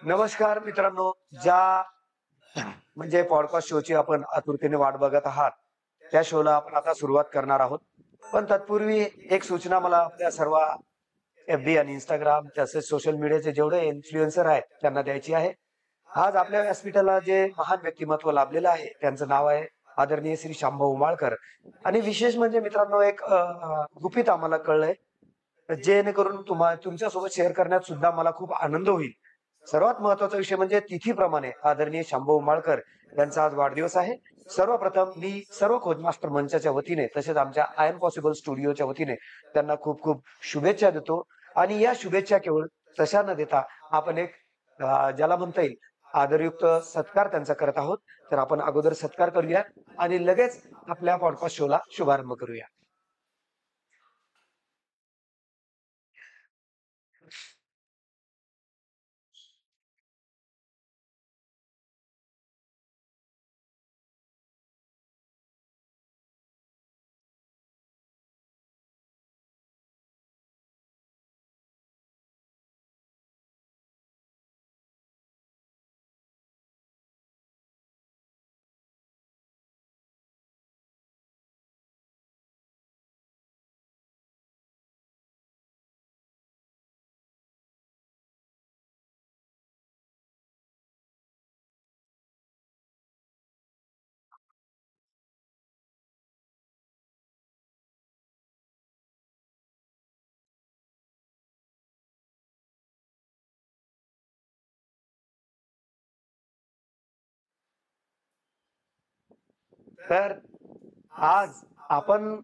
नमस्कार मित्रांनो, ज्या म्हणजे पॉडकास्ट शोची आपण आतुरतेने वाट बघत आहात, त्या शोला आपण आता सुरुवात करणार आहोत. पण तत्पूर्वी एक सूचना मला आपल्या सर्व एफ-बी आणि Instagram तसेच सोशल मीडियाचे जेवढे इन्फ्लुएन्सर आहेत, त्यांना द्यायची आहे. आज आपल्या व्यासपीठाला जे महान व्यक्तिमत्व लाभलेलं आहे, त्यांचं नाव आहे आदरणीय श्री शांभाऊ उमाळकर. आणि विशेष म्हणजे मित्रांनो एक गुपित आम्हाला कळलंय, जेणेकरून तुमच्यासोबत शेअर करण्यात सुद्धा मला खूप आनंद होईल. सर्वात महत्त्वाचा विषय म्हणजे तिथीप्रमाणे आदरणीय शांभाऊ उमाळकर यांचा आज वाढदिवस आहे. सर्वप्रथम मी सर्व खोजमास्टर मंचाच्या वतीने तसेच आमच्या आय एम पॉसिबल स्टुडिओच्या वतीने त्यांना खूप खूप शुभेच्छा देतो. आणि या शुभेच्छा केवळ तशा न देता आपण एक ज्याला म्हणता येईल आदरयुक्त सत्कार त्यांचा करत आहोत. तर आपण अगोदर सत्कार करूया आणि लगेच आपल्या पॉडकास्ट शोला शुभारंभ करूया. तर आज आपण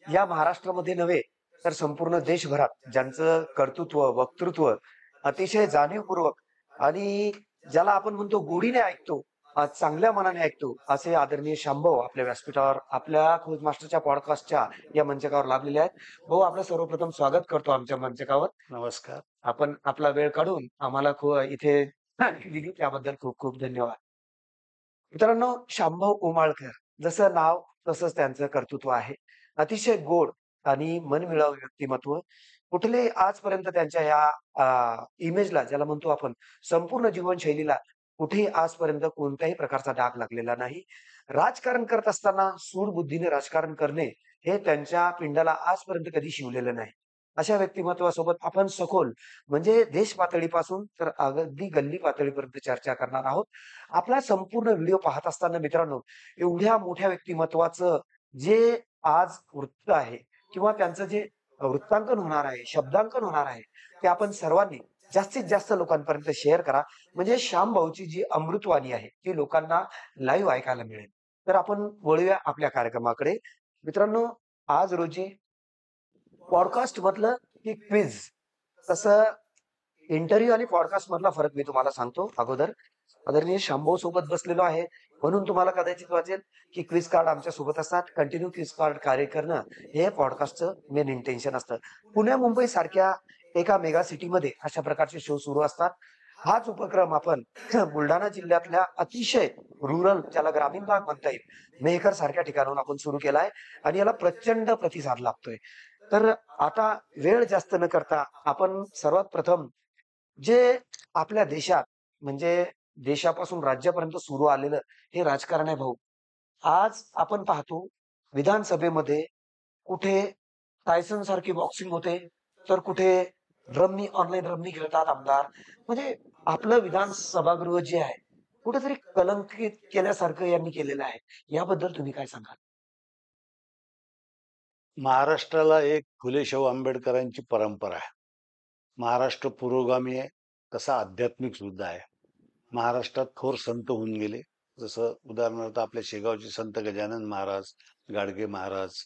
या महाराष्ट्रामध्ये नव्हे तर संपूर्ण देशभरात ज्यांचं कर्तृत्व, वक्तृत्व अतिशय जाणीवपूर्वक आणि ज्याला आपण म्हणतो गोडीने ऐकतो, चांगल्या मनाने ऐकतो, असे आदरणीय शांभाऊ आपल्या व्यासपीठावर, आपल्या क्विझ मास्टरच्या पॉडकास्टच्या या मंचकावर लाभलेले आहेत. भाऊ, आपलं सर्वप्रथम स्वागत करतो आमच्या मंचकावर. नमस्कार. आपण आपला वेळ काढून आम्हाला इथे दिली त्याबद्दल खूप खूप धन्यवाद. मित्रांनो, शांभाऊ उमाळकर जसं नाव तसंच त्यांचं कर्तृत्व आहे. अतिशय गोड आणि मनमिळावू व्यक्तिमत्व. कुठलेही आजपर्यंत त्यांच्या या इमेजला ज्याला म्हणतो आपण संपूर्ण जीवनशैलीला कुठेही आजपर्यंत कोणत्याही प्रकारचा डाग लागलेला नाही. राजकारण करत असताना सूडबुद्धीने राजकारण करणे हे त्यांच्या पिंडाला आजपर्यंत कधी शिवलेलं नाही. अशा व्यक्तिमत्वासोबत आपण सखोल म्हणजे देश पातळीपासून तर अगदी गल्ली पातळीपर्यंत चर्चा करणार आहोत. आपला संपूर्ण व्हिडिओ पाहत असताना मित्रांनो, एवढ्या मोठ्या व्यक्तिमत्वाचं जे आज वृत्त आहे किंवा त्यांचं जे वृत्तांकन होणार आहे, शब्दांकन होणार आहे, ते आपण सर्वांनी जास्तीत जास्त लोकांपर्यंत शेअर करा. म्हणजे श्यामभाऊची जी अमृतवाणी आहे, ती लोकांना लाईव्ह ऐकायला मिळेल. तर आपण वळूया आपल्या कार्यक्रमाकडे. मित्रांनो, आज रोजी पॉडकास्ट म्हटलं की क्विज. तसं इंटरव्ह्यू आणि पॉडकास्ट मधला फरक मी तुम्हाला सांगतो अगोदर. आदरणीय शांभाऊ सोबत बसलेलो आहे म्हणून तुम्हाला कदाचित वाटेल की क्विज कार्ड आमच्या सोबत असतात. कंटिन्यू क्विज कार्ड कार्य करणं हे पॉडकास्टचं मेन इंटेन्शन असतं. पुणे मुंबई सारख्या एका मेगा सिटीमध्ये अशा प्रकारचे शो सुरू असतात. हाच उपक्रम आपण बुलढाणा जिल्ह्यातल्या अतिशय रुरल ज्याला ग्रामीण भाग म्हणता येईल, मेहकर सारख्या ठिकाणाहून आपण सुरू केला आहे आणि याला प्रचंड प्रतिसाद लाभतोय. तर आता वेळ जास्त न करता आपण सर्वात प्रथम जे आपल्या देशात म्हणजे देशापासून राज्यापर्यंत सुरू आलेलं हे राजकारण आहे भाऊ. आज आपण पाहतो विधानसभेमध्ये कुठे टायसन सारखी बॉक्सिंग होते, तर कुठे ऑनलाईन रम्मी खेळतात आमदार. म्हणजे आपलं विधान सभागृह जे आहे, कुठेतरी कलंकित केल्यासारखं यांनी केलेलं आहे. याबद्दल तुम्ही काय सांगाल? महाराष्ट्राला एक फुले शाहू आंबेडकरांची परंपरा आहे. महाराष्ट्र पुरोगामी आहे, तसा आध्यात्मिक सुद्धा आहे. महाराष्ट्रात थोर संत होऊन गेले. जसं उदाहरणार्थ आपल्या शेगावचे संत गजानन महाराज, गाडगे महाराज,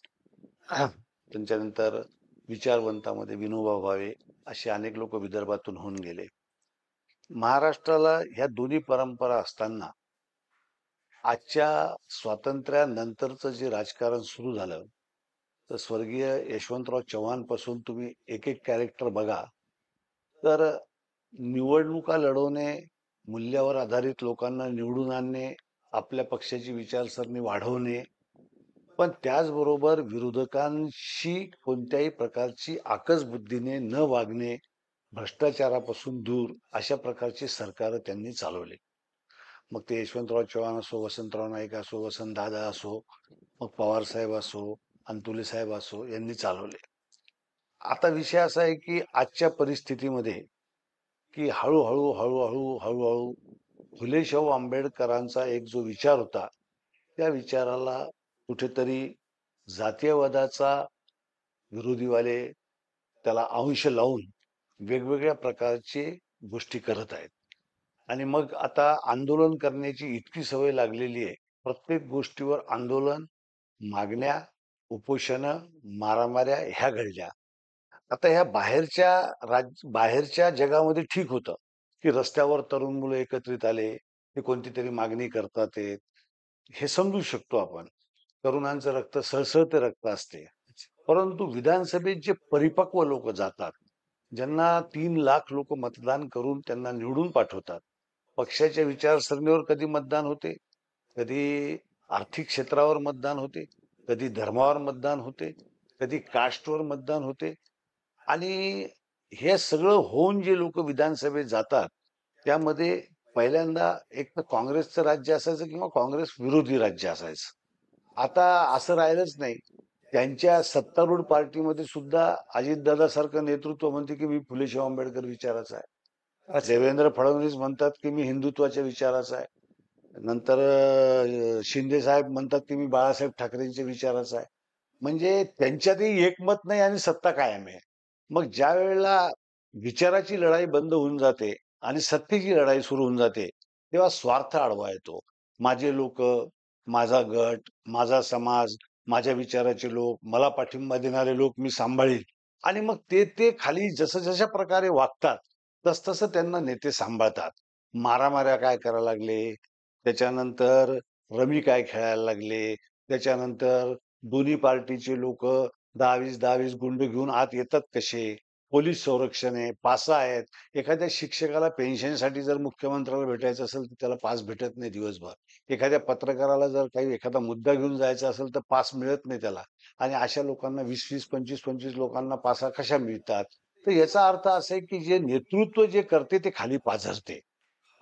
त्यांच्यानंतर विचारवंतामध्ये विनोबा भावे असे अनेक लोक विदर्भातून होऊन गेले. महाराष्ट्राला ह्या दोन्ही परंपरा असताना आजच्या स्वातंत्र्यानंतरचं जे राजकारण सुरू झालं, तर स्वर्गीय यशवंतराव चव्हाण पासून तुम्ही एक एक कॅरेक्टर बघा, तर निवडणुका लढवणे, मूल्यावर आधारित लोकांना निवडून आणणे, आपल्या पक्षाची विचारसरणी वाढवणे, पण त्याचबरोबर विरोधकांशी कोणत्याही प्रकारची आकस बुद्धीने न वागणे, भ्रष्टाचारापासून दूर अशा प्रकारची सरकार त्यांनी चालवली. मग ते यशवंतराव चव्हाण असो, वसंतराव नाईक असो, वसंतदादा असो, मग पवार साहेब असो, अंतुले साहेब असो, यांनी चालवले. आता विषय असा आहे की आजच्या परिस्थितीमध्ये की हळूहळू फुले शाहू आंबेडकरांचा एक जो विचार होता, त्या विचाराला कुठेतरी जातीयवादाचा विरोधीवाले त्याला अंश लावून वेगवेगळ्या प्रकारचे गोष्टी करत आहेत. आणि मग आता आंदोलन करण्याची इतकी सवय लागलेली आहे. प्रत्येक गोष्टीवर आंदोलन, मागण्या, उपोषणं, मारामाऱ्या ह्या घडल्या. आता ह्या बाहेरच्या जगामध्ये ठीक होतं, की रस्त्यावर तरुण मुलं एकत्रित आले, ते कोणती तरी मागणी करतात आहेत. हे समजू शकतो आपण. तरुणांचं रक्त सळसळते रक्त असते. परंतु विधानसभेत जे परिपक्व लोक जातात, ज्यांना 3 लाख लोक मतदान करून त्यांना निवडून पाठवतात, पक्षाच्या विचारसरणीवर कधी मतदान होते, कधी आर्थिक क्षेत्रावर मतदान होते, कधी धर्मावर मतदान होते, कधी कास्टवर मतदान होते. आणि हे सगळं होऊन जे लोक विधानसभेत जातात, त्यामध्ये पहिल्यांदा एक तर काँग्रेसचं राज्य असायचं किंवा काँग्रेस विरोधी राज्य असायचं. आता असं राहिलंच नाही. त्यांच्या सत्तारूढ पार्टीमध्ये सुद्धा अजितदादासारखं नेतृत्व म्हणते की मी फुले शाहू आंबेडकर विचाराचा आहे. अच्छा. देवेंद्र फडणवीस म्हणतात की मी हिंदुत्वाच्या विचाराचा आहे. नंतर शिंदे साहेब म्हणतात की मी बाळासाहेब ठाकरेंच्या विचाराचा आहे. म्हणजे त्यांच्यातही एकमत नाही आणि सत्ता कायम आहे. मग ज्या वेळेला विचाराची लढाई बंद होऊन जाते आणि सत्तेची लढाई सुरू होऊन जाते, तेव्हा स्वार्थ आडवा येतो. माझे लोक, माझा गट, माझा समाज, माझ्या विचाराचे लोक, मला पाठिंबा देणारे लोक मी सांभाळीन. आणि मग ते खाली जसं जशा प्रकारे वागतात, तसतसं त्यांना नेते सांभाळतात. मारामाऱ्या काय करायला लागले, त्याच्यानंतर रमी काय खेळायला लागले, त्याच्यानंतर दोन्ही पार्टीचे लोक 10-20 गुंड घेऊन आत येतात कसे, पोलीस संरक्षण आहे, पासा आहेत. एखाद्या शिक्षकाला पेन्शनसाठी जर मुख्यमंत्र्याला भेटायचं असेल तर त्याला पास भेटत नाही दिवसभर. एखाद्या पत्रकाराला जर काही एखादा मुद्दा घेऊन जायचा असेल तर पास मिळत नाही त्याला. आणि अशा लोकांना 20-20, 25-25 लोकांना पासा कशा मिळतात? तर याचा अर्थ असा आहे की जे नेतृत्व जे करते ते खाली पाझरते.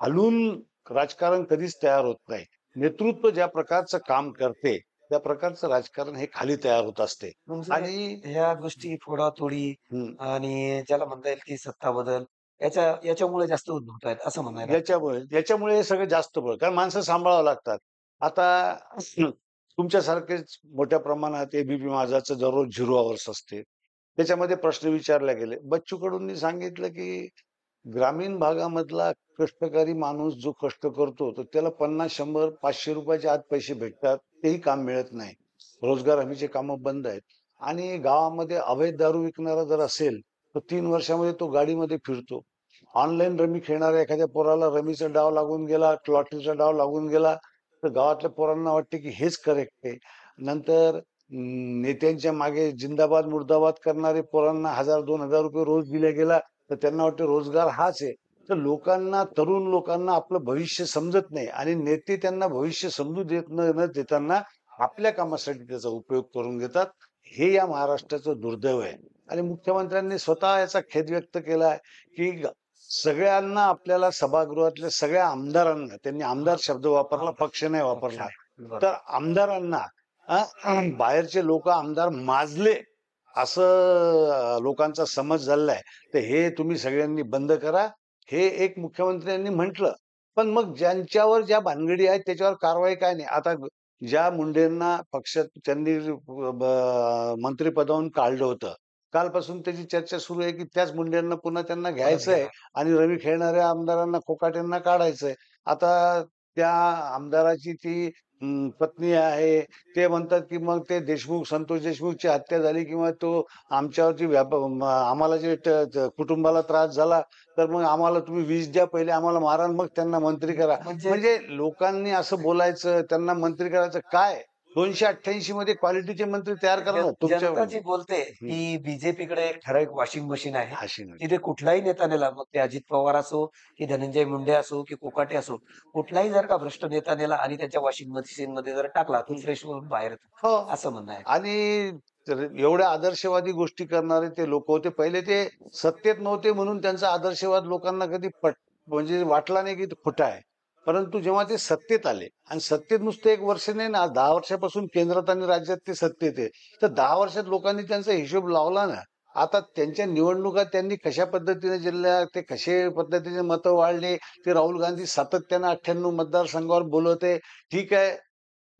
खालून राजकारण कधीच तयार होत नाही. नेतृत्व ज्या प्रकारचं काम करते, त्या प्रकारचं राजकारण हे खाली तयार होत असते. म्हणजे आणि ह्या गोष्टी फोडाफोडी हं, आणि ज्याला म्हणता येईल की सत्ता बदल याच्यामुळे जास्त उद्भवत आहेत असं म्हणायला हरकत नाही. याच्यामुळे हे सगळं जास्त बळ कारण माणसं सांभाळावं लागतात. आता तुमच्यासारखेच मोठ्या प्रमाणात एबीपी माझाचं दररोज 0 अवर्स असते. त्याच्यामध्ये प्रश्न विचारले गेले. बच्चू कडूंनी सांगितलं की ग्रामीण भागामधला कष्टकरी माणूस जो कष्ट करतो, तर त्याला 50, 100, 500 रुपयाच्या आत पैसे भेटतात. तेही काम मिळत नाही. रोजगार हमीचे कामं बंद आहेत. आणि गावामध्ये अवैध दारू विकणारा जर असेल, तर 3 वर्षामध्ये तो गाडीमध्ये फिरतो. ऑनलाईन रमी खेळणाऱ्या एखाद्या पोराला रमीचा डाव लागून गेला, लॉटरीचा डाव लागून गेला, तर गावातल्या पोरांना वाटते की हेच करेक्ट आहे. नंतर नेत्यांच्या मागे जिंदाबाद मुर्दाबाद करणारे पोरांना 1000-2000 रुपये रोज दिला गेला, तर त्यांना वाटतं रोजगार हाच आहे. तर लोकांना, तरुण लोकांना आपलं भविष्य समजत नाही आणि नेते त्यांना भविष्य समजू देत न देताना आपल्या कामासाठी त्याचा उपयोग करून घेतात. हे या महाराष्ट्राचं दुर्दैव आहे. आणि मुख्यमंत्र्यांनी स्वतः याचा खेद व्यक्त केला की सगळ्यांना आपल्याला सभागृहातल्या सगळ्या आमदारांना, त्यांनी आमदार शब्द वापरला, पक्ष नाही वापरला. बरोबर. तर आमदारांना बाहेरचे लोक आमदार माजले असं लोकांचा समज झालाय. तर हे तुम्ही सगळ्यांनी बंद करा, हे एक मुख्यमंत्र्यांनी म्हटलं. पण मग ज्यांच्यावर ज्या भानगडी आहेत त्याच्यावर कारवाई काय नाही. आता ज्या मुंडेंना पक्षात त्यांनी मंत्रिपदावरून काढलं होतं, कालपासून त्याची चर्चा सुरू आहे की त्याच मुंडेंना पुन्हा त्यांना घ्यायचंय आणि रमी खेळणाऱ्या आमदारांना, कोकाट्यांना काढायचंय. आता त्या आमदाराची ती पत्नी आहे. ते म्हणतात की मग ते देशमुख, संतोष देशमुखची हत्या झाली किंवा तो आमच्यावरती आम्हाला जे कुटुंबाला त्रास झाला, तर मग आम्हाला तुम्ही वीज द्या पहिले, आम्हाला मारा, मग त्यांना मंत्री करा. म्हणजे म्हणजे लोकांनी असं बोलायचं, त्यांना मंत्री करायचं काय? 288 मध्ये क्वालिटीचे मंत्री तयार करा ना तुमच्या. जनता जी बोलते की बीजेपीकडे एक ठराविक वॉशिंग मशीन आहे. हाशिन तिथे कुठलाही नेता नेला, मग ते अजित पवार असो की धनंजय मुंडे असो की कोकाटे असो, कुठलाही जर का भ्रष्ट नेता नेला आणि त्याच्या वॉशिंग मशीन मध्ये जर टाकला, तो फ्रेश होऊन बाहेर येतो, हो. असं म्हणणं आहे. आणि एवढ्या आदर्शवादी गोष्टी करणारे ते लोक होते. पहिले ते सत्तेत नव्हते म्हणून त्यांचा आदर्शवाद लोकांना कधी म्हणजे वाटला नाही की ते खोटा आहे. परंतु जेव्हा ते सत्तेत आले आणि सत्तेत नुसतं 1 वर्ष नाही ना, 10 वर्षापासून केंद्रात आणि राज्यात ते सत्तेत आहे, तर 10 वर्षात लोकांनी त्यांचा हिशोब लावला ना. आता त्यांच्या निवडणुका त्यांनी कशा पद्धतीने जिल्ह्यात ते कशा पद्धतीने मतं वाढले, ते राहुल गांधी सातत्यानं 98 मतदारसंघावर बोलत आहे. ठीक आहे,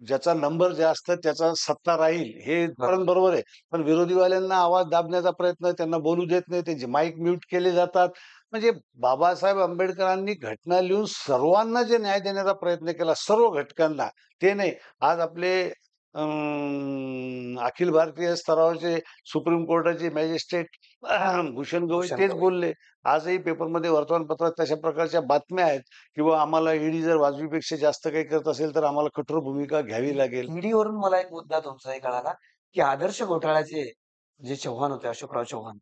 ज्याचा नंबर जास्त त्याचा सत्ता राहील हे पण बरोबर आहे. पण विरोधीवाल्यांना आवाज दाबण्याचा प्रयत्न, त्यांना बोलू देत नाही, त्यांचे माईक म्यूट केले जातात. म्हणजे बाबासाहेब आंबेडकरांनी घटना लिहून सर्वांना जे न्याय देण्याचा प्रयत्न केला, सर्व घटकांना, ते नाही. आज आपले अखिल भारतीय स्तरावरचे सुप्रीम कोर्टाचे मॅजिस्ट्रेट भूषण गवई तेच बोलले. आजही पेपरमध्ये वर्तमानपत्रात तशा प्रकारच्या बातम्या आहेत किंवा आम्हाला ईडी जर वाजवीपेक्षा जास्त काही करत असेल तर आम्हाला कठोर भूमिका घ्यावी लागेल. ईडीवरून मला एक मुद्दा तुमचा एक कळाला की आदर्श घोटाळ्याचे जे चव्हाण होते, अशोकराव चव्हाण,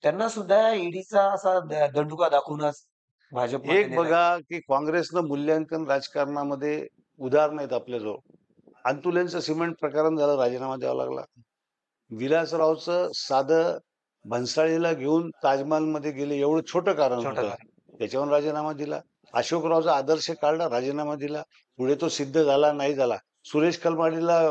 त्यांना सुद्धा ईडीचा असा दंडुका दाखवूनच भाजपमध्ये एक नेलंय. बघा की काँग्रेसनं मूल्यांकन राजकारणामध्ये उदाहरणं आहेत आपल्याजवळ. अंतुलेंचं सिमेंट प्रकरण झालं, राजीनामा द्यावा लागला. विलासरावचं साधं भन्साळीला घेऊन ताजमहालमध्ये गेले, एवढं छोटं कारण छोटं होतं, कारण. त्याच्यावर राजीनामा दिला. अशोकरावचा आदर्श काढला, राजीनामा दिला. पुढे तो सिद्ध झाला नाही झाला. सुरेश कलमाडीला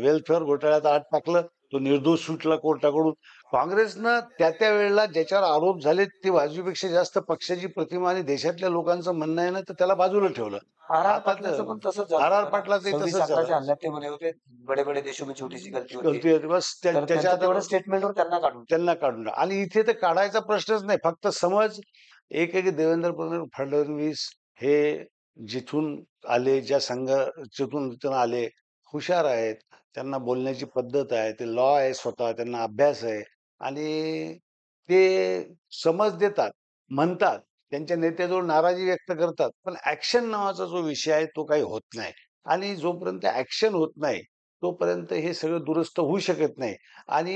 वेल्फेअर घोटाळ्यात आत टाकलं, तो निर्दोष सुटला कोर्टाकडून. काँग्रेसनं त्या वेळेला ज्याच्यावर आरोप झाले ते वाजवीपेक्षा जास्त पक्षाची प्रतिमा आणि देशातल्या लोकांचं म्हणणं आहे ना, तर त्याला बाजूला ठेवलं. आर आता पाटलाचं पण तसंच झालं आर आर होतं ना. पाटलाचंही 26 तसंच झालं. अकराच्या हल्ल्यात ते म्हणे होते, बडे बडे देशों में छोटीशी गलती होती है. गलती होती बस तर त्याच्या त्यांचं तेवढं स्टेटमेंटवर त्यांना काढून त्यांना काढून टाक. आणि इथे तर काढायचा प्रश्नच नाही. फक्त समज एक देवेंद्र फडणवीस हे जिथून आले, ज्या जिथून तिथून आले, हुशार आहेत, त्यांना बोलण्याची पद्धत आहे, ते लॉ आहे स्वतः, त्यांना अभ्यास आहे आणि ते समज देतात, म्हणतात, त्यांच्या नेत्याजवळ नाराजी व्यक्त करतात. पण ऍक्शन नावाचा जो विषय आहे तो काही होत नाही. आणि जोपर्यंत ऍक्शन होत नाही तोपर्यंत हे सगळं दुरुस्त होऊ शकत नाही. आणि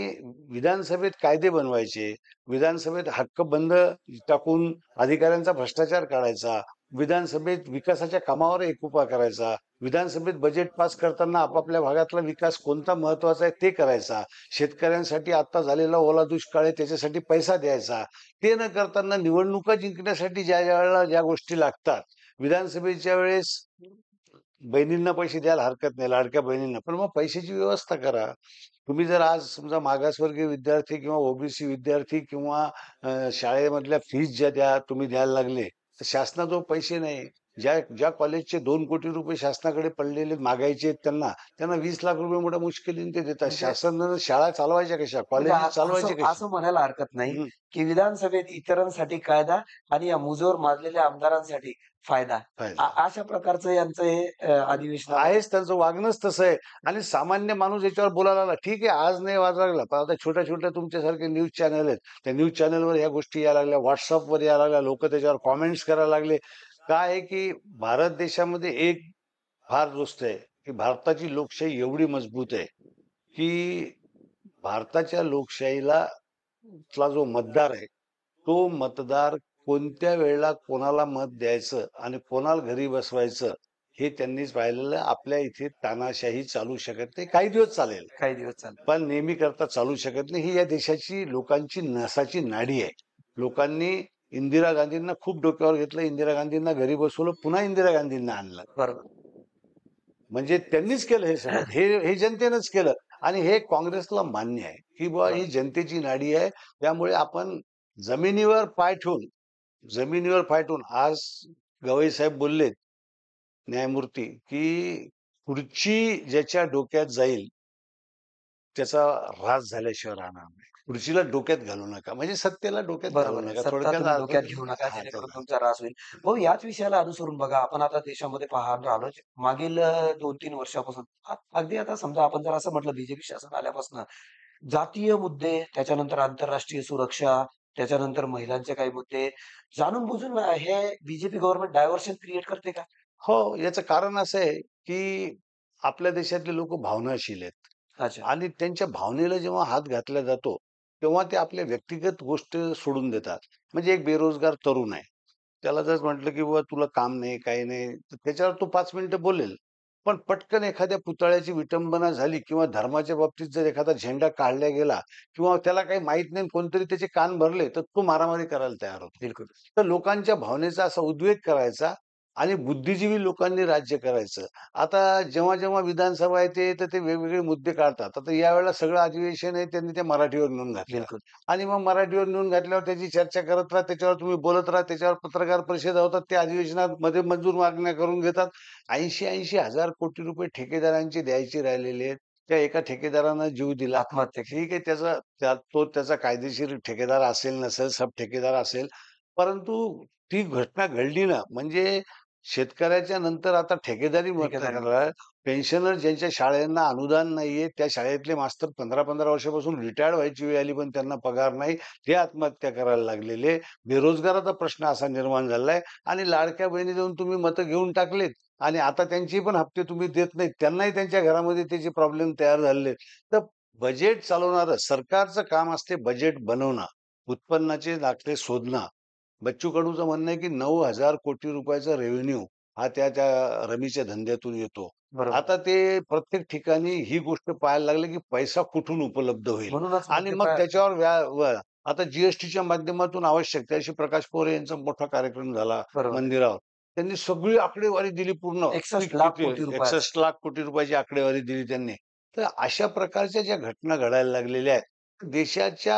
विधानसभेत कायदे बनवायचे, विधानसभेत हक्कबंद टाकून अधिकाऱ्यांचा भ्रष्टाचार काढायचा, विधानसभेत विकासाच्या कामावर एकोपा करायचा, विधानसभेत बजेट पास करताना आपापल्या भागातला विकास कोणता महत्वाचा आहे ते करायचा, शेतकऱ्यांसाठी आता झालेला ओला दुष्काळ आहे त्याच्यासाठी पैसा द्यायचा. ते न करताना निवडणुका जिंकण्यासाठी ज्या ज्या वेळेला ज्या गोष्टी लागतात, विधानसभेच्या वेळेस बहिणींना पैसे द्यायला हरकत नाही, लाडक्या बहिणींना, पण मग पैशाची व्यवस्था करा. तुम्ही जर आज समजा मागासवर्गीय विद्यार्थी किंवा ओबीसी विद्यार्थी किंवा शाळेमधल्या फीस ज्या तुम्ही द्यायला लागले, तर शासनाजवळ पैसे नाही. ज्या कॉलेजचे 2 कोटी रुपये शासनाकडे पडलेले मागायचे त्यांना 20 लाख रुपये मोठ्या मुश्किलीने ते देतात. म्हणजे शासनानं शाळा चालवायच्या कशा, म्हणजे कॉलेजेस चालवायचे कसे? असं म्हणायला हरकत नाही हम्म. की विधानसभेत इतरांसाठी कायदा आणि या मुजोर माजलेल्या आमदारांसाठी फायदा. फायदा. अशा प्रकारचं यांचं हे अधिवेशन आहेच, त्यांचं वागणंच तसं आहे. आणि सामान्य माणूस याच्यावर बोलायला लागला, ठीक आहे आज नाही वाजायला लागला, पण आता छोट्या छोट्या तुमच्यासारखे न्यूज चॅनल आहेत, त्या न्यूज चॅनलवर ह्या गोष्टी यायला लागल्या, व्हॉट्सअपवर यायला लागल्या, लोक त्याच्यावर कॉमेंट्स करायला लागले. काय आहे की भारत देशामध्ये एक फार दुस्त आहे की भारताची लोकशाही एवढी मजबूत आहे की भारताच्या लोकशाहीला ला जो मतदार आहे तो मतदार कोणत्या वेळेला कोणाला मत द्यायचं आणि कोणाला घरी बसवायचं हे त्यांनीच पाहिलेलं. आपल्या इथे तानाशाही चालू शकत नाही, काही दिवस चालेल काही दिवस चालू. पण नेहमी करता चालू शकत नाही. ही या देशाची लोकांची नसाची नाडी आहे. लोकांनी इंदिरा गांधींना खूप डोक्यावर घेतलं, इंदिरा गांधींना घरी बसवलं, पुन्हा इंदिरा गांधींना आणलं. बरोबर. म्हणजे त्यांनीच केलं हे सगळं, हे जनतेनंच केलं. आणि हे काँग्रेसला मान्य आहे की बुवा ही जनतेची नाडी आहे. त्यामुळे आपण जमिनीवर पाय ठेवून आज गवई साहेब बोललेत, न्यायमूर्ती, की खुर्ची ज्याच्या डोक्यात जाईल त्याचा ऱ्हास झाल्याशिवाय राहणार नाही. खुर्चीला डोक्यात घालू नका, म्हणजे सत्तेला डोक्यात घालू बरोबर आहे. नका. सत्ता थोडक्यात तुम्ही डोक्यात घेऊ नका, हा, जेणेकरून तुमचा ऱ्हास होईल. भाऊ, याच विषयाला अनुसरून बघा, आपण आता देशामध्ये पाहत राहिलो मागील 2-3 वर्षापासून. अगदी आता समजा आपण जर असं म्हटलं बीजेपी शासन आल्यापासून जातीय मुद्दे, त्याच्यानंतर आंतरराष्ट्रीय सुरक्षा, त्याच्यानंतर महिलांचे काही मुद्दे जाणून बुजून हे बीजेपी गव्हर्नमेंट डायव्हर्शन क्रिएट करते का? हो, याचं कारण असं आहे की आपल्या देशातले लोक भावनाशील आहेत अच्छा. आणि त्यांच्या भावनेला जेव्हा हात घातला जातो, तेव्हा ते आपल्या व्यक्तिगत गोष्ट सोडून देतात. म्हणजे एक बेरोजगार तरुण आहे. त्याला जर म्हटलं, की "बाबा तुला काम नाही, काही नाही." तर त्याच्यावर तो 5 मिनिटं बोलेल. पण पटकन एखाद्या पुतळ्याची विटंबना झाली किंवा धर्माच्या बाबतीत जर एखादा झेंडा काढला गेला किंवा त्याला काही माहीत नाही कोणतरी त्याचे कान भरले, तर तो मारामारी करायला तयार होतो. बिलकुल. तर लोकांच्या भावनेचा असा उद्वेग करायचा आणि बुद्धिजीवी लोकांनी राज्य करायचं. आता जेव्हा-जेव्हा विधानसभा येते, तर ते वेगवेगळे मुद्दे काढतात. आता यावेळेला सगळं अधिवेशन आहे त्यांनी ते मराठीवर नेऊन घातलं बिलकुल. आणि मग मराठीवर नेऊन घातल्यावर त्याची चर्चा करत राहा, त्याच्यावर तुम्ही बोलत राहा, त्याच्यावर पत्रकार परिषदा होतात. ते अधिवेशनामध्ये मंजूर मागण्या करून घेतात. 80-80 हजार कोटी रुपये ठेकेदारांचे द्यायचे राहिलेले आहेत. त्या एका ठेकेदारानं जीव दिला. आत्महत्या केली. ठीक आहे, तो त्याचा कायदेशीर ठेकेदार असेल, नसेल, सब ठेकेदार असेल. परंतु ती घटना घडली ना, म्हणजे शेतकऱ्याच्या नंतर आता ठेकेदारी ठेकेदारी करणार, पेन्शनर ज्यांच्या शाळांना अनुदान नाहीये, त्या शाळेतले मास्तर 15-15 वर्षापासून रिटायर्ड व्हायची वेळ आली, पण त्यांना पगार नाही. ते आत्महत्या करायला लागलेले. बेरोजगाराचा प्रश्न असा निर्माण झालाय आणि लाडक्या बहिणी देऊन तुम्ही मतं घेऊन टाकलेत आणि आता त्यांचे पण हप्ते तुम्ही देत नाहीत. त्यांनाही त्यांच्या घरामध्ये त्याचे प्रॉब्लेम तयार झालेले आहेत. तर बजेट चालवणारं सरकारचं काम असते बजेट बनवणं, उत्पन्नाचे दाखले शोधणं. बच्चू कडूचं म्हणणं आहे, की 9,000 कोटी रुपयाचा रेव्हेन्यू हा त्या रमीच्या धंद्यातून येतो. बरोबर. आता ते प्रत्येक ठिकाणी ही गोष्ट पाहायला लागले, की पैसा कुठून उपलब्ध होईल म्हणूनच आणि मग मद्यपा त्याच्यावर आता जी माध्यमातून आवश्यक त्याशी प्रकाश पोरे यांचा मोठा कार्यक्रम झाला बरोबर. मंदिरावर. त्यांनी सगळी आकडेवारी दिली पूर्ण, की 61 लाख किती कोटी रुपयाचं. 61 लाख कोटी रुपयाची आकडेवारी दिली त्यांनी. तर अशा प्रकारच्या ज्या घटना घडायला लागलेल्या आहेत, देशाच्या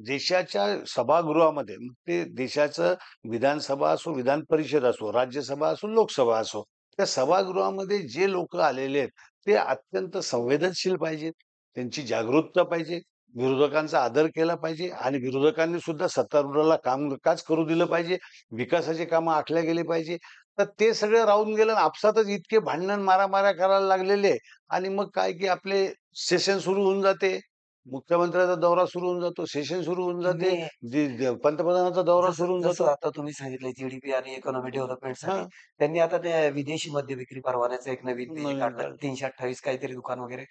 देशाच्या सभागृहामध्ये मग ते देशाचं विधानसभा असो, विधान परिषद असो, राज्यसभा असो, लोकसभा असो. त्या सभागृहामध्ये जे लोकं आलेले आहेत, ते अत्यंत संवेदनशील पाहिजेत. त्यांची जागरूकता पाहिजे. विरोधकांचा आदर केला पाहिजे आणि विरोधकांनी सुद्धा सत्तारूढाला कामकाज करू दिलं पाहिजे. विकासाची कामं आखल्या गेली पाहिजे. तर ते सगळं राहून गेलं आणि आपसातच इतके भांडण, मारामाऱ्या करायला लागलेले आणि मग काय की आपले सेशन सुरू होऊन जाते. मुख्यमंत्र्याचा दौरा सुरू होऊन जातो, सेशन सुरू होऊन जाते. तुम्ही पंतप्रधानाचा दौरा जसं सुरू होऊन जसं जातो. आता तुम्ही सांगितलं जी आणि इकॉनॉमी डेव्हलपमेंटसाठी हां, त्यांनी आता ते विदेशी मद्य विक्री परवान्याचं एक नवीन ते हे नवीन काढलं काढ 328 काहीतरी दुकान वगैरे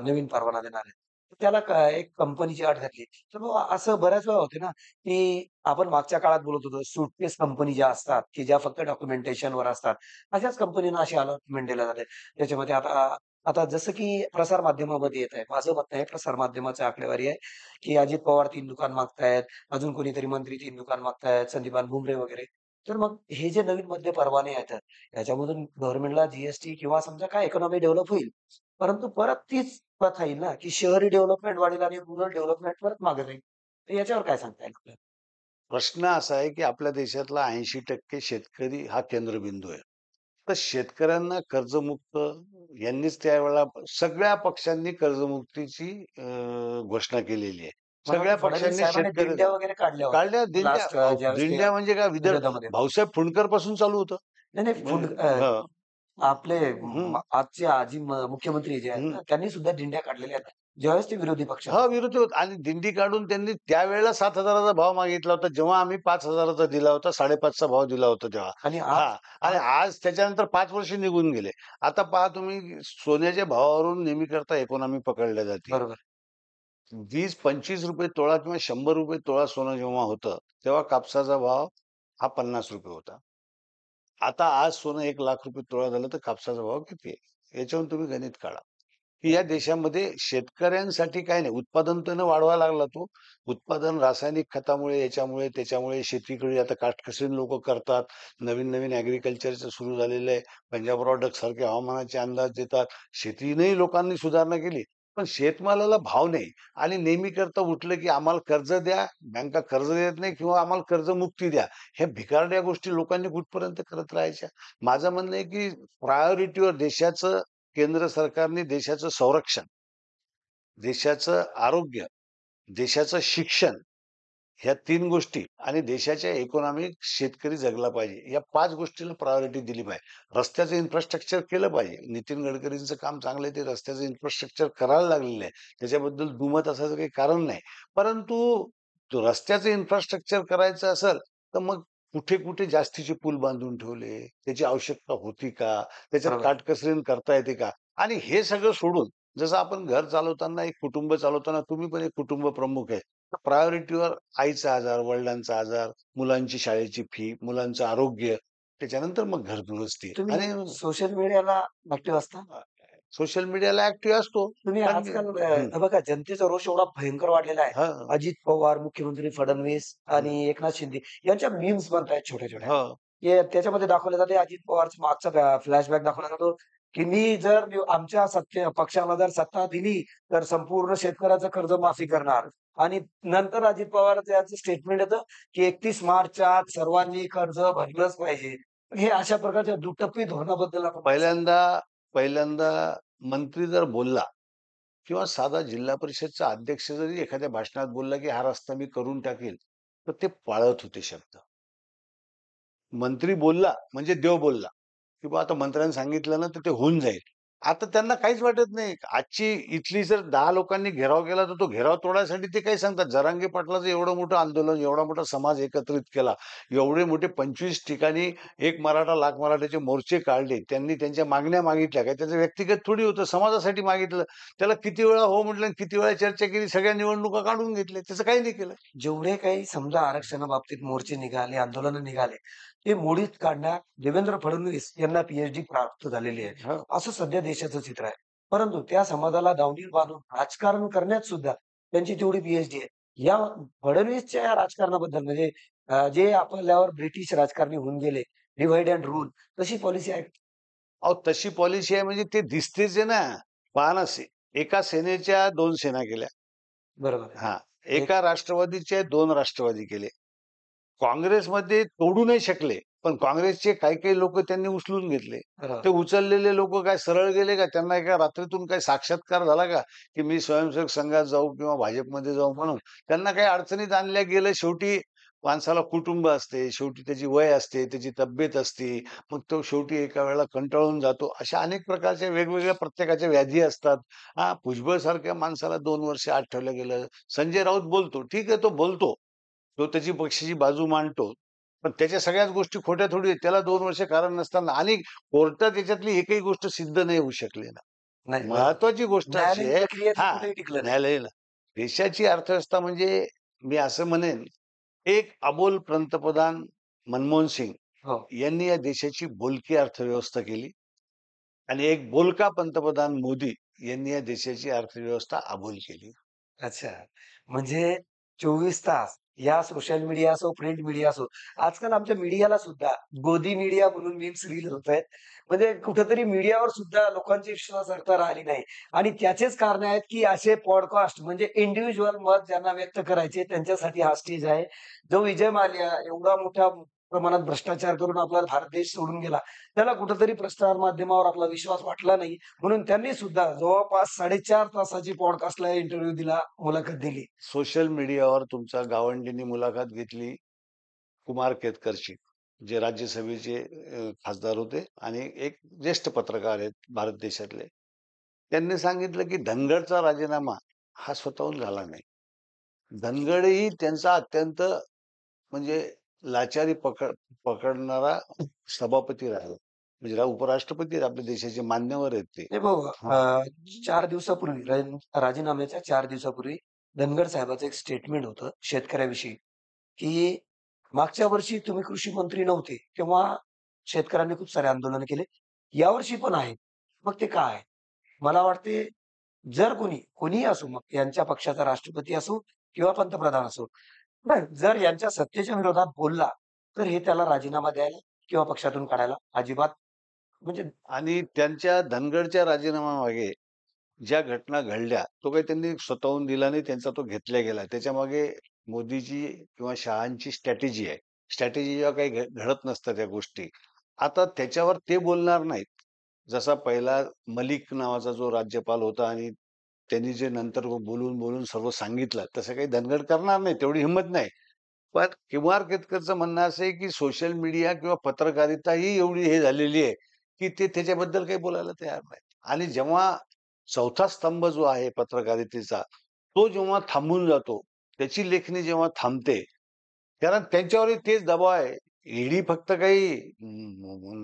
नवीन परवाना देणार आहेत. तर त्याला एक कंपनीची अट घातली. तर मग असं बऱ्याच वेळा होते ना, की आपण मागच्या काळात बोलत होतो सूटकेस कंपनी ज्या असतात, की ज्या फक्त डॉक्युमेंटेशनवर असतात. अशाच कंपनींना असे अलॉटमेंट दिल्या जाते. त्याच्यामध्ये आता आता जसं की प्रसार माध्यमामध्ये येत आहे. माझं मत आहे प्रसार माध्यमाची आकडेवारी आहे, की अजित पवार 3 दुकान मागतायत. अजून कोणीतरी मंत्री 3 दुकान मागतायत, संदीपान भुमरे वगैरे. तर मग हे जे नवीन मद्य परवाने येतात, याच्यामधून गव्हर्नमेंटला जी किंवा समजा काय इकॉनॉमी डेव्हलप होईल. परंतु परत तीच प्रथा येईल ना, की शहरी डेव्हलपमेंट वाढेल आणि रुरल डेव्हलपमेंट परत मागे राहील. तर याच्यावर काय सांगता येईल आपल्याला? प्रश्न असा आहे, की आपल्या देशातला 80% शेतकरी हा केंद्रबिंदू आहे. तर शेतकऱ्यांना कर्जमुक्त यांनीच त्यावेळेला सगळ्या पक्षांनी कर्जमुक्तीची घोषणा केलेली आहे. मला सगळ्या वाटतं फडणवीस पक्षांनी साहेबांनी शेतकरी दिंड्या वगैरे काढल्या होत्या. काढल्या दिंड्या लास्ट ज्यावेळेस ते दिंड्या म्हणजे काय विरोधामध्ये होते. भाऊसाहेब फुंडकर पासून चालू होतं. नाही, नाही हं, आपले हं, आजचे आजी मुख्यमंत्री जे आहेत हं. ना, त्यांनी सुद्धा दिंड्या काढलेल्या आहेत. ज्यावेळेस ते विरोधी पक्षात हां, होते. विरोधी होते आणि दिंडी काढून त्यांनी त्यावेळेला 7,000 चा भाव मागितला होता. जेव्हा आम्ही 5,000 चा दिला होता, 5.5 चा भाव दिला होता तेव्हा. आणि हां. आज आणि आज आज त्याच्यानंतर 5 वर्ष निघून गेले. आता पहा तुम्ही सोन्याच्या भावावरून नेहमीकरता इकॉनॉमी पकडल्या जाते. बरोबर. ₹20-25 तोळा किंवा ₹100 तोळा सोनं जेव्हा होतं, तेव्हा कापसाचा भाव हा ₹50 होता. आता आज सोनं ₹1,00,000 तोळा झालं, तर कापसाचा भाव किती आहे? याच्यावरून तुम्ही गणित काढा. की या देशामध्ये शेतकऱ्यांसाठी काही नाही. उत्पादन त्यानं वाढवायला लागला तो. उत्पादन रासायनिक खतामुळे, याच्यामुळे, त्याच्यामुळे शेतीकडे आता काटकसरीने लोकं करतात. नवीन-नवीन ॲग्रिकल्चरचं सुरू झालेलं आहे. पंजाब प्रॉडक्ट सारखे हवामानाचे अंदाज देतात. शेतीनंही लोकांनी सुधारणा केली. पण शेतमालाला भाव नाही आणि नेहमीकरता उठलं की आम्हाला कर्ज द्या, बँका कर्ज देत नाही किंवा आम्हाला कर्जमुक्ती द्या. ह्या भिकारड्या गोष्टी लोकांनी कुठपर्यंत करत राहायच्या? माझं म्हणणं आहे की प्रायोरिटीवर देशाचं केंद्र सरकारने देशाचं संरक्षण, देशाचं आरोग्य, देशाचं शिक्षण ह्या 3 गोष्टी आणि देशाच्या इकॉनॉमिक शेतकरी जगला पाहिजे. या 5 गोष्टीला प्रायोरिटी दिली पाहिजे. रस्त्याचं इन्फ्रास्ट्रक्चर केलं पाहिजे. नितीन गडकरींचं काम चांगलं आहे. ते रस्त्याचं इन्फ्रास्ट्रक्चर करायला लागलेलं आहे. त्याच्याबद्दल दुमत असायचं काही कारण नाही. परंतु तो रस्त्याचं इन्फ्रास्ट्रक्चर करायचं असेल, तर मग कुठे-कुठे जास्तीचे पूल बांधून ठेवले. त्याची आवश्यकता होती का? त्याच्यात बरोबर. काटकसरीने करता येते का? आणि हे सगळं सोडून जसं आपण घर चालवताना, एक कुटुंब चालवताना तुम्ही पण एक कुटुंब प्रमुख आहे. तर प्रायोरिटीवर आईचा आजार, वडिलांचा आजार, मुलांची शाळेची फी, मुलांचं आरोग्य, त्याच्यानंतर मग घर दुरुस्ती तुम्ही आणि सोशल मीडियाला ऍक्टिव्ह असता? सोशल मीडियाला ऍक्टिव्ह असतो. तुम्ही कारण की आजकाल हं, बघा जनतेचा रोष एवढा भयंकर वाढलेला आहे. हां, अजित पवार, मुख्यमंत्री फडणवीस हं, आणि एकनाथ शिंदे यांच्या मीम्स बनतायत छोट्या-छोट्या. हो. हे त्याच्यामध्ये दाखवलं जाते अजित पवारचा मागचा फ्लॅशबॅक दाखवला जातो, की आमच्या पक्षाला जर सत्ता दिली, तर संपूर्ण शेतकऱ्याचं कर्जमाफी करणार. आणि नंतर अजित पवार यांचं स्टेटमेंट येतं, की 31 मार्चच्या आत सर्वांनी कर्ज भरलंच पाहिजे. हे अशा प्रकारच्या दुटप्पी धोरणाबद्दल आपण काय सांगाल? पहिल्यांदा पहिल्यांदा मंत्री जर बोलला किंवा साधा जिल्हा परिषदचा अध्यक्ष जरी एखाद्या भाषणात बोलला, की हा रस्ता मी करून टाकील, तर ते पाळत होते शब्द. मंत्री बोलला म्हणजे देव बोलला, की बा आता मंत्र्यांनी सांगितलं ना, तर ते होऊन जाईल. आता त्यांना काहीच वाटत नाही. आजची इथली जर 10 लोकांनी घेराव केला, तर तो घेराव तोडायसाठी ते काय सांगतात. जरांगे पाटलाचं एवढं मोठं आंदोलन, एवढा मोठा समाज एकत्रित केला. एवढे मोठे 25 ठिकाणी एक मराठा, लाख मराठाचे मोर्चे काढले. त्यांनी त्यांच्या मागण्या मागितल्या. काय त्याचं व्यक्तिगत थोडी होतं, समाजासाठी मागितलं. त्याला किती वेळा हो म्हटलं आणि किती वेळा चर्चा केली. सगळ्या निवडणुका काढून घेतल्या. त्याचं काही नाही केलं. जेवढे काही समजा आरक्षणाबाबतीत मोर्चे निघाले, आंदोलनं निघाले, ते मोडीत काढण्यात देवेंद्र फडणवीस यांना पी प्राप्त झालेली आहे. हो. असं सध्या देशाचं चित्र आहे. परंतु त्या समाजाला दावणीवर बांधून राजकारण करण्यात सुद्धा त्यांची तेवढी पी आहे. या फडणवीसच्या या राजकारणाबद्दल म्हणजे जे आपल्यावर ब्रिटिश राजकारणी होऊन गेले, डिव्हाईड अँड रूल तशी पॉलिसी आहे. अहो, तशी पॉलिसी आहे म्हणजे ते दिसतेच आहे ना. पहा ना, एका सेनेच्या 2 सेना केल्या. बरोबर आहे. हां. एक एका राष्ट्रवादीचे 2 राष्ट्रवादी केले. काँग्रेसमध्ये तोडू नाही शकले. पण काँग्रेसचे काही-काही लोकं त्यांनी उचलून घेतले. बरोबर. ते उचललेले लोकं काय सरळ गेले का? त्यांना एका रात्रीतून काही साक्षात्कार झाला का? की मी स्वयंसेवक संघात जाऊ किंवा भाजपमध्ये जाऊ म्हणून. त्यांना काही अडचणीत आणल्या गेलं. शेवटी माणसाला कुटुंब असते, शेवटी त्याची वय असते, त्याची तब्येत असते. मग तो शेवटी एका वेळेला कंटाळून जातो. अशा अनेक प्रकारच्या वेगवेगळ्या प्रत्येकाच्या व्याधी असतात. हां, भुजबळसारख्या माणसाला 2 वर्ष आत ठेवलं गेलं. संजय राऊत बोलतो. ठीक आहे, तो बोलतो. तो त्याची पक्षाची बाजू मांडतो. पण त्याच्या सगळ्याच गोष्टी खोट्या थोडी आहेत. त्याला 2 वर्ष कारण नसताना आणि कोर्टात त्याच्यातली एकही गोष्ट सिद्ध नाही होऊ शकली ना. नाही बरोबर. महत्वाची गोष्ट अशी न्यायालयीन आहे प्रक्रिया ते हां, कुठेही टिकलं नाही. न्यायालयीन देशाची अर्थव्यवस्था म्हणजे मी असं म्हणेन, एक अबोल पंतप्रधान मनमोहन सिंग हो. यांनी या देशाची बोलकी अर्थव्यवस्था केली आणि एक बोलका पंतप्रधान मोदी यांनी या देशाची अर्थव्यवस्था अबोल केली. अच्छा. म्हणजे 24 तास या सोशल मीडिया असो, प्रिंट मीडिया असो, आजकाल आमच्या मीडियाला सुद्धा गोदी मीडिया म्हणून मीम्स रील होत आहेत. म्हणजे कुठेतरी मीडियावर सुद्धा लोकांची विश्वासार्हता राहिली नाही. आणि त्याचेच कारण आहेत, की असे पॉडकास्ट म्हणजे इंडिव्हिज्युअल मत ज्यांना व्यक्त करायचे त्यांच्यासाठी हा स्टेज आहे. जो विजय माल्या एवढा मोठ्या प्रमाणात भ्रष्टाचार करून आपला भारत देश सोडून गेला. त्याला कुठेतरी प्रसार माध्यमावर आपला विश्वास वाटला नाही. म्हणून त्यांनी सुद्धा जवळपास 4.5 तासाची पॉडकास्टला इंटरव्ह्यू दिला, मुलाखत दिली. सोशल मीडियावर तुमच्या गावंडींनी मुलाखत घेतली कुमार केतकरची, जे राज्यसभेचे खासदार होते आणि एक ज्येष्ठ पत्रकार आहेत भारत देशातले. त्यांनी सांगितलं, की धनगडचा राजीनामा हा स्वतःहून झाला नाही. धनगडही त्यांचा अत्यंत म्हणजे लाचारी पकडणारा सभापती राहिला. म्हणजे उपराष्ट्रपती आहेत आपल्या देशाचे मान्यवर आहेत ते. हे बघा हां. 4 दिवसापूर्वी राजीनाम्याच्या 4 दिवसापूर्वी धनगर साहेबाचं एक स्टेटमेंट होतं शेतकऱ्याविषयी, की मागच्या वर्षी तुम्ही कृषी मंत्री नव्हते, तेव्हा शेतकऱ्यांनी खूप सारे आंदोलनं केले. यावर्षी पण आहेत. मग ते का आहे? मला वाटते जर कोणीही असो मग यांच्या पक्षाचा राष्ट्रपती असो किंवा पंतप्रधान असो, पण जर यांच्या सत्तेच्या विरोधात बोलला, तर हे त्याला राजीनामा द्यायला किंवा पक्षातून काढायला अजिबात म्हणजे आणि त्यांच्या धनगडच्या राजीनाम्यामागे ज्या घटना घडल्या, तो काही त्यांनी स्वतःहून दिला नाही, त्यांचा तो घेतला गेला. त्याच्यामागे मोदीची किंवा शहांची स्ट्रॅटेजी आहे. स्ट्रॅटेजी जेव्हा काही घडत नसतात त्या गोष्टी. आता त्याच्यावर ते बोलणार नाहीत. जसा पहिला मलिक नावाचा जो राज्यपाल होता आणि त्यांनी जे नंतर बोलून सर्व सांगितलं, तसं काही धनगड करणार नाही, तेवढी हिंमत नाही. पण कुमार केतकरचं म्हणणं असं आहे, की सोशल मीडिया किंवा पत्रकारिता ही एवढी हे झालेली आहे, की ते त्याच्याबद्दल काही बोलायला तयार नाही. आणि जेव्हा चौथा स्तंभ जो आहे पत्रकारितेचा, तो जेव्हा थांबून जातो, त्याची लेखणी जेव्हा थांबते, कारण त्यांच्यावरही तेच दबाव आहे, ईडी फक्त काही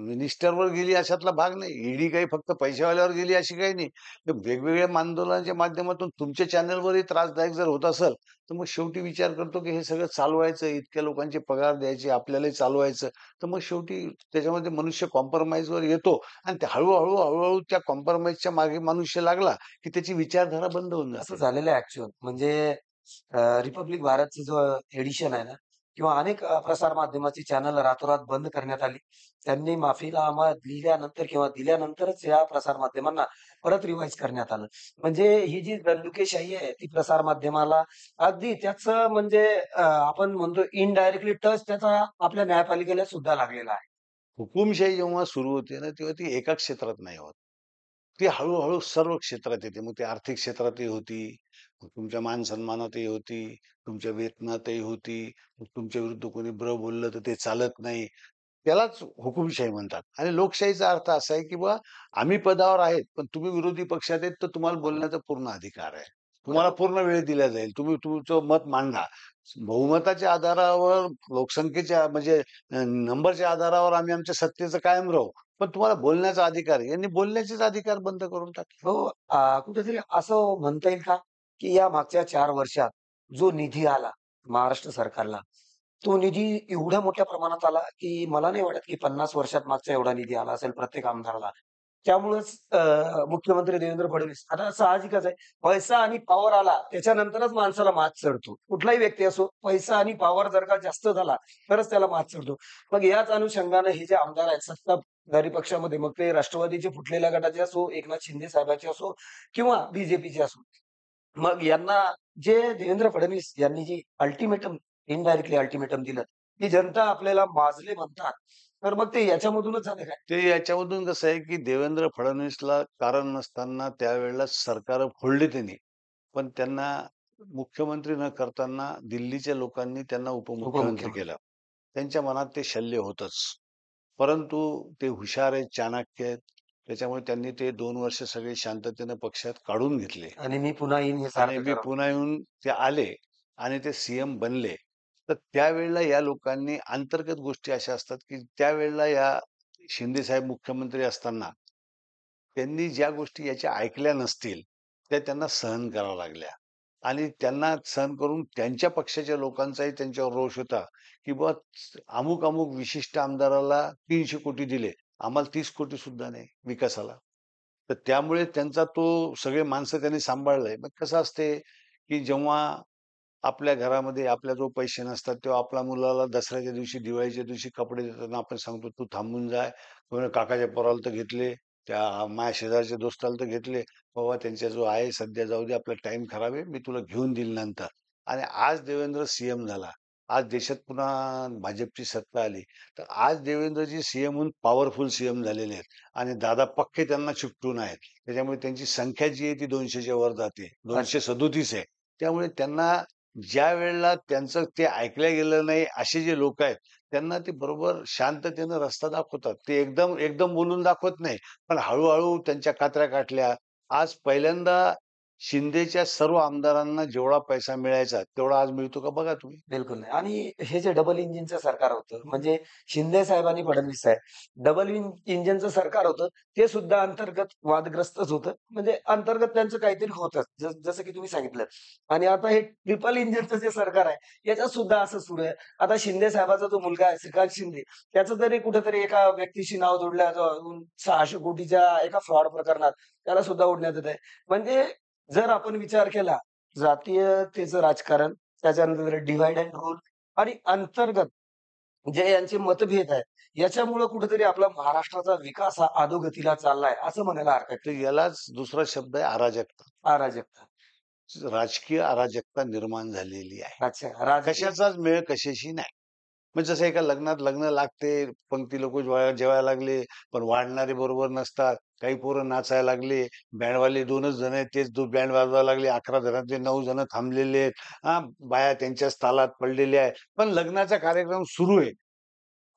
मिनिस्टरवर गेली अशातला भाग नाही. ईडी काही फक्त पैशावाल्यावर गेली अशी काही नाही. तर वेगवेगळ्या आंदोलनाच्या माध्यमातून तुमच्या चॅनलवरही त्रासदायक जर होत असेल, तर मग शेवटी विचार करतो की हे सगळं चालवायचं, इतक्या लोकांचे पगार द्यायचे, आपल्यालाही चालवायचं. तर मग शेवटी त्याच्यामध्ये मनुष्य कॉम्प्रोमाईजवर येतो आणि ते हळू त्या कॉम्प्रोमाईजच्या मागे मनुष्य लागला, की त्याची विचारधारा बंद होऊन असं जाते. झालेलं आहे ॲक्चुअल. म्हणजे रिपब्लिक भारतचं जो एडिशन आहे ना किंवा अनेक प्रसार माध्यमाची चॅनल रातोरात बंद करण्यात आली. त्यांनी माफीनामा लिहिल्यानंतर किंवा दिल्यानंतरच या प्रसार माध्यमांना परत रिवाईज करण्यात आलं. म्हणजे ही जी दंडुकेशाही आहे ती प्रसार माध्यमाला अगदी त्याचं म्हणजे आपण म्हणतो इनडायरेक्टली टच त्याचा आपल्या न्यायपालिकेला सुद्धा लागलेला आहे. हुकूमशाही जेव्हा सुरू होते ना, तेव्हा ती एका क्षेत्रात नाही होत. ती हळू सर्व क्षेत्रात येते. मग ती आर्थिक क्षेत्रातही होती, मग तुमच्या मान-सन्मानातही होती, तुमच्या वेतनातही होती. मग तुमच्या विरुद्ध कोणी बोललं तर ते चालत नाही. त्यालाच हुकूमशाही म्हणतात. आणि लोकशाहीचा अर्थ असा आहे, की बुवा आम्ही पदावर आहेत, पण तुम्ही विरोधी पक्षात आहेत, तर तुम्हाला बोलण्याचा पूर्ण अधिकार आहे. तुम्हाला पूर्ण वेळ दिला जाईल. तुम्ही तुमचं मत मांडा. बहुमताच्या आधारावर, लोकसंख्येच्या म्हणजे नंबरच्या आधारावर आम्ही आमच्या सत्तेचं कायम राहू. पण तुम्हाला बोलण्याचा अधिकार आहे. यांनी बोलण्याचेच अधिकार बंद करून टाकले. हो, कुठेतरी असं म्हणता येईल का, की या मागच्या 4 वर्षात जो निधी आला महाराष्ट्र सरकारला, तो निधी एवढ्या मोठ्या प्रमाणात आला, की मला नाही वाटत, की 50 वर्षात मागचा एवढा निधी आला असेल प्रत्येक आमदाराला. त्यामुळेच मुख्यमंत्री देवेंद्र फडणवीस आता साहजिकच आहे, पैसा आणि पॉवर आला त्याच्यानंतरच माणसाला मात चढतो. कुठलाही व्यक्ती असो, पैसा आणि पॉवर जर का जास्त झाला, तरच त्याला मात चढतो. मग याच अनुषंगाने हे जे आमदार आहेत सत्ताधारी पक्षामध्ये, मग ते राष्ट्रवादीचे फुटलेल्या गटाचे असो, एकनाथ शिंदे साहेबांचे असो किंवा बीजेपीचे असो. मग यांना जे देवेंद्र फडणवीस यांनी जी अल्टिमेटम इनडायरेक्टली अल्टिमेटम दिलं, की जनता आपल्याला माजले म्हणतात. तर मग ते याच्यामधूनच झालं काय? ते याच्यामधून कसं आहे, की देवेंद्र फडणवीसला कारण नसताना त्यावेळेला सरकार फोडली त्यांनी. पण त्यांना मुख्यमंत्री न करताना दिल्लीच्या लोकांनी त्यांना उपमुख्यमंत्री उपमुख्यमंत्री. केलं. त्यांच्या मनात ते शल्य होतंच. परंतु ते हुशार आहेत, चाणक्य आहेत. त्याच्यामुळे त्यांनी ते 2 वर्ष सगळे शांततेनं पक्षात काढून घेतले. आणि मी पुन्हा येईन हे आणि सार्थ मी करा. पुन्हा येऊन ते आले आणि ते सीएम बनले. तर त्यावेळेला या लोकांनी अंतर्गत गोष्टी अशा असतात, की त्यावेळेला या शिंदे साहेब मुख्यमंत्री असताना त्यांनी ज्या गोष्टी याच्या ऐकल्या नसतील, त्या त्यांना सहन कराव्या लागल्या. आणि त्यांना सहन करून त्यांच्या पक्षाच्या लोकांचाही त्यांच्यावर रोष होता, की बुवा अमुक-अमुक विशिष्ट आमदाराला 300 कोटी दिले. आम्हाला 30 कोटी सुद्धा नाही विकासाला. तर त्यामुळे त्यांचा तो सगळे माणसं त्यांनी सांभाळलंय. मग कसं असते, की जेव्हा आपल्या घरामध्ये आपल्याजवळ पैसे नसतात, तेव्हा आपल्या मुलाला दसऱ्याच्या दिवशी, दिवाळीच्या दिवशी कपडे देताना आपण सांगतो, "तू थांबून जा." कोणी काकाच्या पोराला तर घेतले, त्या माझ्या शेजारच्या दोस्ताला तर घेतले. "बाबा त्यांच्या जो आहे सध्या जाऊ दे, आपला टाईम खराब आहे, मी तुला घेऊन देईल नंतर." आणि आज देवेंद्र सीएम झाला. आज देशात पुन्हा भाजपची सत्ता आली. तर आज देवेंद्रजी सीएमहून पॉवरफुल सीएम झालेले आहेत आणि दादा पक्के त्यांना चिकटून आहेत. त्याच्यामुळे त्यांची संख्या जी आहे ती 200च्या वर जाते. अच्छा. 237 आहे. त्यामुळे त्यांना ज्यावेळेला त्यांचं ते ऐकलं गेलं नाही, असे जे लोक आहेत, त्यांना ते बरोबर शांततेनं रस्ता दाखवतात. ते एकदम एकदम बोलून दाखवत नाही. पण हळू त्यांच्या कात्र्या काढल्या. आज पहिल्यांदा शिंदेच्या सर्व आमदारांना जेवढा पैसा मिळायचा, तेवढा आज मिळतो का बघा तुम्ही. बिलकुल नाही. आणि हे जे डबल इंजिनचं सरकार होतं, म्हणजे शिंदे साहेब आणि फडणवीस साहेब, डबल इंजिनचं सरकार होतं, ते सुद्धा अंतर्गत वादग्रस्तच होतं. म्हणजे अंतर्गत त्यांचं काहीतरी होतंच, जसं की तुम्ही सांगितलं. आणि आता हे ट्रिपल इंजिनचं जे सरकार आहे, याच्यात सुद्धा असं सुरू आहे. आता शिंदे साहेबाचा जो मुलगा आहे, श्रीकांत शिंदे, त्याचं तरी कुठेतरी एका व्यक्तीशी नाव जोडलं 600 कोटीच्या एका फ्रॉड प्रकरणात, त्याला सुद्धा ओढण्यात येत आहे. म्हणजे जर आपण विचार केला, जातीयतेचं राजकारण, त्याच्यानंतर डिव्हाईड अँड रूल आणि अंतर्गत जे यांचे मतभेद आहेत, याच्यामुळं कुठेतरी आपला महाराष्ट्राचा विकास हा अधोगतीला चाललाय, असं म्हणायला हरकत तर नाही. यालाच दुसरा शब्द आहे अराजकता. अराजकता. राजकीय अराजकता निर्माण झालेली आहे. अच्छा. राजकीय. कशाचाच मेळ कशाशी नाही. म्हणजे जसं एका लग्नात लग्न लागते, पंक्ती लोक जेवायला लागले, पण वाढणारे बरोबर नसतात. काही पोरं नाचायला लागले, बँडवाले 2च जण आहेत, तेच बँड वाजवायला लागले. 11 जणातले 9 जण थांबलेले आहेत. हां, बाया त्यांच्याच तालात पडलेल्या आहेत. पण लग्नाचा कार्यक्रम सुरू आहे.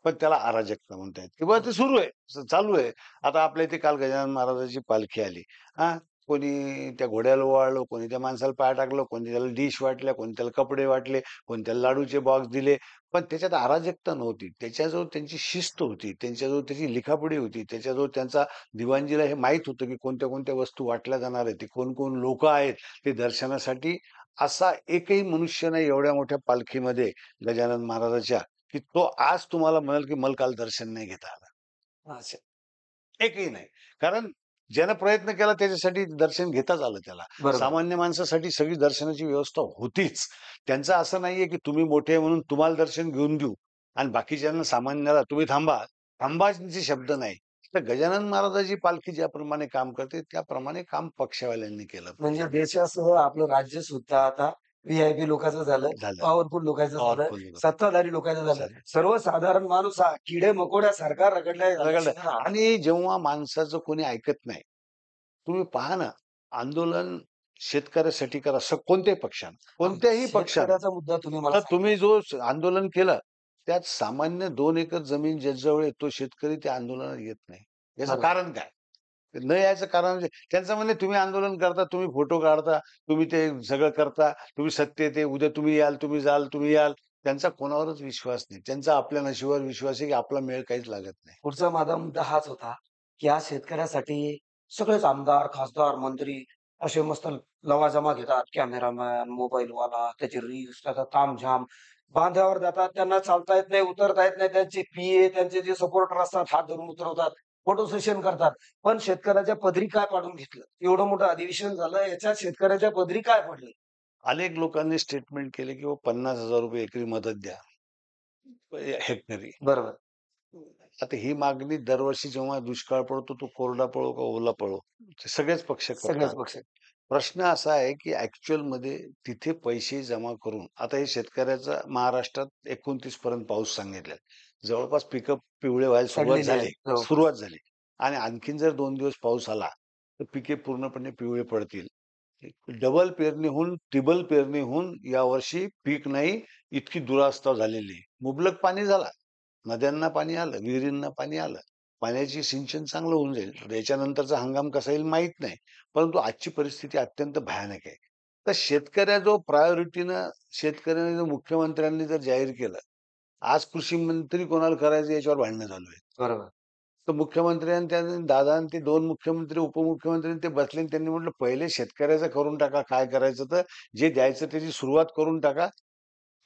पण त्याला अराजकता म्हणतायत किंवा ते सुरू आहे, चालू आहे. आता आपल्या इथे काल गजानन महाराजांची पालखी आली. हां, कोणी त्या घोड्याला ओवाळलं, कोणी त्या माणसाला पाय टाकलं, कोणी त्याला डिश वाटल्या, कोणी त्याला कपडे वाटले, कोणी त्याला लाडूचे बॉक्स दिले. पण त्याच्यात अराजकता नव्हती. त्याच्याजवळ त्यांची शिस्त होती, त्यांच्याजवळ त्याची लिखापडी होती, त्याच्याजवळ त्यांचा दिवाणजीला हे माहीत होतं, की कोणत्या-कोणत्या वस्तू वाटल्या जाणार आहेत, ते कोण-कोण लोकं आहेत ते दर्शनासाठी. असा एकही मनुष्य नाही एवढ्या मोठ्या पालखीमध्ये गजानन महाराजाच्या, की तो आज तुम्हाला म्हणेल, की मला काल दर्शन नाही घेता आलं. अच्छा. एकही नाही. कारण ज्यानं प्रयत्न केला त्याच्यासाठी दर्शन घेताच आलं त्याला. बरोबर. सामान्य माणसासाठी सगळी दर्शनाची व्यवस्था होतीच. त्यांचं असं नाहीये, की तुम्ही मोठे आहे म्हणून तुम्हाला दर्शन घेऊन देऊ आणि बाकीच्यांना सामान्याला तुम्ही थांबा. थांबाचे शब्द नाही. तर गजानन महाराजाची पालखी ज्याप्रमाणे काम करते, त्याप्रमाणे काम पक्षवाल्यांनी केलं म्हणजे पाहिजे. देशासह आपलं राज्य सुद्धा आता व्ही-आय-पी लोकांचं झालं, झालं. पॉवरफुल लोकांचं झालं, पॉवरफुल सत्ताधारी लोकांचं झालं. झालं. सर्वसाधारण माणूस हा किडे-मकोड्यासारखा रगडल्या रगडलं. झाल्याशिवाय आणि जेव्हा माणसाचं कोणी ऐकत नाही, तुम्ही पहा ना, आंदोलन शेतकऱ्यासाठी करा कोणत्याही पक्षानं, कोणत्याही पक्षानं. शेतकऱ्याचा मुद्दा तुम्ही मला तर सांगितला. तुम्ही जो आंदोलन केलं, त्यात सामान्य 2 एकर जमीन ज्याच्याजवळ आहे, तो शेतकरी त्या आंदोलनात येत नाही. याचं बरोबर. कारण काय? न यायचं कारण म्हणजे त्यांचं म्हणणे, तुम्ही आंदोलन करता, तुम्ही फोटो काढता, तुम्ही ते सगळं करता, तुम्ही सत्तेत आहे, उद्या तुम्ही याल, तुम्ही जाल, तुम्ही याल. त्यांचा कोणावरच विश्वास नाही. त्यांचा आपल्या नशिबावर विश्वास आहे, की आपला मेळ काहीच लागत नाही. पुढचा माझा मुद्दा हाच होता, की आज शेतकऱ्यासाठी सगळेच आमदार, खासदार, मंत्री असे मस्त लवाजमा घेतात. कॅमेरामॅन, मोबाईलवाला, त्याचे रील्स, त्याचा तामझाम. बांधावर जातात, त्यांना चालता येत नाही, उतरता येत नाही. त्यांचे पीए, त्यांचे जे सपोर्टर असतात, हात धरून उतरवतात, फोटो सेशन करतात. पण शेतकऱ्याच्या पदरी काय पाडून घेतलं? एवढं मोठं अधिवेशन झालं, याच्यात शेतकऱ्याच्या पदरी काय पडलं? अनेक लोकांनी स्टेटमेंट केले, की ₹50,000 एकरी मदत द्या, हेक्टरी. बरोबर. आता ही मागणी दरवर्षी जेव्हा दुष्काळ पडतो, तो कोरडा पडो का ओला पडो, ते सगळेच पक्ष सगळेच करतात. पक्ष. प्रश्न असा आहे, की ॲक्चुअलमध्ये तिथे पैसे जमा करून आता हे शेतकऱ्याचा महाराष्ट्रात 29 पर्यंत पाऊस सांगितलाय. जवळपास पिकं पिवळे व्हायला सडलेली आहेत जवळपास. सुरुवात झाली आणि आणखीन जर 2 दिवस पाऊस आला, तर पिके पूर्णपणे पिवळे पडतील. डबल पेरणीहून, ट्रिबल पेरणीहून यावर्षी पीक नाही, इतकी दुरावस्था झालेली आहे. मुबलक पाणी झाला. नद्यांना पाणी आलं, विहिरींना पाणी आलं. पाण्याची सिंचन चांगलं होऊन जाईल. याच्यानंतरचा हंगाम कसा येईल माहीत नाही. परंतु आजची परिस्थिती अत्यंत भयानक आहे. तर शेतकऱ्याजवळ प्रायोरिटीनं शेतकऱ्याने जर मुख्यमंत्र्यांनी जर जाहीर केलं, आज कृषी मंत्री कोणाला करायचं याच्यावर भांडणं चालू आहेत. बरोबर. तर मुख्यमंत्री आणि त्याने दादा आणि ते 2 मुख्यमंत्री, उपमुख्यमंत्री ते बसले आणि त्यांनी म्हटलं, "पहिले शेतकऱ्याचं करून टाका काय करायचं तर. जे द्यायचं त्याची सुरुवात करून टाका."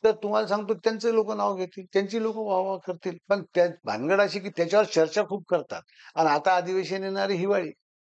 तर तुम्हाला सांगतो त्यांचे लोकं नाव घेतील. त्यांची लोकं वाह-वाह करतील. पण त्या भानगड अशी की त्याच्यावर चर्चा खूप करतात. आणि आता अधिवेशन येणार आहे हिवाळी.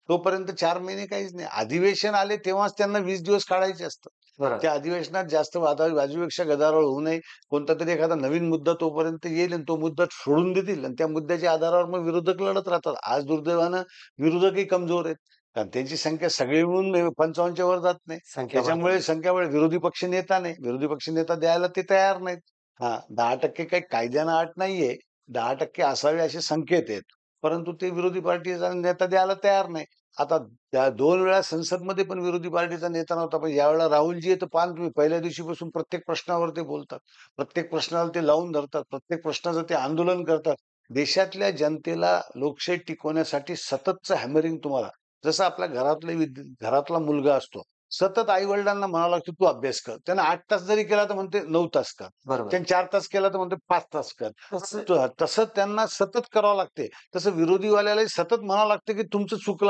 तोपर्यंत 4 महिने काहीच नाही. अधिवेशन आले तेव्हाच त्यांना 20 दिवस काढायचे असतात. बरोबर. त्या अधिवेशनात जास्त वादावादीपेक्षा गदारोळ होऊ नये. कोणतातरी एखादा नवीन मुद्दा तोपर्यंत येईल आणि तो मुद्दा सोडून देतील आणि त्या मुद्द्याच्या आधारावर मग विरोधक लढत राहतात. आज दुर्दैवानं विरोधकही कमजोर आहेत. कारण त्यांची संख्या सगळी मिळून 55च्या वर जात नाही. संख्याबळ. त्याच्यामुळे संख्याबळ विरोधी पक्ष नेता नाही. विरोधी पक्ष नेता द्यायला ते तयार नाहीत. हां, 10% काही कायद्यानं अट नाहीये. 10% असावे असे संकेत आहेत. परंतु ते विरोधी पार्टीचा नेता द्यायला तयार नाही. आता त्या 2 वेळा संसदमध्ये पण विरोधी पार्टीचा नेता नव्हता. पण यावेळेला राहुलजी आहे तर पहा तुम्ही पहिल्या दिवशीपासून प्रत्येक प्रश्नावर ते बोलतात. प्रत्येक प्रश्नाला ते लावून धरतात. प्रत्येक प्रश्नाचं ते आंदोलन करतात. देशातल्या जनतेला लोकशाही टिकवण्यासाठी सततचं हॅमरिंग तुम्हाला जसं आपल्या घरातला मुलगा असतो. सतत आई-वडिलांना म्हणावं लागतं, "तू अभ्यास कर." त्यानं 8 तास जरी केला तर म्हणते 9 तास कर. बरोबर. त्यानं 4 तास केला तर म्हणते 5 तास कर. तसं तसं त्यांना सतत करावं लागते. तसं विरोधीवाल्यालाही सतत म्हणावं लागतं, की तुमचं चुका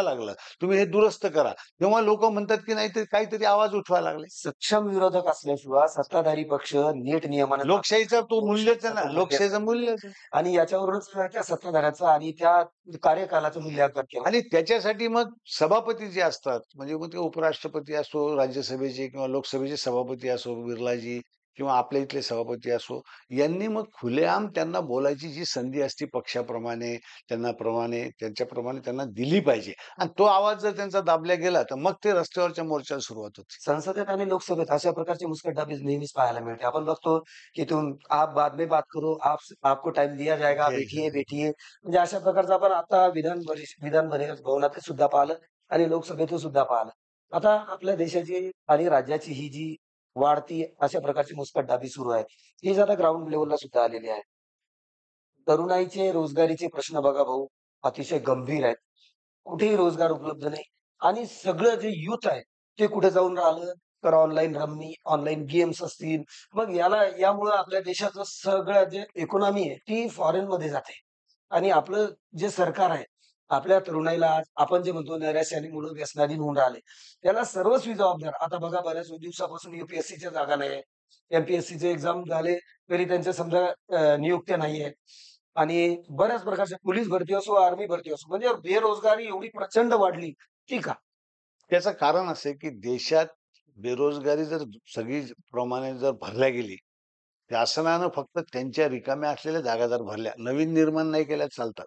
लागलं. तुम्ही हे दुरुस्त करा. तेव्हा लोकं म्हणतात, की नाही ते काहीतरी आवाज उठवायला लागले. सक्षम विरोधक असल्याशिवाय सत्ताधारी पक्ष नीट नियमाने लोकशाहीचा तो मूल्यच आहे लोकशाहीचा ना, तो मूल्य लोकशाहीचं मूल्यच आहे. आणि याच्यावरूनच त्या सत्ताधाऱ्याचं आणि त्या कार्यकालाचं मूल्यांकन केलं. आणि त्याच्यासाठी मग सभापती जे असतात, म्हणजे मग ते उपराष्ट्रपती असो, राज्यसभेचे किंवा लोकसभेचे सभापती असो, बिर्लाजी किंवा आपल्या इथले सभापती असो, यांनी मग खुलेआम त्यांना बोलायची जी संधी असते पक्षाप्रमाणे, त्यांच्याप्रमाणे त्यांना दिली पाहिजे. आणि तो आवाज जर त्यांचा दाबला गेला, तर मग ते रस्त्यावरच्या मोर्चाला सुरुवात होते. संसदेत आणि लोकसभेत अशा प्रकारची मुस्कटदाबी नेहमीच पाहायला मिळते. आपण बघतो की तुम आप बाद में बात करो, आपको टाइम दिया जाएगा, बैठिए, बैठिए. म्हणजे अशा प्रकारचं आपण आता विधान भवनात सुद्धा पाहिलं आणि लोकसभेत सुद्धा पाहिलं. आता आपल्या देशाची आणि राज्याची ही जी वाढती अशा प्रकारची मुस्कटदाबी सुरू आहे, ही आता ग्राउंड लेव्हलला सुद्धा आलेली आहे. तरुणाईचे रोजगारीचे प्रश्न बघा भाऊ, अतिशय गंभीर आहेत. कुठेही रोजगार उपलब्ध नाही आणि सगळं जे युथ आहे, ते कुठे जाऊन राहिलं, तर ऑनलाईन रम्मी, ऑनलाईन गेम्स असतील. मग यामुळं आपल्या देशाचं सगळं जे इकॉनॉमी आहे, ती फॉरेनमध्ये जाते आणि आपलं जे सरकार आहे, आपल्या तरुणाईला आज आपण जे म्हणतो नैराश्याने मुलं व्यसनाधीन होऊन राहिले. त्याला सर्वस्वी जबाबदार. आता बघा बऱ्याच दिवसापासून यू-पी-एस-सीच्या जागा नाही आहे. एम-पी-एस-सीचे एक्झाम झाले, तरी त्यांच्या समजा नियुक्त्या नाहीये. आणि बऱ्याच प्रकारच्या पोलीस भरती असो, आर्मी भरती असो, म्हणजे बेरोजगारी एवढी प्रचंड वाढली, की का? त्याचं कारण असं आहे, की देशात बेरोजगारी जर सगळी प्रमाणे जर भरल्या गेली, शासनानं फक्त त्यांच्या रिकाम्या असलेल्या जागा जर भरल्या, नवीन निर्माण नाही केल्या चालतात.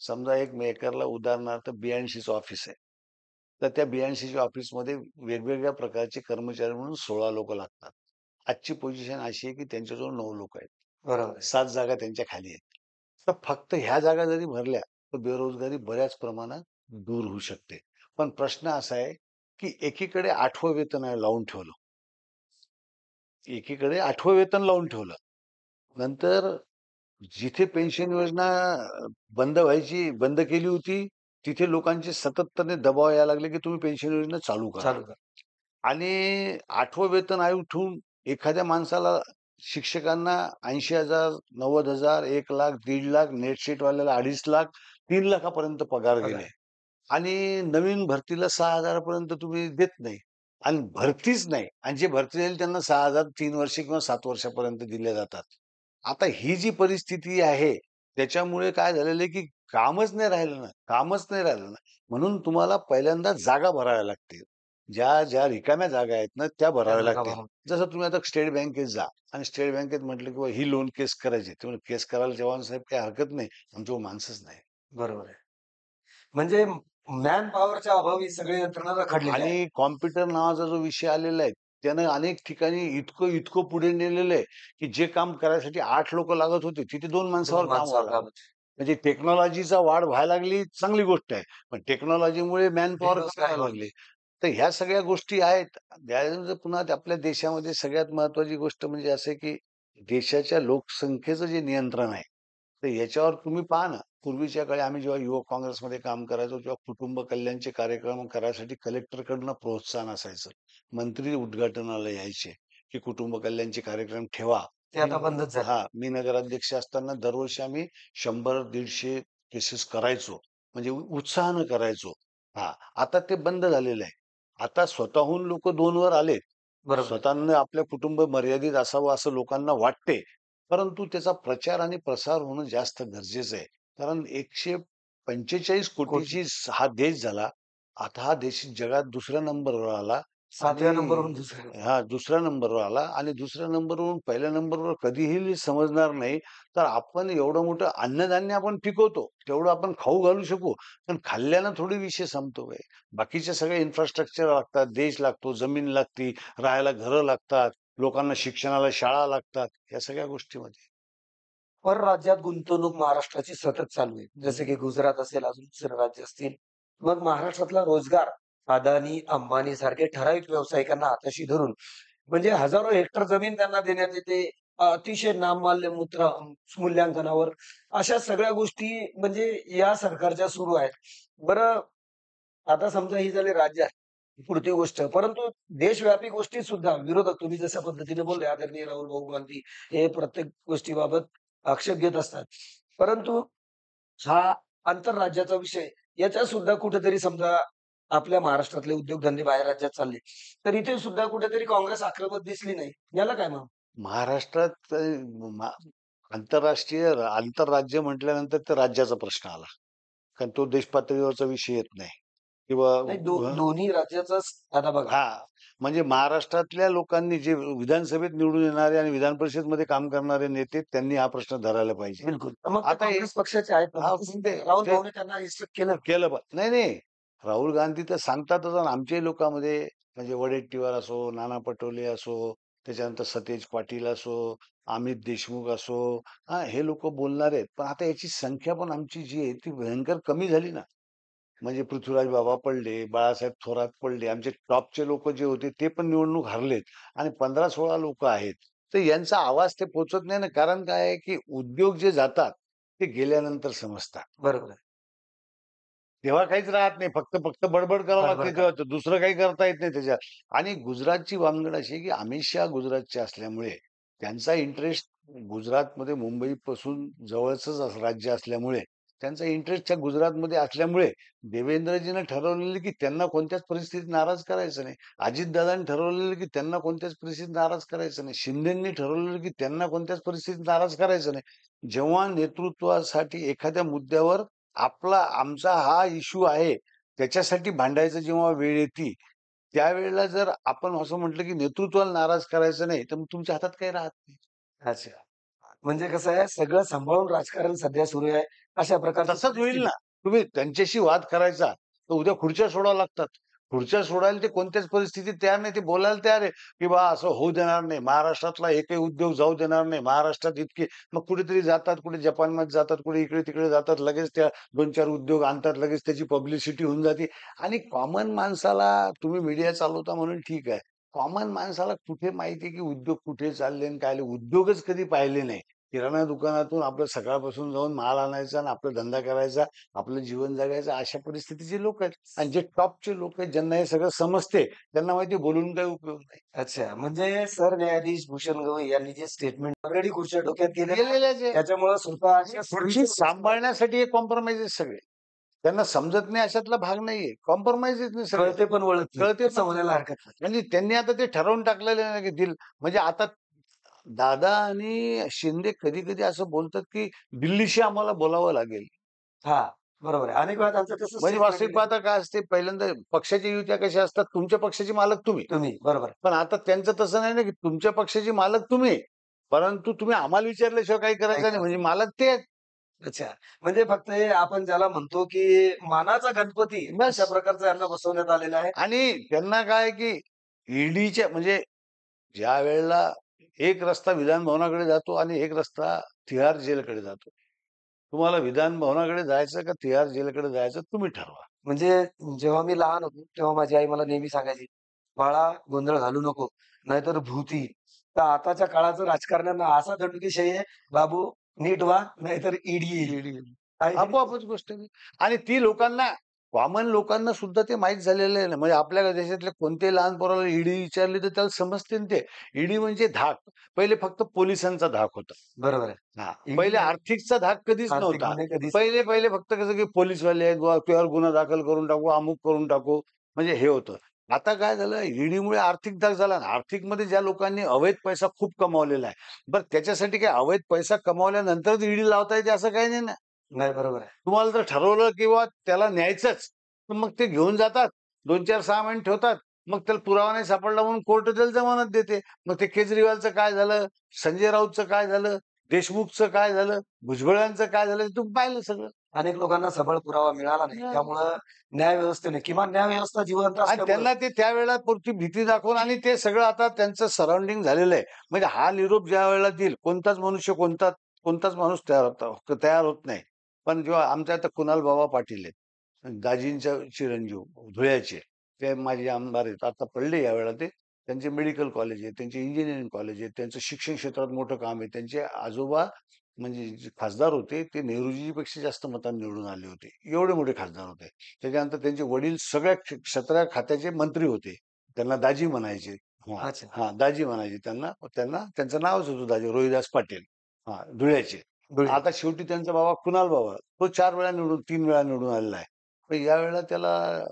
समजा एक मेकरला उदाहरणार्थ 82चं ऑफिस आहे. तर त्या 82च्या ऑफिसमध्ये वेगवेगळ्या प्रकारचे कर्मचारी म्हणून 16 लोकं लागतात. आजची पोझिशन अशी आहे, की त्यांच्याजवळ 9 लोकं आहेत. बरोबर आहे. 7 जागा त्यांच्या खाली आहेत. तर फक्त ह्या जागा जरी भरल्या, तर बेरोजगारी बऱ्याच प्रमाणात दूर होऊ शकते. पण प्रश्न असा आहे, की एकीकडे 8वं वेतन आहे लावून ठेवलं. एकीकडे 8वं वेतन लावून ठेवलं. नंतर जिथे पेन्शन योजना बंद केली होती, तिथे लोकांचे सातत्याने दबाव यायला लागले, की तुम्ही पेन्शन योजना चालू करा. चालू करा. आणि 8वं वेतन आयोग ठेवून एखाद्या माणसाला शिक्षकांना 80,000, 90,000, 1,00,000, 1,50,000, नेट शीटवाल्याला 2.5 लाख, 3 लाखापर्यंत पगार बघा. गेले. आणि नवीन भरतीला 6,000 पर्यंत तुम्ही देत नाही. आणि भरतीच नाही. आणि जे भरती झाली त्यांना 6,000 3 वर्ष किंवा 7 वर्षापर्यंत दिले जातात. आता ही जी परिस्थिती आहे, त्याच्यामुळे काय झालेलं आहे, की कामच नाही राहिलं ना, कामच नाही राहिलं ना. म्हणून तुम्हाला पहिल्यांदा जागा भराव्या लागतील. ज्या रिकाम्या जागा आहेत ना, त्या त्या भराव्या जागा लागतील. भरून. जसं तुम्ही आता स्टेट बँकेत जा आणि स्टेट बँकेत म्हटलं, की ही लोन केस करायची. ते म्हणे, "केस करायला चव्हाण काही हरकत नाही. आमच्याकडे माणसंच नाही." बरोबर आहे. म्हणजे मॅन पॉवरच्या अभावी सगळी यंत्रणा रखडलेली आहे. आणि कॉम्प्युटर नावाचा जो विषय आलेला आहे, त्यानं अनेक ठिकाणी इतकं पुढे नेलेलं आहे, की जे काम करायसाठी 8 लोकं लागत होते, तिथे 2 माणसावर 2 काम माणसावर व्हावं लागलं. काम म्हणजे टेक्नॉलॉजीचा वाढ व्हायला लागली, चांगली गोष्ट आहे. पण टेक्नॉलॉजीमुळे मॅन पॉवर कमी बेरोजगारी व्हायला वाढली. लागली. तर ह्या सगळ्या गोष्टी आहेत. त्यानंतर पुन्हा आपल्या देशामध्ये सगळ्यात महत्त्वाची गोष्ट म्हणजे असं आहे, की देशाच्या लोकसंख्येचं जे नियंत्रण आहे, तर याच्यावर तुम्ही पहा ना, पूर्वीच्या काळी आम्ही जेव्हा युवक काँग्रेसमध्ये काम करायचो, तेव्हा कुटुंब कल्याणचे कार्यक्रम करायसाठी कलेक्टरकडनं प्रोत्साहन असायचं. मंत्री उद्घाटनाला यायचे, की कुटुंब कल्याणचे कार्यक्रम ठेवा. ते आता बंदच झाले. मी नगराध्यक्ष असताना दरवर्षी आम्ही 100-150 केसेस करायचो. म्हणजे उत्साहानं करायचो. हां, आता ते बंद झालेलं आहे. आता स्वतःहून लोकं 2 वर आलेत. बरोबर आहे. स्वतःनं आपलं कुटुंब मर्यादित असावं असं लोकांना वाटते. परंतु त्याचा प्रचार आणि प्रसार होणं जास्त गरजेचं आहे. कारण 145 कोटी. कोटीची हा देश झाला. आता हा देश जगात दुसऱ्या नंबरवर आला 7व्या आणि नंबरवरून दुसऱ्या. हां, दुसऱ्या नंबरवर आला आणि दुसऱ्या नंबरवरून पहिल्या नंबरवर कधीही समजणार नाही. तर आपण एवढं मोठं अन्नधान्य आपण पिकवतो, तेवढं आपण खाऊ घालू शकू. पण खाल्ल्यानं थोडी विषय संपतो काय. बाकीच्या सगळ्या इन्फ्रास्ट्रक्चर लागतात, देश लागतो, जमीन लागती, राहायला घरं लागतात, लोकांना शिक्षणाला शाळा लागतात, या सगळ्या गोष्टीमध्ये. परराज्यात गुंतवणूक महाराष्ट्राची सतत चालू आहे. जसे की गुजरात असेल, अजून दुसरे राज्य असतील. मग महाराष्ट्रातला रोजगार अदानी, अंबानी सारखे ठराविक व्यावसायिकांना हाताशी धरून म्हणजे हजारो हेक्टर जमीन त्यांना देण्यात येते. अतिशय नाममाल्य मूल्यांकनावर. अशा सगळ्या गोष्टी म्हणजे या सरकारच्या सुरू आहेत. बरं, आता समजा ही झाली राज्यात पुरती गोष्ट. परंतु देशव्यापी गोष्टीत सुद्धा विरोधक तुम्ही जशा पद्धतीने बोलले आदरणीय राहुल भाऊ गांधी हे प्रत्येक गोष्टीबाबत आक्षेप घेत असतात. परंतु हा आंतरराज्याचा विषय याच्यात सुद्धा कुठेतरी समजा आपल्या महाराष्ट्रातले उद्योगधंदे बाहेर राज्यात चालले. तर इथे सुद्धा कुठेतरी काँग्रेस आक्रमक दिसली नाही. याला काय मग? महाराष्ट्रात मा आंतरराज्य म्हटल्यानंतर ते राज्याचा प्रश्न आला. कारण तो देश पातळीवरचा विषय येत नाही. किंवा नाही दोन्ही राज्याचाच आता बघा. हां, म्हणजे महाराष्ट्रातल्या लोकांनी जे विधानसभेत निवडून येणारे आणि विधान परिषदमध्ये काम करणारे नेते त्यांनी हा प्रश्न धरायला पाहिजे. बिलकुल. मग ते आता हे काँग्रेस पक्षाचे आहेत ना. हां, मग तसं ते राहुल ते भाऊने त्यांना इन्स्ट्रक्ट केलं. केलं नाही, नाही. राहुल गांधी तर सांगतातच आणि आमच्याही लोकांमध्ये म्हणजे वडेट्टीवार असो, नाना पटोले असो, त्याच्यानंतर सतेज पाटील असो, अमित देशमुख असो, हे लोकं बोलणार आहेत. पण आता याची संख्या पण आमची जी आहे ती भयंकर कमी झाली ना. म्हणजे पृथ्वीराज बाबा पडले, बाळासाहेब थोरात पडले. आमचे टॉपचे लोकं जे होते ते पण निवडणूक हरलेत आणि 15-16 लोकं आहेत. तर यांचा आवाज ते पोहोचत नाही ना. कारण काय आहे, की उद्योग जे जातात, ते गेल्यानंतर समजतात. बरोबर आहे. तेव्हा काहीच राहत नाही. फक्त फक्त बडबड करावं बडबड लागते करा. तेव्हा. तर दुसरं काही करता येत नाही त्याच्यात. आणि गुजरातची भानगड अशी आहे, की अमित शहा गुजरातचे असल्यामुळे त्यांचा इंटरेस्ट गुजरातमध्ये मुंबईपासून जवळचंच राज्य असल्यामुळे त्यांचा इंटरेस्ट त्या गुजरातमध्ये असल्यामुळे देवेंद्रजीनं ठरवलेलं, की त्यांना कोणत्याच परिस्थितीत नाराज करायचं नाही. अजितदादांनी ठरवलेलं, की त्यांना कोणत्याच परिस्थितीत नाराज करायचं नाही. शिंदेंनी ठरवलेलं, की त्यांना कोणत्याच परिस्थितीत नाराज करायचं नाही. जेव्हा नेतृत्वासाठी एखाद्या मुद्द्यावर आमचा हा इश्यू आहे, त्याच्यासाठी भांडायचं जेव्हा वेळ येते, त्यावेळेला जर आपण असं म्हटलं, की नेतृत्वाला नाराज करायचं नाही, तर मग तुमच्या हातात काही राहत नाही. अच्छा. म्हणजे कसं आहे सगळं सांभाळून राजकारण सध्या सुरू आहे. अशा प्रकारची तसंच होईल परिस्थिती. ना. तुम्ही त्यांच्याशी वाद करायचा, तर उद्या खुर्च्या सोडाव्या लागतात. खुर्च्या सोडायला ते कोणत्याच परिस्थितीत तयार नाही. ते बोलायला तयार आहे, की बा असं होऊ देणार नाही. महाराष्ट्रातला एकही उद्योग जाऊ देणार नाही. महाराष्ट्रात इतके मग कुठेतरी जातात, कुठे जपानमध्ये जातात, कुठे इकडे-तिकडे जातात. लगेच त्या 2-4 उद्योग आणतात. लगेच त्याची पब्लिसिटी होऊन जाते. आणि कॉमन माणसाला तुम्ही मीडिया चालवता म्हणून ठीक आहे. कॉमन माणसाला कुठे माहिती आहे, की उद्योग कुठे चालले आणि काय उद्योगच कधी पाहिले नाही. किराणा दुकानातून आपलं सकाळपासून जाऊन माल आणायचा आणि आपला धंदा करायचा, आपलं जीवन जगायचं अशा परिस्थितीचे लोक आहेत. आणि जे टॉपचे लोक आहेत ज्यांना हे सगळं समजते, त्यांना माहिती आहे बोलून काही उपयोग नाही. अच्छा. म्हणजे सरन्यायाधीश भूषण गवई यांनी जे स्टेटमेंट ऑलरेडी खुर्च्या डोक्यात गेलेलं आहे. गेलेलेच आहे. त्याच्यामुळे स्वतःच्या खुर्ची सोयीचं सांभाळण्यासाठी हे कॉम्प्रोमाइज सगळे. त्यांना समजत नाही अशातला भाग नाहीये. कॉम्प्रोमाइज नाही सगळे. कळते पण वळत नाही. कळते असं पण म्हणायला हरकत नाही. आणि त्यांनी आता ते ठरवून टाकलेलं आहे ना, की म्हणजे आता दादा आणि शिंदे कधी-कधी असं बोलतात, की दिल्लीशी आम्हाला बोलावं लागेल. हां, बरोबर आहे. अनेक वेळा त्यांचं तसं म्हणजे स्टेटमेंट वास्तविक दिलं. पाहता काय असते, पहिल्यांदा पक्षाच्या युत्या कशा असतात, तुमच्या पक्षाचे मालक तुम्ही. तुम्ही बरोबर आहे. पण आता त्यांचं तसं नाही ना, की तुमच्या पक्षाचे मालक तुम्ही. परंतु तुम्ही आम्हाला विचारल्याशिवाय काही काही करायचं नाही. करत म्हणजे मालक ते आहेत. अच्छा. म्हणजे फक्त हे आपण ज्याला म्हणतो, की मानाचा गणपती बस. अशा प्रकारचं यांना बसवण्यात आलेलं आहे. आणि त्यांना काय, की ईडीच्या म्हणजे ज्या वेळेला एक रस्ता विधान भवनाकडे जातो आणि एक रस्ता तिहार जेलकडे जातो. तुम्हाला विधान भवनाकडे जायचं का तिहार जेलकडे जायचं तुम्ही ठरवा. म्हणजे जेव्हा मी लहान होतो, तेव्हा माझी आई मला नेहमी सांगायची, "बाळा गोंधळ घालू नको, नाहीतर भूत येईल." तर आताच्या काळाचं राजकारण्यांना असा दंडुकीशाही आहे, "बाबू नीट वाग, नाहीतर ईडी येईल." ईडी आहे की नाही? आपोआपच गोष्ट आहे. आणि ती लोकांना कॉमन लोकांना सुद्धा ते माहीत झालेलं आहे ना. म्हणजे आपल्या देशातल्या कोणत्याही लहान पोराला ईडी विचारली तर त्याला समजते ना ते. ईडी म्हणजे धाक. पहिले फक्त पोलिसांचा धाक होता. बरोबर आहे. हां. ईडी पहिले आर्थिकचा धाक कधीच आर्थिक नव्हता. गुन्हे कधीच पहिले पहिले फक्त कसं की पोलिसवाले आहेत बुवा तुझ्यावर गुन्हा दाखल करून टाकू, अमुक करून टाकू. म्हणजे हे होतं. आता काय झालं ईडीमुळे आर्थिक धाक झाला ना. आर्थिकमध्ये ज्या लोकांनी अवैध पैसा खूप कमावलेला आहे. बरं त्याच्यासाठी काय अवैध पैसा कमावल्यानंतरच ईडी लावता येते असं काही नाही ना. नाही बरोबर आहे. तुम्हाला जर ठरवलं किंवा त्याला न्यायचंच, तर मग ते घेऊन जातात. 2-4-6 महिने ठेवतात. मग त्याला पुरावा नाही सापडला म्हणून कोर्ट त्याला जमानत देते. मग ते केजरीवालचं काय झालं? संजय राऊतचं काय झालं? देशमुखचं काय झालं? भुजबळांचं काय झालं? तुम्ही पाहिलं सगळं. अनेक लोकांना सबळ पुरावा मिळाला नाही. हां. त्यामुळं न्यायव्यवस्थेने किमान न्यायव्यवस्था जिवंत आणि असल्यामुळं त्यांना ते त्यावेळेला पुरती भीती दाखवून आणि ते सगळं आता त्यांचं सराउंडिंग झालेलं आहे. म्हणजे हा निरोप ज्यावेळेला देईल, कोणताच मनुष्य कोणताच माणूस तयार होत नाही. पण जेव्हा आमच्या आता कुणाल बाबा पाटील आहेत, दाजींच्या चिरंजीव धुळ्याचे, ते माझे आमदार आहेत. आता पडले यावेळेला ते. त्यांचे मेडिकल कॉलेज आहे, त्यांचे इंजिनिअरिंग कॉलेज आहे, त्यांचं शिक्षण क्षेत्रात मोठं काम आहे. त्यांचे आजोबा म्हणजे जे खासदार होते, ते नेहरूजीपेक्षा जास्त मतांनी निवडून आले होते. एवढे मोठे खासदार होते. त्याच्यानंतर त्यांचे वडील सगळ्या 17 खात्याचे मंत्री होते. त्यांना दाजी म्हणायचे. हां, अच्छा. हां, दाजी म्हणायचे त्यांना. त्यांना त्यांचं नावच होतं दाजी रोहिदास पाटील. हां, धुळ्याचे. धुळे. आता शेवटी त्यांचा बाबा कुणाल बाबा, तो 4 वेळा 3 वेळा निवडून आलेला आहे. पण यावेळेला त्याला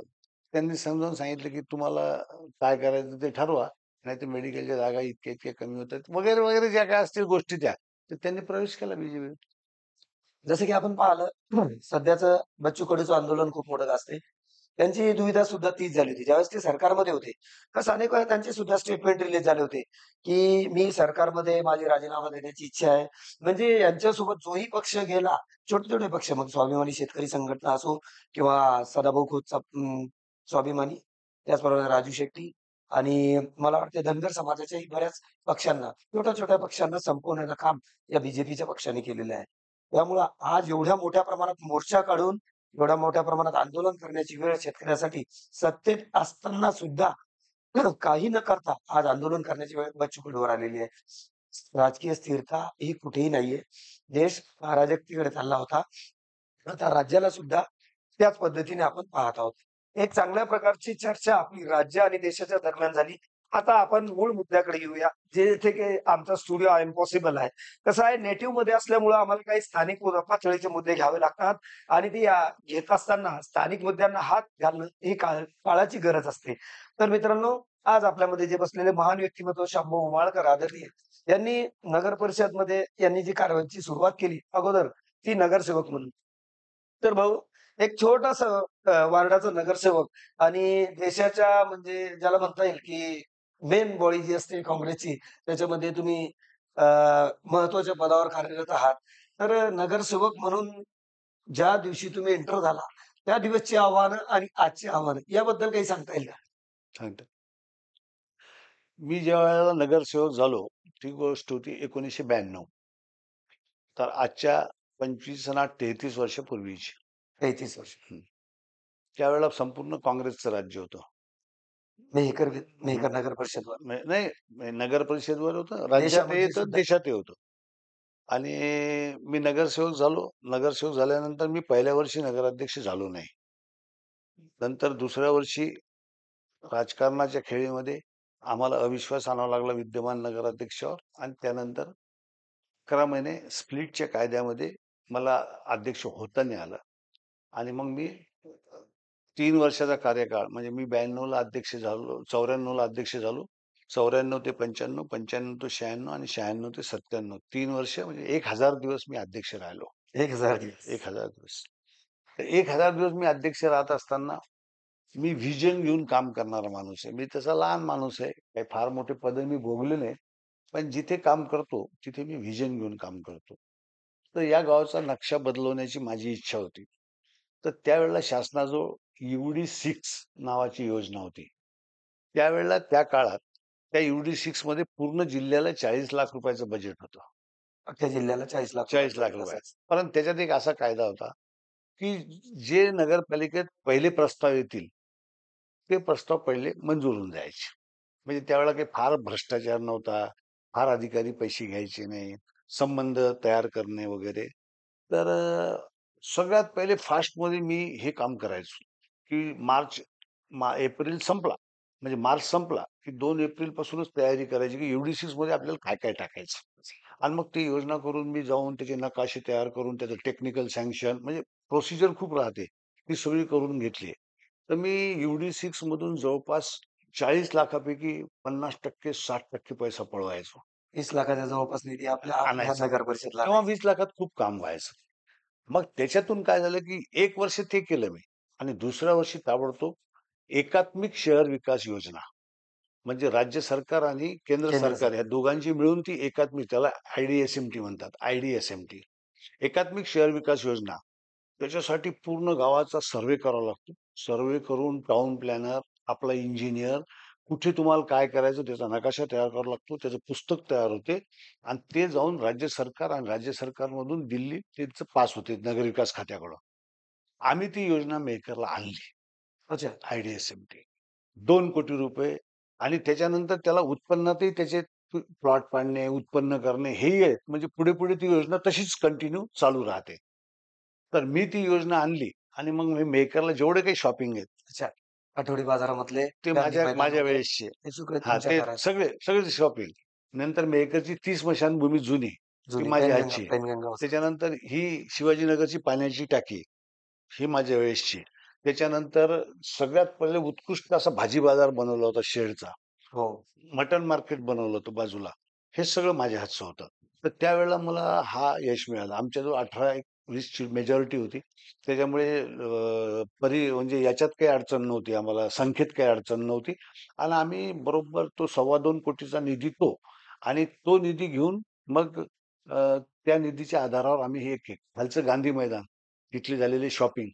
त्यांनी समजावून सांगितलं, की तुम्हाला काय करायचं ते ठरवा. नाहीतर मेडिकलच्या जागा इतक्या-इतक्या कमी होतात वगैरे, वगैरे ज्या काही असतील गोष्टी त्या. तर त्यांनी प्रवेश केला बीजेपीत. जसं की आपण पाहिलं सध्याचं बच्चू कडूचं आंदोलन खूप मोठं गाजतंय. त्यांची दुविधा सुद्धा तीच झाली होती. ज्यावेळेस ते सरकारमध्ये होते, कसं अनेक वेळा त्यांचे सुद्धा स्टेटमेंट रिलीज झाले होते, की मी सरकारमध्ये माझी राजीनामा देण्याची इच्छा आहे. म्हणजे यांच्यासोबत जोही पक्ष गेला, छोटे-छोटे पक्ष मग स्वाभिमानी शेतकरी संघटना असो किंवा सदाभाऊ खोतचा स्वाभिमानी, त्याचबरोबर राजू शेट्टी आणि मला वाटतं धनगर समाजाच्याही बऱ्याच पक्षांना, छोट्या-छोट्या पक्षांना संपवण्याचं काम या बीजेपीच्या पक्षाने केलेलं आहे. त्यामुळं आज एवढ्या मोठ्या प्रमाणात मोर्चा काढून, एवढ्या मोठ्या प्रमाणात आंदोलन करण्याची वेळ शेतकऱ्यासाठी सत्तेत असताना सुद्धा काही न करता आज आंदोलन करण्याची वेळ बच्चू कडूवर आलेली आहे. राजकीय स्थिरता ही कुठेही नाहीये. देश अराजकतेकडे चालला होता. आता राज्याला सुद्धा त्याच पद्धतीने आपण पाहत आहोत. एक चांगल्या प्रकारची चर्चा आपली राज्य आणि देशाच्या दरम्यान झाली. आता आपण मूळ मुद्द्याकडे येऊया, जेथे की आमचा स्टुडिओ इम्पॉसिबल आहे. कसं आहे नेटिव्हमध्ये असल्यामुळं आम्हाला काही स्थानिक पातळीचे मुद्दे घ्यावे लागतात आणि ती घेत असताना स्थानिक मुद्द्यांना हात घालणं ही काळाची गरज असते. तर मित्रांनो, आज आपल्यामध्ये जे बसलेले महान व्यक्तिमत्व शांभू उमाळकर आदरणीय यांनी नगर परिषदमध्ये यांनी जी कारवाईची सुरुवात केली अगोदर, ती नगरसेवक म्हणून. तर भाऊ एक छोटासा वार्डाचा नगरसेवक आणि देशाच्या म्हणजे ज्याला म्हणता येईल, की मेन बॉडी जी असते काँग्रेसची, त्याच्यामध्ये तुम्ही अ, महत्त्वाच्या पदावर कार्यरत आहात. तर नगरसेवक म्हणून ज्या दिवशी तुम्ही एंटर झाला, त्या दिवसची आव्हानं आणि आजची आव्हानं याबद्दल काही सांगता येईल का? सांगतो. मी ज्या वेळेला नगरसेवक झालो, ती गोष्ट होती 1992. तर आजच्या 25 आणि 33 वर्षापूर्वीची. 33 वर्ष. हं. त्यावेळेला संपूर्ण काँग्रेसचं राज्य होतं. मेहकर नगर परिषदवर. नाही, नगर परिषदवर होतं, राज्यातही देशामध्ये होतं, सुद्धा देशातही होतं. आणि मी नगरसेवक झालो. नगरसेवक झाल्यानंतर मी पहिल्या वर्षी नगराध्यक्ष झालो नाही. नंतर दुसऱ्या वर्षी राजकारणाच्या खेळीमध्ये आम्हाला अविश्वास आणावा लागला विद्यमान नगराध्यक्षावर आणि त्यानंतर 11 महिने स्प्लिटच्या कायद्यामध्ये मला अध्यक्ष होता नाही आलं आणि मग मी 3 वर्षाचा कार्यकाळ म्हणजे मी 92 ला अध्यक्ष झालो, 94 ला अध्यक्ष झालो. 94 ते 95, 95 ते 96 आणि 96 ते 97. 3 वर्ष म्हणजे 1000 दिवस मी अध्यक्ष राहिलो. 1000 दिवस. 1000 दिवस. तर 1000 दिवस मी अध्यक्ष राहत असताना मी व्हिजन घेऊन काम करणारा माणूस आहे. मी तसा लहान माणूस आहे. काही फार मोठे पद मी भोगले नाही. पण जिथे काम करतो, तिथे मी व्हिजन घेऊन काम करतो. तर या गावाचा नक्षा बदलवण्याची माझी इच्छा होती. तर त्यावेळेला शासनाजवळ UD6 नावाची योजना होती. त्यावेळेला त्या काळात त्या UD6 मध्ये पूर्ण जिल्ह्याला 40 लाख रुपयाचं बजेट होतं. अख्ख्या जिल्ह्याला 40 लाख 40 लाख बजेट रुपये. असायचं. परंतु त्याच्यात एक असा कायदा होता, की जे नगरपालिकेत पहिले प्रस्ताव येतील, ते प्रस्ताव पहिले मंजूर होऊन जायचे. म्हणजे त्यावेळेला काही फार भ्रष्टाचार नव्हता, फार अधिकारी पैसे घ्यायचे नाही, संबंध तयार करणे वगैरे. तर सगळ्यात पहिले फास्टमध्ये मी हे काम करायचो, की एप्रिल संपला, म्हणजे मार्च संपला, की 2 एप्रिलपासूनच तयारी करायची, की UD6 मध्ये आपल्याला काय-काय टाकायचं. आणि मग ती योजना करून मी जाऊन त्याचे नकाशे तयार करून त्याचं टेक्निकल सँक्शन म्हणजे प्रोसिजर खूप राहते. ती सगळी करून घेतली. तर मी UD6 मधून जवळपास 40 लाखापैकी 50% 60% पैसा पळवायचो. 20 लाखाच्या जवळपास निधी आपल्या आणायचा. नगर परिषदला तेव्हा आणायचा. 20 लाखात खूप काम व्हायचं. मग त्याच्यातून काय झालं, की 1 वर्ष ते केलं मी आणि दुसऱ्या वर्षी ताबडतोब एकात्मिक शहर विकास योजना म्हणजे राज्य सरकार आणि केंद्र केंद्र सरकार या सरकार. दोघांची मिळून ती एकात्मिक त्याला IDSMT म्हणतात. IDSMT. एकात्मिक शहर विकास योजना. त्याच्यासाठी पूर्ण गावाचा सर्व्हे करावा लागतो. सर्व्हे करून टाउन प्लॅनर, आपला इंजिनियर, कुठे तुम्हाला काय करायचं त्याचा नकाशा तयार करावा लागतो. त्याचं पुस्तक तयार होते आणि ते जाऊन राज्य सरकार आणि राज्य सरकारमधून दिल्ली त्याचं पास होते नगरविकास खात्याकडं. आम्ही ती योजना मेकरला आणली. अच्छा. IDSMT. 2 कोटी रुपये आणि त्याच्यानंतर त्याला उत्पन्नातही त्याचे प्लॉट पाडणे, उत्पन्न करणे हेही आहेत. म्हणजे पुढे-पुढे ती योजना तशीच कंटिन्यू चालू राहते. तर मी ती योजना आणली आणि मग मी मेकरला जेवढे काही शॉपिंग आहेत, अच्छा. आठवडी बाजारामधले ते गांधी माझ्या मैदान माझ्या वगैरे वेळेसचे. हे सगळे हां, तुमच्या ते घरात सगळे शॉपिंग. नंतर मेकरची 30 स्मशानभूमी जुनी, ती जुनी माझ्या पैनगंगा हातची आहे. पैनगंगा वस्ती. त्याच्यानंतर ही शिवाजीनगरची पाण्याची टाकी, ही माझ्या वेळेसची आहे. त्याच्यानंतर सगळ्यात पहिले उत्कृष्ट असा भाजी बाजार बनवला होता शेडचा. हो. मटण मार्केट बनवलं होतं बाजूला. हे सगळं माझ्या हातचं होतं. तर त्यावेळेला मला हा यश मिळालं. आमच्याजवळ 18-20 ची मेजॉरिटी होती. त्याच्यामुळे म्हणजे याच्यात काही अडचण नव्हती आम्हाला, संख्येत काही अडचण नव्हती आणि आम्ही बरोबर तो 2.25 कोटीचा निधी तो आणि तो निधी घेऊन मग त्या निधीच्या आधारावर आम्ही हे केलं. खालचं गांधी मैदान, तिथली झालेली शॉपिंग.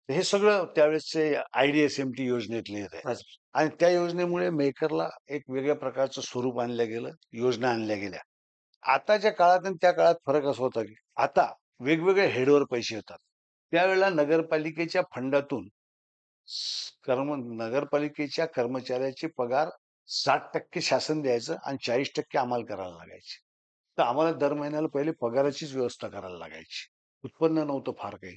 हे सगळं त्यावेळेसचे IDSMT योजनेतले आहे. अच्छा. आणि त्या योजनेमुळे मेकरला एक वेगळ्या प्रकारचं स्वरूप आणलं गेलं, योजना आणल्या गेल्या. आताच्या काळात आणि त्या काळात फरक असा होता, की आता वेगवेगळ्या हेडवर पैसे येतात. त्यावेळेला नगरपालिकेच्या फंडातून नगरपालिकेच्या कर्मचाऱ्याचे पगार 60% शासन द्यायचं आणि 40% आम्हाला करायला लागायचे. तर आम्हाला दर महिन्याला पहिले पगाराचीच व्यवस्था करायला लागायची. उत्पन्न नव्हतं फार काही.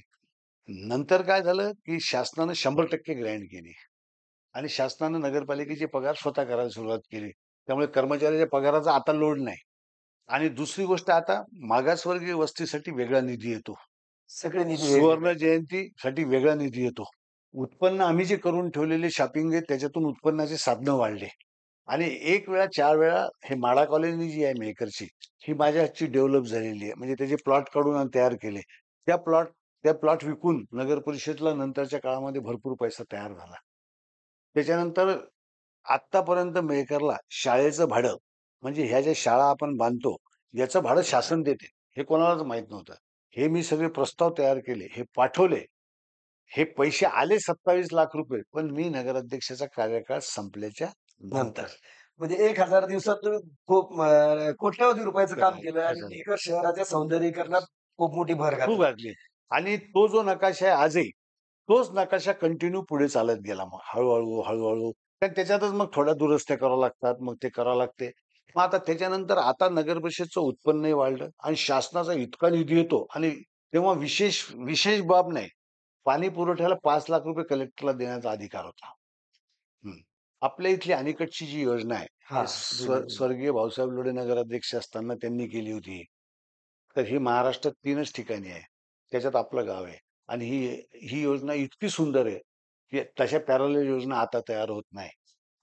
नंतर काय झालं, की शासनानं 100% ग्रँट केली आणि शासनानं नगरपालिकेचे पगार स्वतः करायला सुरुवात केली. त्यामुळे कर्मचाऱ्याच्या पगाराचा आता लोड नाही. आणि दुसरी गोष्ट, आता मागासवर्गीय वस्तीसाठी वेगळा निधी येतो. सगळे निधी वेगवेगळे. सुवर्ण जयंतीसाठी वेगळा निधी येतो. उत्पन्न आम्ही जे करून ठेवलेले शॉपिंग आहे त्याच्यातून उत्पन्नाचे साधनं वाढले. आणि एक वेळा 4 वेळा हे माडा कॉलनी जी आहे मेहकरची, ही माझ्या हातची डेव्हलप झालेली आहे. म्हणजे त्याचे प्लॉट काढून आणि तयार केले. त्या प्लॉट त्या प्लॉट विकून नगर परिषदेला नंतरच्या काळामध्ये भरपूर पैसा तयार झाला. त्याच्यानंतर आत्तापर्यंत मेहकरला शाळेचं भाडं, म्हणजे ह्या ज्या शाळा आपण बांधतो, याचं भाडं शासन देते. हे कोणालाच माहित नव्हतं. हे मी सगळे प्रस्ताव तयार केले, हे पाठवले. हे पैसे आले 27 लाख रुपये, पण मी नगराध्यक्षाचा कार्यकाळ संपल्याच्या नंतर. नंतर. म्हणजे 1000 दिवसात तुम्ही खूप कोट्यवधी रुपयाचं काम केलं आणि असं मेहकर शहराच्या सौंदर्यीकरणात खूप मोठी भर खूप घातली. घातली. आणि तो जो नकाशा आहे आजही, तोच नकाशा कंटिन्यू पुढे चालत गेला मग हळू-हळू, हळू-हळू. कारण त्याच्यातच मग थोड्या दुरुस्त्या कराव्या लागतात, मग ते करावं लागते. मग आता त्याच्यानंतर आता नगर परिषदचं उत्पन्नही वाढलं आणि शासनाचा इतका निधी येतो आणि तेव्हा विशेष विशेष बाब नाही. पाणी पुरवठ्याला 5 लाख रुपये कलेक्टरला देण्याचा अधिकार होता. हं. आपल्या इथली अलीकडची जी योजना आहे, हां, हे जुनी. स्वर्गीय भाऊसाहेब लोढे नगराध्यक्ष असताना त्यांनी केली होती. तर ही महाराष्ट्रात 3च ठिकाणी आहे. त्याच्यात आपलं गाव आहे. आणि ही ही योजना इतकी सुंदर आहे, की तशा पॅरलल योजना आता तयार होत नाही.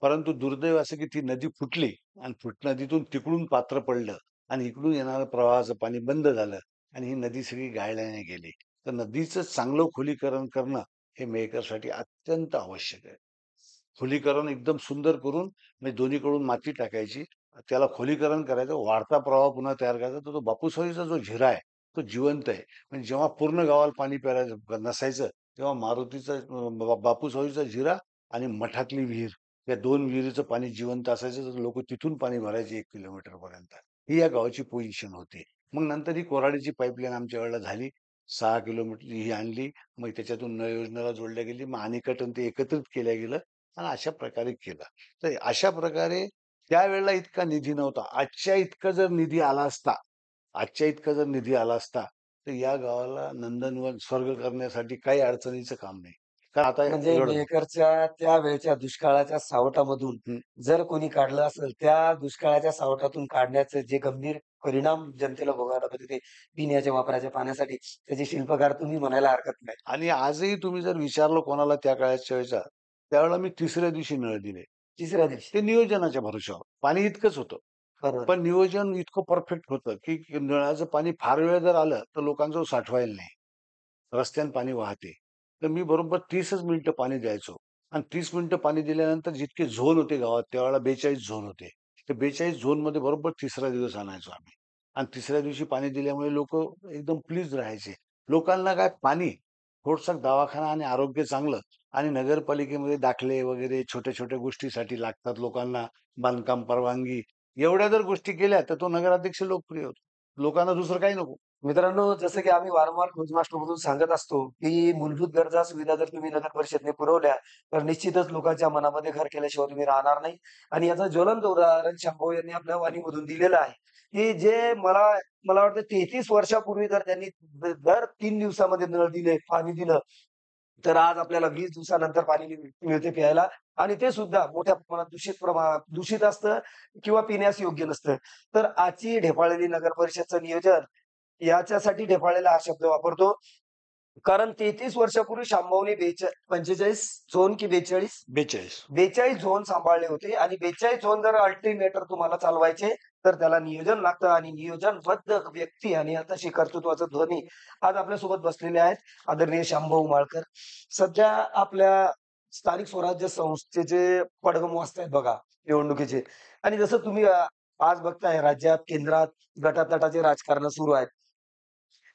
परंतु दुर्दैव असं की ती नदी फुटली आणि नदीतून तिकडून पात्र पडलं आणि इकडून येणारं प्रवाहाचं पाणी बंद झालं आणि ही नदी सगळी गाळल्याने गेली. तर नदीचं चांगलं खोलीकरण करणं हे मेहकरसाठी अत्यंत आवश्यक आहे. खोलीकरण एकदम सुंदर करून, म्हणजे दोन्हीकडून माती टाकायची, त्याला खोलीकरण करायचं, वाढता प्रवाह पुन्हा तयार करायचा. तर तो बापूसवाडीचा जो झिरा आहे, तो जिवंत आहे. म्हणजे जेव्हा पूर्ण गावाला पाणी प्यायला नसायचं, तेव्हा मारुतीचा बापूसवाडीचा झिरा आणि मठातली विहीर, या 2 विहिरीचं पाणी जिवंत असायचं. तर लोक तिथून पाणी भरायचे 1 किलोमीटर पर्यंत. ही या गावाची पोझिशन होती. मग नंतर ही कोराडीची पाईपलाईन आमच्या वेळेला झाली. 6 किलोमीटर ही आणली. मग त्याच्यातून नळ योजनेला जोडल्या गेली. मग अणेकट आणि ते एकत्रित केल्या गेलं आणि अशा प्रकारे केलं. तर अशा प्रकारे त्यावेळेला इतका निधी नव्हता. आजच्या इतका जर निधी आला असता, तर या गावाला नंदनवन स्वर्ग करण्यासाठी काही अडचणीचं काम नाही. कारण आता म्हणजे एवढं मेहकरच्या त्यावेळच्या दुष्काळाच्या सावटामधून हं. जर कोणी काढलं असेल, त्या दुष्काळाच्या सावटातून काढण्याचे जे गंभीर परिणाम जनतेला भोगावे लागत होते, पिण्याच्या वापराच्या पाण्यासाठी, त्याचे शिल्पकार तुम्ही म्हणायला हरकत नाही. आणि आजही तुम्ही जर विचारलं कोणाला त्या काळच्या वेळेचा, त्यावेळेला मी 3ऱ्या दिवशी नळ दिले. तिसऱ्या दिवशी. ते नियोजनाच्या भरोश्यावर. पाणी इतकंच होतं. बरोबर. पण नियोजन इतकं परफेक्ट होतं, की नळाचं पाणी फार वेळ जर आलं, तर लोकांजवळ साठवायला नाही. रस्त्यानं पाणी वाहते. तर मी बरोबर 30च मिनिटं पाणी द्यायचो आणि 30 मिनिटं पाणी दिल्यानंतर जितके झोन होते गावात, त्यावेळेला 42 झोन होते. ते 42 झोनमध्ये बरोबर 3रा दिवस आणायचो आम्ही. आणि 3ऱ्या दिवशी पाणी दिल्यामुळे लोकं एकदम प्लीज राहायचे. लोकांना काय पाणी, थोडसा दवाखाना आणि आरोग्य चांगलं आणि नगरपालिकेमध्ये दाखले वगैरे छोट्या-छोट्या गोष्टीसाठी लागतात लोकांना, बांधकाम परवानगी. एवढ्या जर गोष्टी केल्या, तर तो नगराध्यक्ष लोकप्रिय होतो. लोकांना दुसरं काही नको. मित्रांनो, जसं की आम्ही वारंवार खोजमास्टरमधून सांगत असतो, की मूलभूत गरजा, सुविधा जर तुम्ही नगर परिषदेने पुरवल्या, तर निश्चितच लोकांच्या मनामध्ये घर केल्याशिवाय तुम्ही राहणार नाही. आणि याचं ज्वलंत उदाहरण शंभू यांनी आपल्या वाणीमधून दिलेलं आहे, की जे मला मला वाटतं 33 वर्षापूर्वी जर त्यांनी दर 3 दिवसामध्ये नळ दिले, पाणी दिलं, तर आज आपल्याला 20 दिवसानंतर पाणी मिळते प्यायला आणि ते सुद्धा मोठ्या प्रमाणात दूषित असतं किंवा पिण्यास योग्य नसतं. तर आजची ढेपाळलेली नगर परिषदचं नियोजन याच्यासाठी ढेपाळलेला हा शब्द वापरतो. कारण 33 वर्षापूर्वी शांभाऊने 45 झोन की 42? 42. 42 झोन सांभाळले होते आणि 42 झोन जर अल्टिमेटर तुम्हाला चालवायचे, तर त्याला नियोजन लागतं आणि नियोजनबद्ध व्यक्ती आणि अतशी कर्तृत्वाचं ध्वनी आज आपल्यासोबत बसलेले आहेत. आदरणीय शांभाऊ माळकर. सध्या आपल्या स्थानिक स्वराज्य संस्थेचे पडघम वाजतायत बघा निवडणुकीचे आणि जसं तुम्ही आज बघताय राज्यात, केंद्रात गटातटाचे राजकारण सुरू आहेत.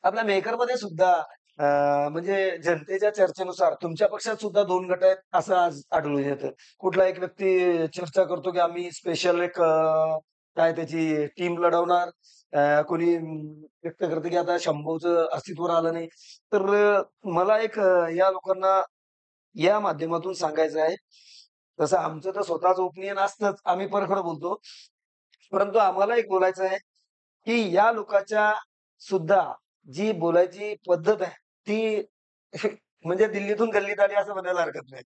आपल्या मेकरमध्ये सुद्धा म्हणजे जनतेच्या चर्चेनुसार तुमच्या पक्षात सुद्धा 2 गट आहेत, असं आज आढळून येतं. कुठला एक व्यक्ती चर्चा करतो, की आम्ही स्पेशल एक काय त्याची टीम लढवणार. कोणी व्यक्त करतं, की आता शंभूचं अस्तित्व राहिलं नाही. तर मला एक या लोकांना या माध्यमातून सांगायचं आहे. तसं आमचं तर स्वतःचं ओपिनियन असतंच, आम्ही परखड बोलतो. परंतु आम्हाला एक बोलायचं आहे, की या लोकांच्या सुद्धा जी बोलायची पद्धत आहे, ती म्हणजे दिल्लीतून गल्लीत आली असं म्हणायला हरकत नाही.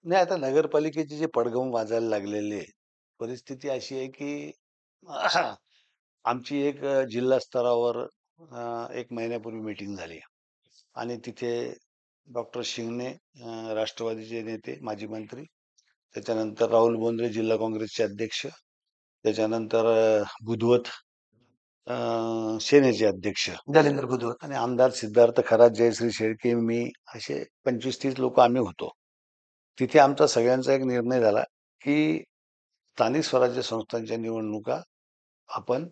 नाही, आता नगरपालिकेचे जे पडगम वाजायला लागलेले परिस्थिती अशी आहे की आमची एक जिल्हा स्तरावर एक महिन्यापूर्वी मीटिंग झाली आणि तिथे डॉक्टर शिंगणे राष्ट्रवादीचे नेते माजी मंत्री, त्याच्यानंतर राहुल बोंद्रे जिल्हा काँग्रेसचे अध्यक्ष, त्याच्यानंतर बुधवत सेनेचे अध्यक्ष जालिंदर बुधवत आणि आमदार सिद्धार्थ खरात, जयश्री शेळके, मी असे 25-30 लोक आम्ही होतो. तिथे आमचा सगळ्यांचा एक निर्णय झाला की स्थानिक स्वराज्य संस्थांच्या निवडणुका आपण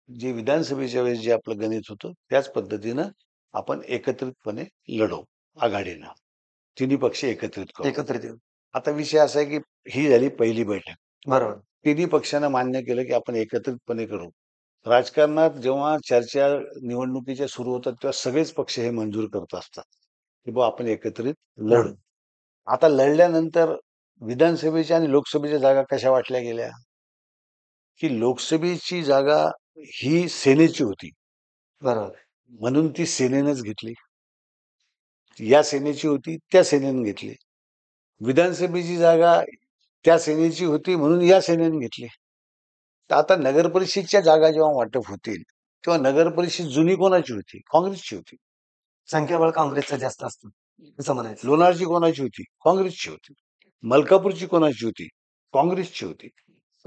जे विधानसभेच्या वेळेस जे आपलं गणित होतं त्याच पद्धतीनं आपण एकत्रितपणे लढवू आघाडीनं. तिन्ही पक्ष एकत्रित करू. एकत्रित येऊन. आता विषय असा आहे की ही झाली पहिली बैठक. बरोबर. तिन्ही पक्षानं मान्य केलं की आपण एकत्रितपणे करू. राजकारणात जेव्हा चर्चा निवडणुकीच्या सुरू होतात तेव्हा सगळेच पक्ष हे मंजूर करत असतात की बुवा आपण एकत्रित लढू. आता लढल्यानंतर विधानसभेच्या आणि लोकसभेच्या जागा कशा वाटल्या गेल्या की लोकसभेची जागा ही सेनेची होती, बरोबर. म्हणून ती सेनेनंच घेतली. या सेनेची होती त्या सेनेनं घेतली. विधानसभेची जागा त्या सेनेची होती म्हणून या सेनेनं घेतली. तर आता नगर परिषदच्या जागा जेव्हा वाटप होतील तेव्हा नगर परिषद जुनी कोणाची होती? काँग्रेसची होती. संख्याबळ काँग्रेसचं जास्त असतं असं म्हणायचं. लोणारची कोणाची होती? काँग्रेसची होती. मलकापूरची कोणाची होती? काँग्रेसची होती.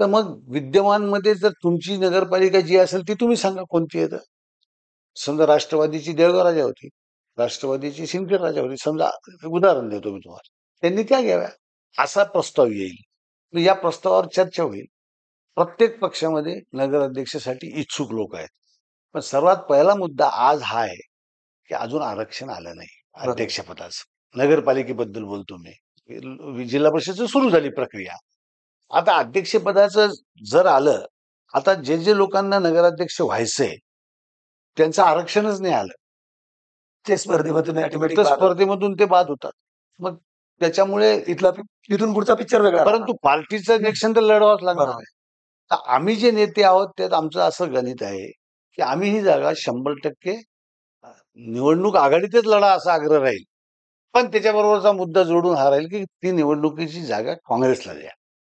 तर मग विद्यमानमध्ये जर तुमची नगरपालिका जी असेल ती तुम्ही सांगा कोणती आहे तर. समजा राष्ट्रवादीची देवगराजा होती, राष्ट्रवादीची सिंदखेडराजा होती, समजा उदाहरण देतो मी तुम्हाला, त्यांनी त्या घ्याव्या असा प्रस्ताव येईल. तर या प्रस्तावावर चर्चा होईल. प्रत्येक पक्षामध्ये नगराध्यक्षासाठी इच्छुक लोक आहेत, पण सर्वात पहिला मुद्दा आज हा आहे की अजून आरक्षण आलं नाही अध्यक्षपदाचं. नगरपालिकेबद्दल बोलतो मी. जिल्हा परिषदचं सुरू झाली प्रक्रिया. आता अध्यक्षपदाचं जर आलं, आता जे जे लोकांना नगराध्यक्ष व्हायचंय त्यांचं आरक्षणच नाही आलं, ते स्पर्धेमधून ऑटोमॅटिक तर स्पर्धेमधून ते बाद होतात. मग त्याच्यामुळे तिथून पुढचा पिक्चर वेगळा. परंतु पार्टीचं इलेक्शन तर लढवाच लागणार बरोबर. आहे. तर आम्ही जे नेते आहोत त्यात आमचं असं गणित आहे की आम्ही ही जागा 100% निवडणूक आघाडीतच लढा असा आग्रह राहील, पण त्याच्याबरोबरचा मुद्दा जोडून हा राहील की ती निवडणुकीची जागा काँग्रेसला द्या.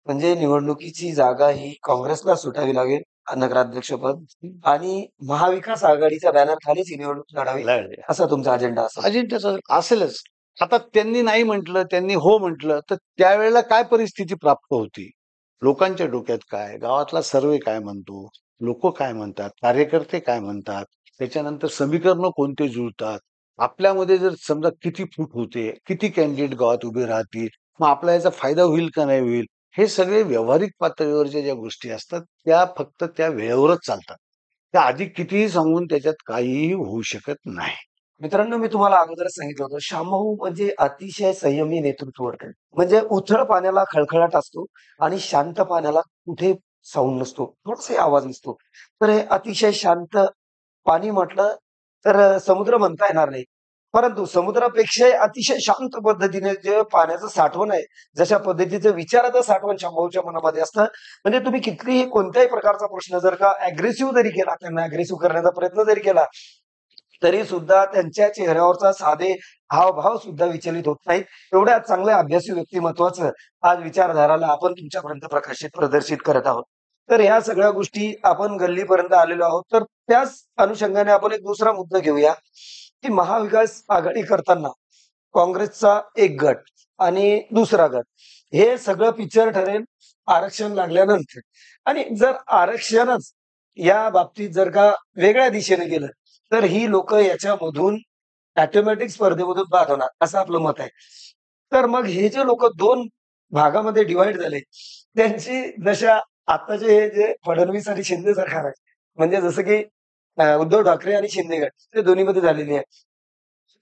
म्हणजे निवडणुकीची जागा ही काँग्रेसला सुटावी लागेल नगराध्यक्षपद आणि महाविकास आघाडीच्या बॅनर खालीच ही निवडणूक लढावी लढल्या. असा तुमचा अजेंडा असेल. अजिंठ्याचं असेलच. आता त्यांनी नाही म्हटलं, त्यांनी हो म्हटलं, तर त्यावेळेला काय परिस्थिती प्राप्त होती? लोकांच्या डोक्यात काय, गावातला सर्वे काय म्हणतो, लोक काय म्हणतात, कार्यकर्ते काय म्हणतात, त्याच्यानंतर समीकरणं कोणते जुळतात, आपल्यामध्ये जर समजा किती फूट होते, किती कॅन्डिडेट गावात उभे राहतील, मग आपला याचा फायदा होईल का नाही होईल, हे सगळे व्यावहारिक पातळीवरच्या ज्या गोष्टी असतात त्या फक्त त्या वेळेवरच चालतात. त्या आधी कितीही सांगून त्याच्यात काहीही होऊ शकत नाही. मित्रांनो, मी तुम्हाला अगोदरच सांगितलं होतं, श्यामभाऊ म्हणजे अतिशय संयमी नेतृत्व वर्तन. म्हणजे उथळ पाण्याला खळखळाट असतो आणि शांत पाण्याला कुठे साऊंड नसतो, थोडासा आवाज नसतो. तर हे अतिशय शांत पाणी म्हटलं तर समुद्र म्हणता येणार नाही. परंतु समुद्रापेक्षा अतिशय शांत पद्धतीने जे पाण्याचं साठवण आहे, जशा पद्धतीचं विचाराचं साठवण शामभाऊच्या मनामध्ये असतं. म्हणजे तुम्ही कितीही कोणत्याही प्रकारचा प्रश्न जर का अग्रेसिव्ह जरी केला, त्यांना अग्रेसिव्ह करण्याचा प्रयत्न जरी केला, तरी सुद्धा त्यांच्या चेहऱ्यावरचा साधे हावभाव सुद्धा विचलित होत नाहीत. एवढ्या चांगल्या अभ्यासू व्यक्तिमत्वाचं आज विचारधाराला आपण तुमच्यापर्यंत प्रदर्शित करत आहोत. तर ह्या सगळ्या गोष्टी आपण गल्लीपर्यंत आलेलो आहोत. तर त्याच अनुषंगाने आपण एक दुसरा मुद्दा घेऊया, की महाविकास आघाडी करताना काँग्रेसचा एक गट आणि दुसरा गट हे सगळं पिक्चर ठरेल आरक्षण लागल्यानंतर. आणि जर आरक्षणच या बाबतीत जर का वेगळ्या दिशेने गेलं तर ही लोक याच्यामधून ऑटोमॅटिक स्पर्धेमधून बाद होणार असं आपलं मत आहे. तर मग हे जे लोक दोन भागामध्ये डिवाइड झाले, त्यांची जशा आताचे हे जे फडणवीस आणि शिंदे सरकार आहे, म्हणजे जसं की उद्धव ठाकरे आणि शिंदे गट ते दोन्हीमध्ये झालेली आहे.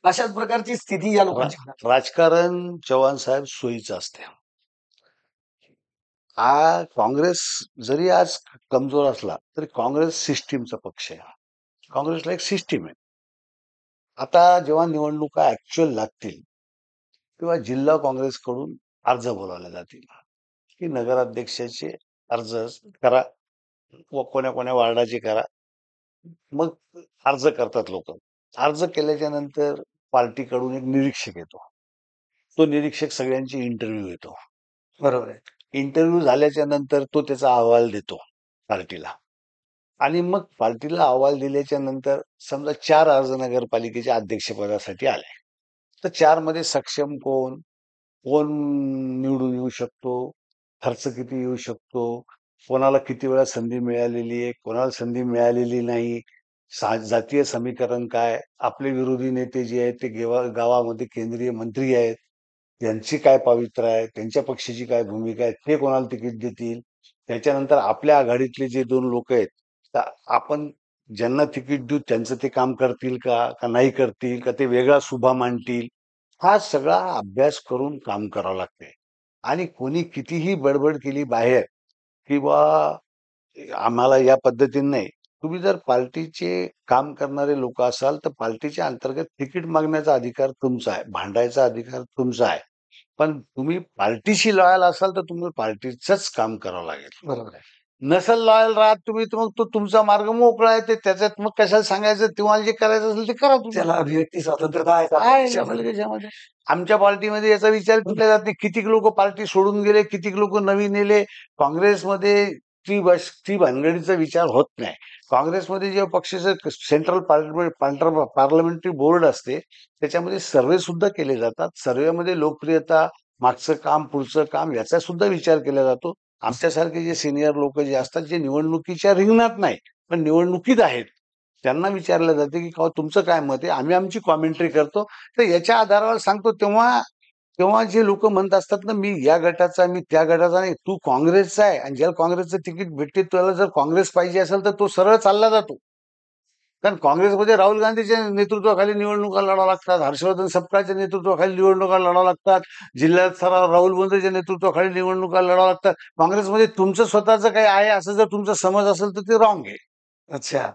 अशाच प्रकारची स्थिती या लोकांची होणार. राजकारण चव्हाण साहेब सोयीचं असते. काँग्रेस जरी आज कमजोर असला तरी काँग्रेस सिस्टीमचा पक्ष आहे. काँग्रेसला एक सिस्टीम आहे. आता जेव्हा निवडणुका ऍक्च्युअल लागतील तेव्हा जिल्हा काँग्रेसकडून अर्ज बोलावले जातील की नगराध्यक्षाचे अर्ज करा व कोण्या कोण्या वार्डाचे करा. मग अर्ज करतात लोक. अर्ज केल्याच्या नंतर पार्टीकडून एक निरीक्षक येतो. तो निरीक्षक सगळ्यांची इंटरव्ह्यू घेतो. बरोबर आहे. इंटरव्ह्यू झाल्याच्या नंतर तो त्याचा अहवाल देतो पार्टीला. आणि मग पार्टीला अहवाल दिल्याच्या नंतर समजा 4 अर्ज नगरपालिकेच्या अध्यक्षपदासाठी आले. तर 4 मध्ये सक्षम कोण, कोण निवडून येऊ शकतो, खर्च किती येऊ शकतो, कोणाला किती वेळा संधी मिळालेली आहे, कोणाला संधी मिळालेली नाही, जातीय समीकरण काय, आपले विरोधी नेते जे आहेत ते गावामध्ये केंद्रीय मंत्री आहेत, त्यांची काय पावित्र्य आहे, त्यांच्या पक्षाची काय भूमिका आहे, ते कोणाला तिकीट देतील, त्याच्यानंतर आपल्या आघाडीतले जे 2 लोक आहेत, तर आपण ज्यांना तिकीट देऊ त्यांचं ते काम करतील का नाही करतील, का ते वेगळा सुभा मांडतील, हा सगळा अभ्यास करून काम करावं लागते. आणि कोणी कितीही बडबड केली बाहेर किंवा आम्हाला या पद्धतीने नाही, तुम्ही जर पार्टीचे काम करणारे लोक असाल तर पार्टीच्या अंतर्गत तिकीट मागण्याचा अधिकार तुमचा आहे, भांडायचा अधिकार तुमचा आहे. पण तुम्ही पार्टीशी लॉयल असाल तर तुम्ही पार्टीचंच काम करावं लागेल. बरोबर आहे. नसेल लॉयल राहत तुम्ही तर मग तो तुमचा मार्ग मोकळा आहे. ते त्याच्यात मग कशाला सांगायचं, तुम्हाला जे करायचं असेल ते करा तुम्ही. त्याला अभिव्यक्ती स्वातंत्र्यता आहे का आहे देशामध्ये? त्याच्यामध्ये. आमच्या पार्टीमध्ये याचा विचार केला जात नाही. कितीक लोक पार्टी सोडून गेले, कितीक लोक नवीन येले. काँग्रेसमध्ये ती भानगडीचा विचार होत नाही. काँग्रेसमध्ये जे पक्षाचं सेंट्रल पार्लमेंटरी बोर्ड असते त्याच्यामध्ये सर्वे सुद्धा केले जातात. सर्वेमध्ये लोकप्रियता, मागचं काम, पुढचं काम याचा सुद्धा विचार केला जातो. आमच्यासारखे जे सिनियर लोक जे असतात, जे निवडणुकीच्या रिंगणात नाही पण निवडणुकीत आहेत, त्यांना विचारलं जाते की तुमचं काय मत आहे, आम्ही आमची कॉमेंट्री करतो. तर याच्या आधारावर सांगतो. तेव्हा तेव्हा जे लोक म्हणत असतात ना, मी या गटाचा, मी त्या गटाचा नाही, तू काँग्रेसचा आहे आणि ज्याला काँग्रेसचं तिकीट भेटते त्याला जर काँग्रेस पाहिजे असेल तर तो सरळ चालला जातो. कारण काँग्रेसमध्ये राहुल गांधीच्या नेतृत्वाखाली निवडणुका लढाव्या लागतात, हर्षवर्धन सपकाळच्या नेतृत्वाखाली निवडणुका लढाव्या लागतात, जिल्ह्यात राहुल बोंद्रेच्या नेतृत्वाखाली निवडणुका लढाव्या लागतात. काँग्रेसमध्ये तुमचं स्वतःचं काही आहे असं जर तुमचा समज असेल तर ते रॉंग आहे. अच्छा.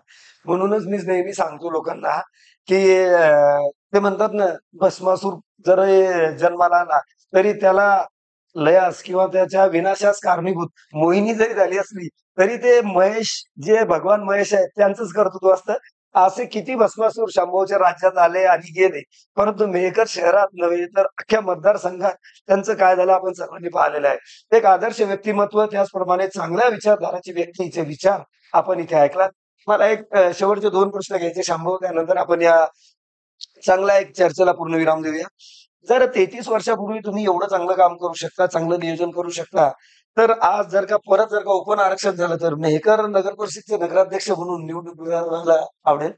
म्हणूनच मी नेहमी सांगतो लोकांना, की ते म्हणतात ना, भस्मासूर जरी जन्माला आला, तरी त्याला लयास किंवा त्याच्या विनाशास कारणीभूत मोहिनी जरी झाली असली, तरी ते महेश, जे भगवान महेश आहेत, त्यांचंच कर्तृत्व असतं. असे किती भस्मासूर शंभूच्या राज्यात आले आणि गेले. परंतु मेहकर शहरात नव्हे, तर अख्ख्या मतदारसंघात त्यांचं काय झालं आपण सर्वांनी पाहिलेलं आहे. एक आदर्श व्यक्तिमत्व, त्याचप्रमाणे चांगल्या विचारधाराची व्यक्तीचे विचार आपण इथे ऐकलात. मला एक शेवटचे 2 प्रश्न घ्यायचे शंभू, त्यानंतर आपण या चांगल्या एक चर्चेला पूर्णविराम देऊया. जर 33 वर्षापूर्वी तुम्ही एवढं चांगलं काम करू शकता, चांगलं नियोजन करू शकता, तर आज जर का ओपन आरक्षण झालं, तर मेहकर नगर परिषदचे नगराध्यक्ष म्हणून निवडणूक लढवायला आवडेल?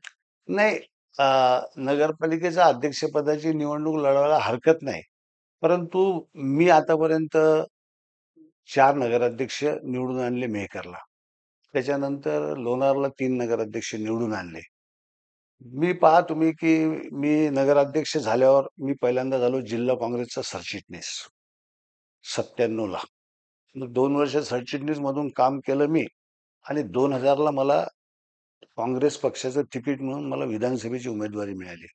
नाही, नगरपालिकेच्या अध्यक्षपदाची निवडणूक लढवायला हरकत नाही. परंतु मी आतापर्यंत 4 नगराध्यक्ष निवडून आणले मेहकरला. त्याच्यानंतर लोणारला 3 नगराध्यक्ष निवडून आणले. तुम्ही की मी नगराध्यक्ष झाल्यावर मी पहिल्यांदा झालो जिल्हा काँग्रेसचा सरचिटणीस 97 ला. 2 वर्ष सरचिटणीस मधून काम केलं मी आणि 2000 ला मला काँग्रेस पक्षाचं तिकीट म्हणून मला विधानसभेची उमेदवारी मिळाली.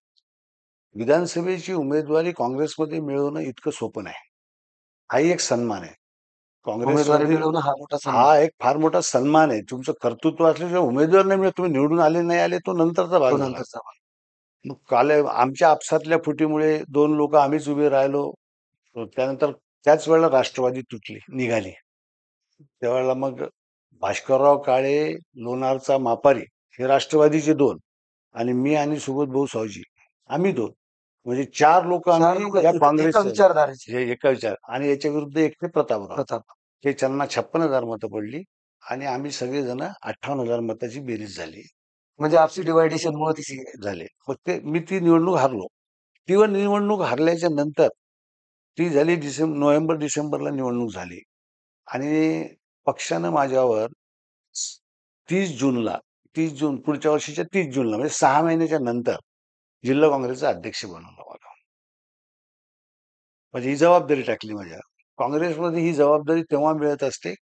विधानसभेची उमेदवारी काँग्रेसमध्ये मिळवणं इतकं सोपं नाही. हाही एक सन्मान आहे. उमेदवारी काँग्रेसमध्ये मिळवणं हा मोठा सन्मान. हा एक फार मोठा सन्मान आहे. तुमचं कर्तृत्व असल्याशिवाय उमेदवार नाही मिळत. तुम्ही निवडून आले नाही आले तो नंतरचा भाग तो झाला. नंतरचा भाग. मग काल आमच्या आपसातल्या फुटीमुळे 2 लोक आम्हीच उभे राहिलो. त्यानंतर त्याच वेळेला राष्ट्रवादी निघाली. त्यावेळेला मग भास्करराव काळे, लोणारचा मापारी हे राष्ट्रवादीचे 2 आणि मी आणि सुबोध भाऊ सावजी आम्ही 2, म्हणजे 4 लोक 4 आम्ही लोकं या एका काँग्रेसचे विचारधारेचे. एका विचार. आणि याच्या विरुद्ध एकटे प्रतापराव, प्रताप. हे त्यांना 56,000 मतं पडली आणि आम्ही सगळेजण 58,000 मताची बेरीज झाली. म्हणजे आपसी डिव्हायडेशनमुळे ती सीट झाले. मग मी ती निवडणूक हारलो. ती निवडणूक हारल्याच्या नंतर ती झाली नोव्हेंबर डिसेंबरला निवडणूक झाली आणि पक्षानं माझ्यावर 30 जून पुढच्या वर्षीच्या 30 जूनला म्हणजे 6 महिन्याच्या नंतर जिल्हा काँग्रेसचा अध्यक्ष बनवलं मला. म्हणजे ही जबाबदारी टाकली माझ्या. काँग्रेसमध्ये ही जबाबदारी तेव्हा मिळत असते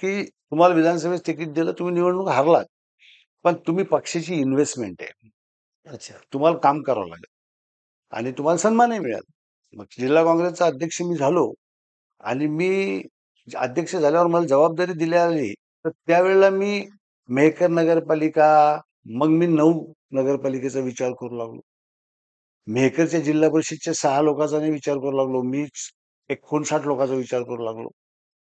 की तुम्हाला विधानसभेत तिकीट दिलं, तुम्ही निवडणूक हारलात, पण तुम्ही पक्षाची इन्व्हेस्टमेंट आहे. अच्छा. तुम्हाला काम करावं लागेल आणि तुम्हाला सन्मानही मिळाला. मग जिल्हा काँग्रेसचा अध्यक्ष मी झालो आणि मी अध्यक्ष झाल्यावर मला जबाबदारी दिली आली, तर त्यावेळेला मी मेहकर नगरपालिका, मग मी 9 नगरपालिकेचा विचार करू लागलो. मेहकरच्या जिल्हा परिषदच्या 6 लोकांचा नाही विचार करू लागलो. मी 59 लोकांचा विचार करू लागलो.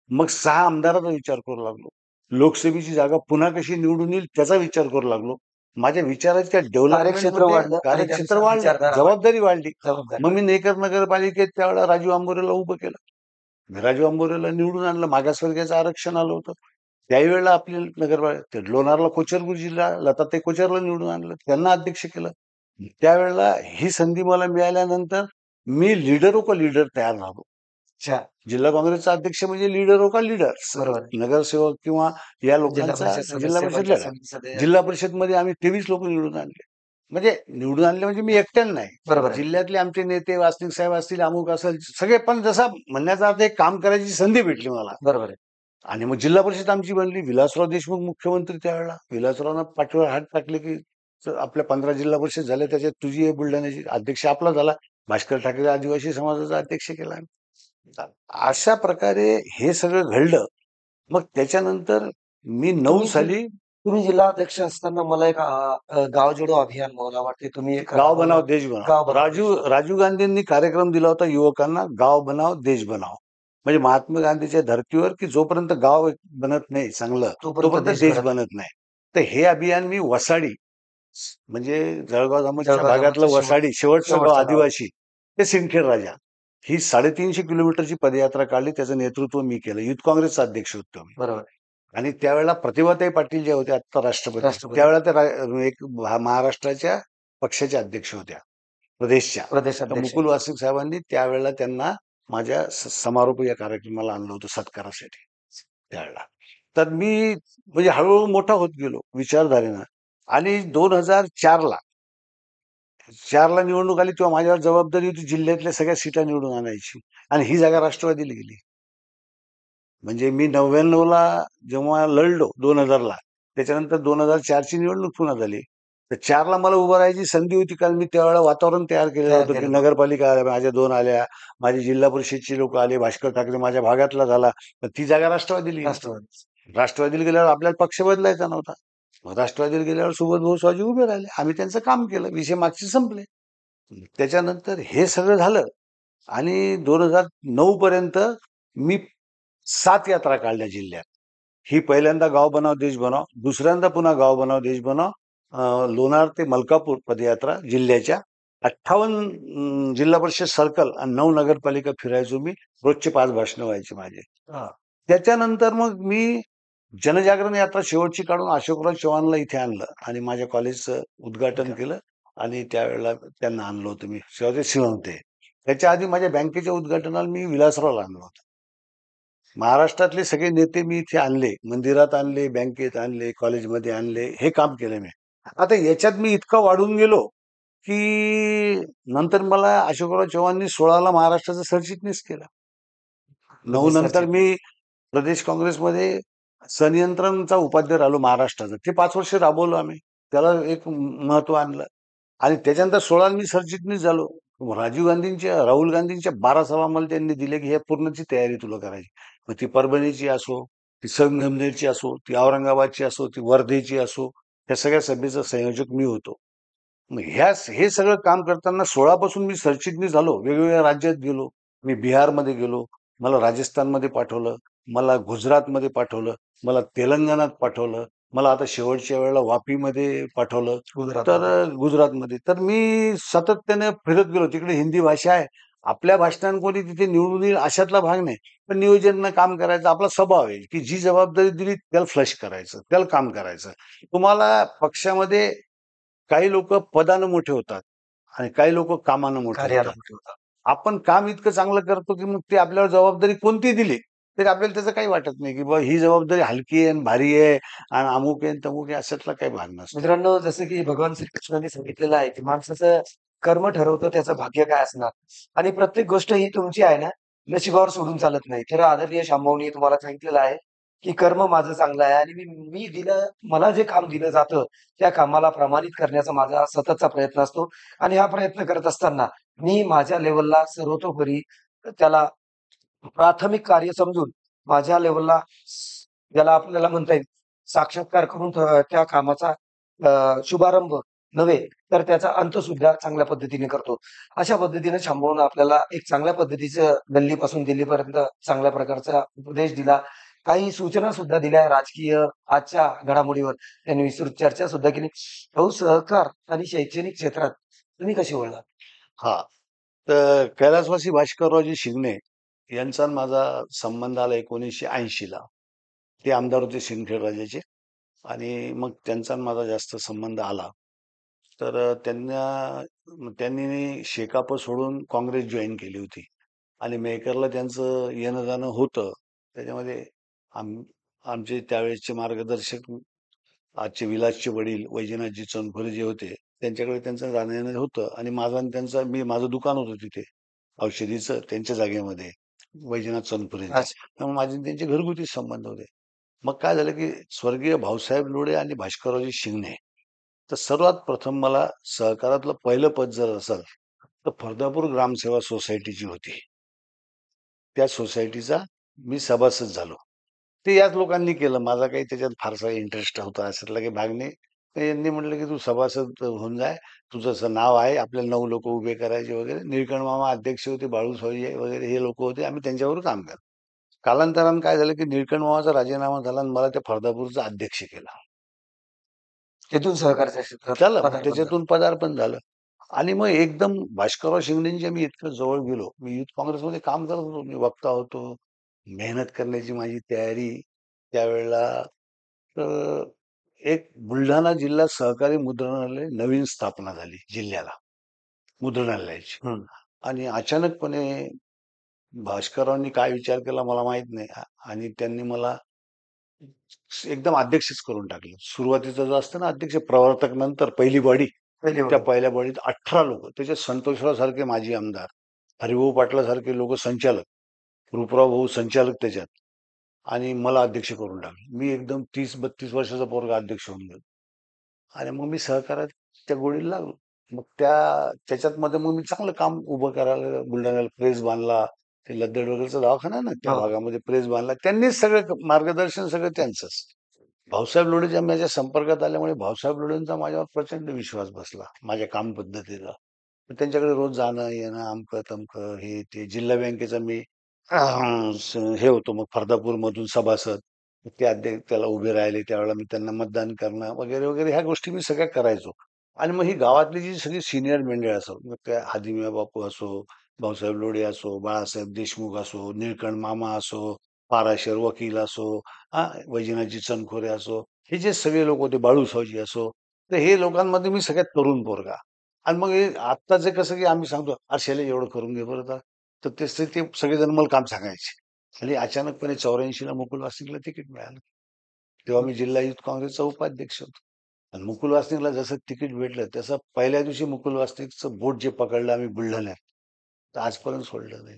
मग 6 आमदाराचा विचार करू लागलो. लोकसभेची जागा पुन्हा कशी निवडून येईल त्याचा विचार करू लागलो. माझ्या विचाराच्या कार्यक्षेत्र डेव्हलपमेंटमध्ये वाढलं आणि कार्यक्षेत्र त्यानुसार वाढलं, विचारधारा वाढली. जबाबदारी वाढली. जबाबदारी मग मी नेकर नगरपालिकेत त्यावेळेला राजू आंबोरेला उभं केलं. मी राजू आंबोरेला निवडून आणलं. मागासवर्गीयाचं आरक्षण आलं होतं. त्याही वेळेला आपली नगरपालिका लोणारला कोचर गुरुजीला लताताई कोचरला निवडून आणलं. त्यांना अध्यक्ष केलं. त्यावेळेला ही संधी मला मिळाल्यानंतर मी लीडर का लीडर तयार झालो. अच्छा. जिल्हा काँग्रेसचा अध्यक्ष म्हणजे लीडर का लीडर, बरोबर. नगरसेवक किंवा या जिल्हा लोकांचा परिषद जिल्हा सदस्य, परिषद पंचायत लीडर. समिती सदस्य. जिल्हा परिषदमध्ये आम्ही 23 लोक निवडून आणले. म्हणजे निवडून आणले म्हणजे मी एकट्यानं नाही. बरोबर आहे. जिल्ह्यातले आमचे नेते वासनिक साहेब असतील, अमुक असेल, सगळे. पण जसा म्हणण्याचा अर्थ एक काम करायची संधी भेटली मला. बरोबर आहे. आणि मग जिल्हा परिषद आमची बनली. विलासराव देशमुख मुख्यमंत्री त्यावेळेला. विलासरावनं पाठीवर हात टाकले की आपल्या 15 जिल्हा परिषद झाल्या, त्याच्यात तुझी आहे बुलढाण्याची. अध्यक्ष आपला झाला. भास्कर ठाकरे आदिवासी समाजाचा अध्यक्ष केला. अशा प्रकारे हे सगळं घडलं. मग त्याच्यानंतर मी 9 साली तुम्ही जिल्हाध्यक्ष असताना मला एक गाव जोडो अभियान मला वाटते तुम्ही एक गाव बनाव देश गाव बनाव. बनाव राजीव गांधींनी कार्यक्रम दिला होता युवकांना, गाव बनाव देश बनाव. म्हणजे महात्मा गांधीच्या धर्तीवर की जोपर्यंत गाव बनत नाही चांगलं तोपर्यंत देश बनत नाही. तर हे अभियान मी वसाडी, म्हणजे जळगाव जामोदच्या भागातलं वसाडी, शेवटचं गाव आदिवासी, ते सिंदखेड राजा, ही 350 किलोमीटरची पदयात्रा काढली. त्याचं नेतृत्व मी केलं. युथ काँग्रेसचा अध्यक्ष होतो मी. बरोबर. आणि त्यावेळेला प्रतिभाताई पाटील ज्या होत्या आता राष्ट्रपती, त्यावेळेला त्या एक महाराष्ट्राच्या पक्षाच्या अध्यक्ष होत्या, प्रदेशच्या. मुकुल वासनिक साहेबांनी त्यावेळेला त्यांना माझ्या समारोप या कार्यक्रमाला आणलं होतं सत्कारासाठी त्यावेळेला. तर मी म्हणजे हळूहळू मोठा होत गेलो विचारधारेनं. आणि 2004ला निवडणूक आली तेव्हा माझ्यावर जबाबदारी होती जिल्ह्यातल्या सगळ्या सीटा निवडून आणायची. आणि ही जागा राष्ट्रवादीला गेली. म्हणजे मी 99ला जेव्हा लढलो 2000ला, त्याच्यानंतर 2004ची निवडणूक पुन्हा झाली. तर 4ला मला उभं राहायची संधी होती, कारण मी त्यावेळेला वातावरण तयार केलेलं होतं की नगरपालिका माझ्या 2 आल्या, माझी जिल्हा परिषदची लोक आले, भास्कर ठाकरे माझ्या भागातला झाला. तर ती जागा राष्ट्रवादीला गेली. राष्ट्रवादीला गेल्यावर आपल्याला पक्ष बदलायचा नव्हता. मग राष्ट्रवादीला गेल्यावर सुबोध भाऊ स्वाजी उभे राहिले. आम्ही त्यांचं काम केलं. विषय मागचे संपले. त्याच्यानंतर हे सगळं झालं. आणि 2009 पर्यंत मी 7 यात्रा काढल्या जिल्ह्यात. ही पहिल्यांदा गाव बनाव देश बनाव, दुसऱ्यांदा पुन्हा गाव बनाव देश बनाव, लोणार ते मलकापूर पदयात्रा जिल्ह्याच्या. 58 जिल्हा परिषद सर्कल आणि 9 नगरपालिका फिरायचो मी. रोजचे 5 भाषणं व्हायचे माझे. त्याच्यानंतर मग मी जनजागरण यात्रा शेवटची काढून अशोकराव चव्हाणला इथे आणलं आणि माझ्या कॉलेजचं उद्घाटन केलं. आणि त्यावेळेला त्यांना आणलं होतं मी, शिवते. त्याच्या आधी माझ्या बँकेच्या उद्घाटनाला मी विलासरावला आणलं होतं. महाराष्ट्रातले सगळे नेते मी इथे आणले, मंदिरात आणले, बँकेत आणले, कॉलेजमध्ये आणले. हे काम केलं मी. आता याच्यात मी इतका वाढून गेलो की नंतर मला अशोकराव चव्हाणनी 16ला महाराष्ट्राचं सरचिटणीस केलं. 9 नंतर मी प्रदेश काँग्रेसमध्ये संनियंत्रणचा उपाध्यक्ष राहिलो महाराष्ट्राचा. ते 5 वर्ष राबवलो आम्ही. त्याला एक महत्व आणलं. आणि त्याच्यानंतर 16 मी सरचिटणीस झालो. राहुल गांधींच्या 12 सभा मला त्यांनी दिले की ह्या पूर्णची तयारी तुला करायची. मग ती परभणीची असो, ती संगमनेरची असो, ती औरंगाबादची असो, ती वर्धेची असो, ह्या सगळ्या सभेचा संयोजक मी होतो. मग हे सगळं काम करताना 16 पासून मी सरचिटणीस झालो. वेगवेगळ्या राज्यात गेलो. मी बिहारमध्ये गेलो, मला राजस्थानमध्ये पाठवलं, मला गुजरातमध्ये पाठवलं, मला तेलंगणात पाठवलं, मला आता शेवटच्या वेळेला वापीमध्ये पाठवलं, तर गुजरातमध्ये. तर मी सातत्याने फिरत गेलो. तिकडे हिंदी भाषा आहे. आपल्या भाषणांनी कोणी तिथे निवडून येईल अशातला भाग नाही. पण नियोजन काम करायचं आपला स्वभाव आहे की जी जबाबदारी दिली त्याला फ्लश करायचं, त्याला काम करायचं. तुम्हाला पक्षामध्ये काही लोक पदानं मोठे होतात आणि काही लोक कामानं मोठे होतात. आपण काम इतकं चांगलं करतो की मग ते आपल्याला जबाबदारी कोणती दिली तरी आपल्याला त्याचं काही वाटत नाही की बा ही जबाबदारी हलकी आहे, भारी आहे आणि अमुक आहे तमुक आहे, अशातला काही भाग नसतो. मित्रांनो, जसं की भगवान श्रीकृष्णांनी सांगितलेलं आहे की माणसाचं कर्म ठरवतं त्याचं भाग्य काय असणार. आणि प्रत्येक गोष्ट ही तुमची आहे ना, नशिबावर सोडून चालत नाही. तर आदरणीय शांभाऊनी तुम्हाला सांगितलेलं आहे की कर्म माझं चांगलं आहे आणि मी मला जे काम दिलं जातं त्या कामाला प्रमाणित करण्याचा माझा सततचा प्रयत्न असतो. आणि हा प्रयत्न करत असताना मी माझ्या लेवलला सर्वतोपरी त्याला प्राथमिक कार्य समजून माझ्या लेवलला ज्याला आपल्याला म्हणता येईल साक्षात्कार करून त्या कामाचा शुभारंभ नव्हे तर त्याचा अंत सुद्धा चांगल्या पद्धतीने करतो. अशा पद्धतीने शांभवनं आपल्याला एक चांगल्या पद्धतीचं गल्लीपासून दिल्लीपर्यंत चांगल्या प्रकारचा उपदेश दिला. काही सूचना सुद्धा दिल्या राजकीय आजच्या घडामोडीवर त्यांनी विस्तृत चर्चा सुद्धा केली. भाऊ सहकार आणि शैक्षणिक क्षेत्रात तुम्ही कशी बोललात? हा, तर कैलासवासी भास्कररावजी शिंगणे यांचा आणि माझा संबंध आला 1980ला. ते आमदार होते सिंदखेड राजाचे, आणि मग त्यांचा आणि माझा जास्त संबंध आला. तर त्यांनी शेकाप सोडून काँग्रेस जॉईन केली होती, आणि मेहकरला त्यांचं येणं जाणं होतं. त्याच्यामध्ये आमचे त्यावेळेसचे मार्गदर्शक, आजचे विलासचे वडील वैजनाथजी चंदखोरे जे होते, त्यांच्याकडे त्यांचं जाणं येणं होतं. आणि माझं दुकान होतं तिथे औषधीचं, त्यांच्या जागेमध्ये, वैजनाथ चंदखोरेंच्या. अच्छा. त्यामुळे माझे आणि त्यांचे घरगुती संबंध होते. मग काय झालं की स्वर्गीय भाऊसाहेब लोढे आणि भास्कररावजी शिंगणे, तर सर्वात प्रथम मला सहकारातलं पहिलं पद जर असेल तर फर्दापूर ग्रामसेवा सोसायटीची होती. त्या सोसायटीचा मी सभासद झालो. ते याच लोकांनी केलं. माझा काही त्याच्यात फारसा इंटरेस्ट होता अशातला काही भाग नाही. तर यांनी म्हटलं की तू सभासद होऊन जाय. तुझं असं नाव आहे, आपल्याला 9 लोक उभे करायचे वगैरे. निळकंठ मामा अध्यक्ष होते, बाळू सावजी वगैरे हे लोक होते. आम्ही त्यांच्यावर काम केलं. कालांतरानं काय झालं की निळकंठ मामाचा राजीनामा झाला आणि मला त्या फर्दापूरचा अध्यक्ष केला. तिथून सहकारच्या क्षेत्रात झालं. मग पदार्पण झालं. त्याच्यातून पदार्पण झालं. आणि मग एकदम भास्करराव शिंगणेंच्या मी इतकं जवळ गेलो. मी युथ काँग्रेसमध्ये काम करत होतो. मी वक्ता होतो. मेहनत करण्याची माझी तयारी त्यावेळेला. तर एक बुलढाणा जिल्हा सहकारी मुद्रणालय नवीन स्थापना झाली जिल्ह्याला, मुद्रणालयाची. हं. आणि अचानकपणे भास्कररावांनी काय विचार केला मला माहित नाही, आणि त्यांनी मला एकदम अध्यक्षच करून टाकलं. सुरुवातीचा जो असतं ना अध्यक्ष, प्रवर्तक नंतर पहिली बॉडी, पहिली त्या ओळख. पहिल्या बॉडीत 18 लोक. त्याच्यात संतोषराव सारखे माजी आमदार, हरिभाऊ पाटला सारखे लोक संचालक, रूपराव भाऊ संचालक त्याच्यात, आणि मला अध्यक्ष करून टाकलं. मी एकदम 30-32 वर्षाचा पोरगा अध्यक्ष होऊन गेलो. आणि मग मी सहकारात त्या गोडीला लागलो. मग त्याच्यात मध्ये मग मी चांगलं काम उभं करायला, बुलढाण्याला प्रेस बांधला. ते लद्दड वगैरेचा दवाखाना आहे ना, त्या हो. भागामध्ये प्रेस बांधला. त्यांनीच सगळं मार्गदर्शन सगळं त्यांचंच. भाऊसाहेब लोढेच्या माझ्या संपर्कात आल्यामुळे भाऊसाहेब लोढेंचा माझ्यावर प्रचंड विश्वास बसला, माझ्या काम पद्धतीला. मग त्यांच्याकडे रोज जाणं येणं, अमकं तमकं हे ते. जिल्हा बँकेचा मी हे होतो मग फर्दापूर मधून सभासद. ते अध्यक्ष त्याला उभे राहिले त्यावेळेला मी त्यांना मतदान करणं वगैरे वगैरे ह्या गोष्टी मी सगळ्या करायचो. आणि मग ही गावातली जी सगळी सिनियर मंडळी असो, मग त्या हादिमिया बापू असो, भाऊसाहेब लोढे असो, बाळासाहेब देशमुख असो, निळकंठ मामा असो, पाराशर वकील असो, वैजनाथजी चनखोरे असो, हे जे सगळे लोक होते, बाळू सावजी असो, तर हे लोकांमध्ये मी सगळ्यात तरुण पोरगा. आणि मग हे आत्ताचं कसं की आम्ही सांगतो, "अर्शले एवढं करून घे बरं आता." तर ते सगळेजण मला काम सांगायचे. आणि अचानकपणे 84ला मुकुल वासनिकला तिकीट मिळालं. तेव्हा मी जिल्हा युथ काँग्रेसचा उपाध्यक्ष होतो. आणि मुकुल वासनिकला जसं तिकीट भेटलं, तसं पहिल्या दिवशी मुकुल वासनिकचं बोट जे पकडलं आम्ही बुलढाण्यात, तर आजपर्यंत सोडलं नाही.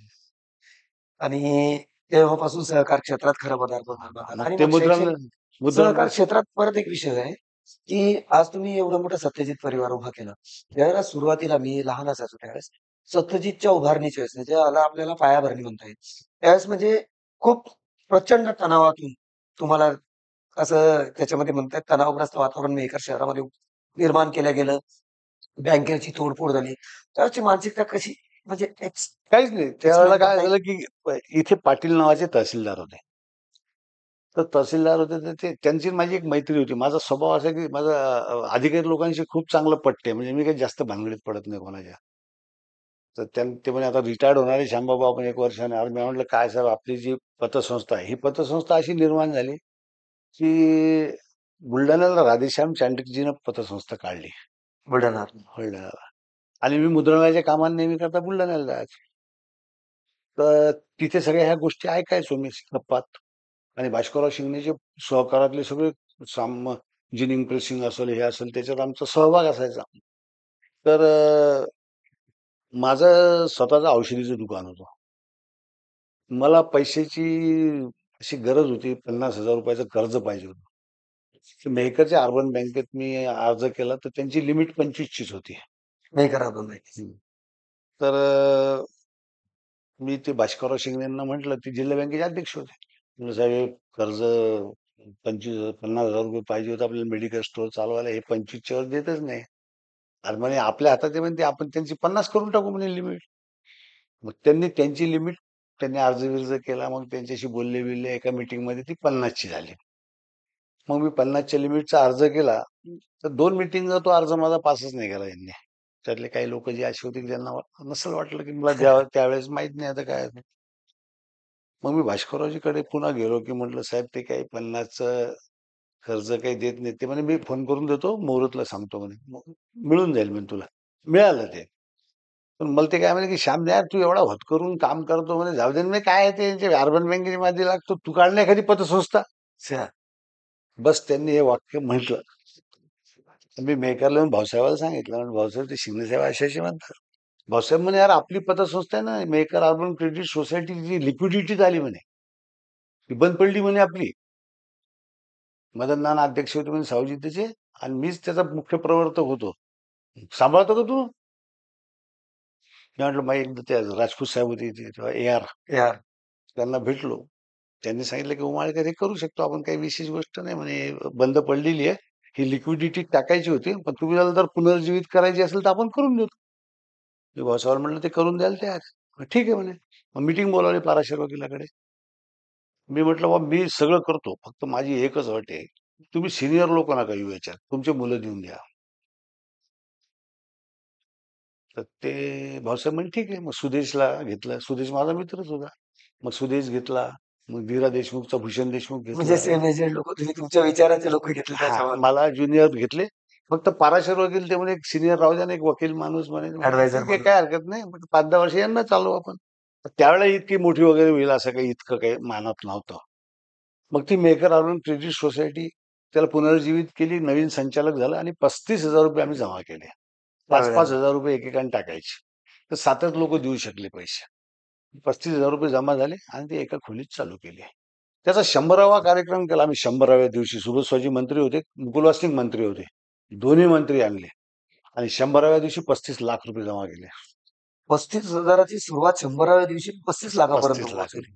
आणि तेव्हापासून सहकार क्षेत्रात खरं पदार्पण झालं. मग आणि ते मग शैक्षणिक मुद्रण सहकार क्षेत्रात परत एक विषय आहे, की आज तुम्ही एवढं मोठं सत्यजित परिवार उभा केला. त्यावेळेला सुरुवातीला मी लहान असायचो त्यावेळेस, सत्यजितच्या उभारणीच्या वेळेस म्हणजे ज्याला आपल्याला पायाभरणी म्हणता येईल. त्यावेळेस म्हणजे खूप प्रचंड तणावातून तुम्हाला असं त्याच्यामध्ये म्हणतात तणावग्रस्त वातावरण मेहकर शहरामध्ये निर्माण केलं गेलं. बँकेची तोडफोड झाली. त्यावेळची मानसिकता कशी म्हणजे काहीच नाही. त्यावेळेला एक्सप्लेन काय करता येईल? झालं, की इथे पाटील नावाचे तहसीलदार होते. तर तहसीलदार होते, तर त्यांची आणि माझी एक मैत्री होती. माझा स्वभाव असा आहे, की माझा अधिकारी लोकांशी खूप चांगलं पटते. म्हणजे मी काही जास्त भानगडीत पडत नाही कोणाच्या. तर ते म्हणे आता रिटायर्ड होणार आहे श्यामबाबू आपण 1 वर्षाने. अरे मी म्हटलं काय साहेब, आपली जी पतसंस्था आहे, ही पतसंस्था अशी निर्माण झाली, की बुलढाण्याला राधेश्याम चांडकजीनं पतसंस्था काढली बुलढाणा. बुलढाण्याला. आणि मी मुद्रणालयाच्या कामाला नेहमी करता बुलढाण्याला जायचो. तर तिथे सगळ्या ह्या गोष्टी ऐकायचो मी गप्पात. आणि भास्करराव शिंगणेचे सहकारातले सगळे जिनिंग प्रेसिंग असेल हे असेल त्याच्यात आमचा सहभाग असायचा. तर माझं स्वतःचं औषधीचं दुकान होतं. मला पैशाची अशी गरज होती, ₹50,000 कर्ज पाहिजे होतं. तर मेहकरच्या अर्बन बँकेत मी अर्ज केला, तर त्यांची लिमिट 25चीच होती. नाही करा आपण माहिती. हं. तर मी ते भास्करराव शिंगणेंना म्हटलं, ते जिल्हा बँकेचे अध्यक्ष होते. म्हटलं, "साहेब कर्ज 50,000 ₹50,000 पाहिजे होतं आपल्याला मेडिकल स्टोअर चालवायला. हे 25च्या वर देतच नाही." आणि म्हणे आपल्या हातात आहे म्हणते, आपण त्यांची 50 करून टाकू म्हणे लिमिट. मग त्यांनी त्यांची लिमिट त्यांनी अर्ज केला. मग त्यांच्याशी बोलले बिलले, एका मीटिंग मध्ये ती 50ची झाली. मग मी 50च्या लिमिटचा अर्ज केला. तर 2 मीटिंगचा तो अर्ज माझा पासच नाही केला यांनी. त्यातले काही लोक जे असे होते की ज्यांना नसेल वाटलं की मला द्यावं, त्यावेळेस माहित नाही आता काय आहे. मग मी भास्कररावजीकडे पुन्हा गेलो की म्हटलं, साहेब ते काही 50चं कर्ज काही देत नाही. ते म्हणे मी फोन करून देतो, मुहूर्तला सांगतो म्हणे. मिळून जाईल म्हणे तुला. मिळालं ते. पण मला ते काय म्हणे की श्याम यार तू एवढा करून काम करतो म्हणे, जाऊ दे ना, काय आहे ते अर्बन बँकेची माहिती लागतो, तू काढण्या एखादी पतसंस्था. अच्छा. बस त्यांनी हे वाक्य म्हटलं. मी मेकरला येऊन भाऊसाहेबाला सांगितलं, म्हणजे भाऊसाहेब ते शिंदेसाहेब अशाशी म्हणतात. भाऊसाहेब म्हणे यार आपली पतसंस्था आहे ना, मेकर अर्बन क्रेडिट सोसायटीची लिक्विडिटी झाली म्हणे, ती बंद पडली म्हणे आपली. मदन नाना अध्यक्ष होते म्हणे सावजी त्याचे, आणि मीच त्याचा मुख्य प्रवर्तक होतो. सांभाळतो का तू? मी म्हटलं मग एकदा त्या राजपूत साहेब होते तेव्हा AR, यार. त्यांना भेटलो. त्यांनी सांगितलं की उमाळकर हे करू शकतो आपण, काही विशेष गोष्ट नाही म्हणे, बंद पडलेली आहे, ही लिक्विडिटी टाकायची होती, पण तुम्ही जर पुनर्जीवित करायची असेल तर आपण करून देतो. मी भाऊसाहेब म्हणलं ते करून द्याल तयार. ठीक आहे म्हणे. मग मीटिंग बोलावली पाराशर वकिलाकडे. मी म्हटलं बा मी सगळं करतो, फक्त माझी एकच अट आहे, तुम्ही सिनियर लोक नका येऊ याच्यात, तुमचे मुलं देऊन द्या. तर ते भाऊसाहेब म्हणे ठीक आहे. मग सुदेशला घेतलं. सुदेश माझा मित्रच होता. मग सुदेश घेतला. मग धीरा देशमुखचा भूषण देशमुख म्हणजे घेतला. सेम एजंट लोक, तुम्ही तुमच्या विचाराचे लोक घेतले हा, त्याच्यावर. मला ज्युनियर घेतले. फक्त पाराशर वकील ते म्हणे एक सिनियर राहू द्या ना, एक वकील माणूस म्हणे. म्हटलं ऍडवायझर ठीक आहे, म्हणून. काय हरकत नाही. 5-10 वर्ष यांना चालू आपण. तर त्यावेळेला इतकी मोठी वगैरे होईल असं काही इतकं काही मानत नव्हतं. मग ती मेकर अर्बन क्रेडिट सोसायटी त्याला पुनर्जीवित केली, नवीन संचालक झाला, आणि 35,000 रुपये आम्ही जमा केले. 5-5 त्यावेळेला. हजार रुपये एकेकाने टाकायचे. तर 7च लोक देऊ शकले पैसे. 35,000 रुपये जमा झाले आणि ते एका खोलीत चालू केले. त्याचा 100वा कार्यक्रम केला आम्ही. 100व्या दिवशी सुभाषजी मंत्री होते, मुकुल वासनिक मंत्री होते, दोन्ही मंत्री आणले, आणि 100व्या दिवशी 35 लाख रुपये जमा केले. 35,000ची सुरुवात 100व्या दिवशी 35 लाखापर्यंत 35 लाख. पोहोचली.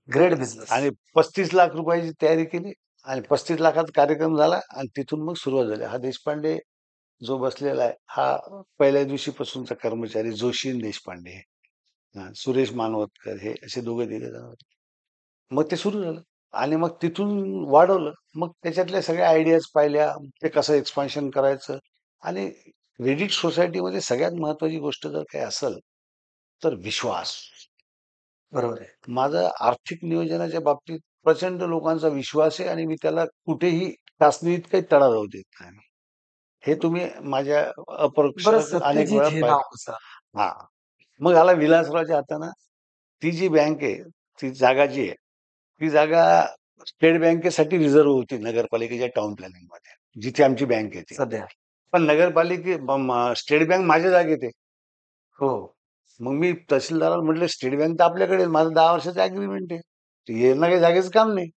Great business. आणि 35 लाख रुपयाची तयारी केली, आणि 35 लाखाचा कार्यक्रम झाला, आणि तिथून मग सुरुवात झाली. हा देशपांडे जो बसलेला आहे, हा पहिल्या दिवशीपासूनचा कर्मचारी, जोशी आणि देशपांडे, सुरेश मानवतकर, हे असे दोघे तिघे जण होते. मग ते सुरू झालं, आणि मग तिथून वाढवलं. मग त्याच्यातल्या सगळ्या आयडियाज पाहिल्या, ते कसं एक्सपान्शन करायचं. आणि क्रेडिट सोसायटीमध्ये सगळ्यात महत्वाची गोष्ट जर काही असेल तर विश्वास. बरोबर आहे. माझा आर्थिक नियोजनाच्या बाबतीत प्रचंड लोकांचा विश्वास आहे, आणि मी त्याला कुठेही टाचणीत काही तडा जाऊ देत नाही. हे तुम्ही माझ्या अपरोक्ष बरं, अनेक सत्यजित वेळा हे नाव पाहिलं. कसं? हा. मग आला विलासरावच्या हातानं. ती जी बँक आहे, ती जागा जी आहे, ती जागा स्टेट बँकेसाठी रिझर्व्ह होती नगरपालिकेच्या टाउन प्लॅनिंग मध्ये, जिथे आमची बँक आहे ती. सध्या. पण स्टेट बँक माझ्या जागेत आहे. हो. मग मी तहसीलदाराला म्हटलं स्टेट बँक तर आपल्याकडे आहे. माझं 10 वर्षाचं अग्रीमेंट आहे. ते यांना काही जागेचं काम नाही.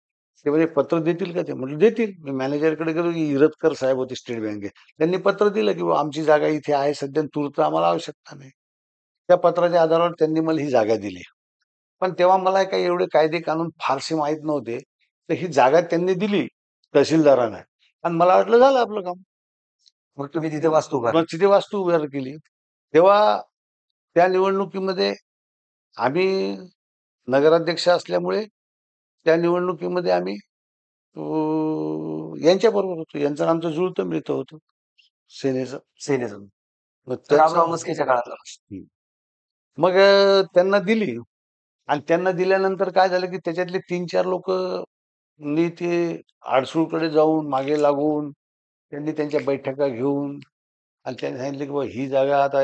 ते म्हणजे पत्र देतील का ते? म्हटलं देतील. मी मॅनेजरकडे गेलो की इरतकर साहेब होते स्टेट बँकेत. त्यांनी पत्र दिलं की आमची जागा इथे आहे सध्या, तूर्त आम्हाला आवश्यकता नाही. त्या पत्राच्या आधारावर त्यांनी मला ही जागा दिली. पण तेव्हा मला काही एवढे कायदे कानून फारसे माहीत नव्हते. तर ही जागा त्यांनी दिली तहसीलदारांना, आणि मला वाटलं झालं आपलं काम. मग तुम्ही तिथे वास्तू मग उभारली. तिथे वास्तू उभार केली. तेव्हा त्या निवडणुकीमध्ये आम्ही नगराध्यक्ष असल्यामुळे त्या निवडणुकीमध्ये आम्ही यांच्याबरोबर होतो. यांचं आणि आमचं जुळतं मिळतं होतं, सेनेचं. सेनेतून. मग रामराव त्याचं मस्केच्या काळातला. मग त्यांना दिली. आणि त्यांना दिल्यानंतर काय झालं की त्याच्यातले 3-4 लोक नी ते आडसूळकडे जाऊन मागे लागून त्यांनी त्यांच्या बैठका घेऊन, आणि त्यांनी सांगितलं की "बुवा ही जागा आता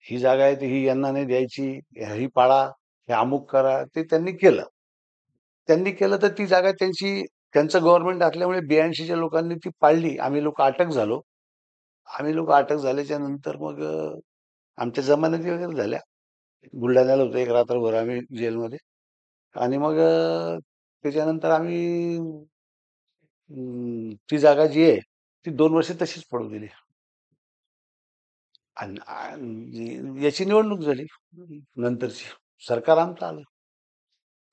ही जागा आहे, तर ही यांना नाही द्यायची, ही पाळा, हे अमुक करा." ते त्यांनी केलं. त्यांनी केलं तर ती जागा त्यांचं गव्हर्नमेंट असल्यामुळे 82च्या लोकांनी ती पाळली. आम्ही लोक अटक झालो. आम्ही लोक अटक झाल्याच्या नंतर मग आमच्या जमानती वगैरे झाल्या. बुलढाण्याला होतो एक रात्रभर आम्ही जेलमध्ये. आणि मग त्याच्यानंतर आम्ही ती जागा जी आहे ती 2 वर्ष तशीच पडू दिली. आणि याची निवडणूक झाली नंतरची. सरकार आमचं आलं.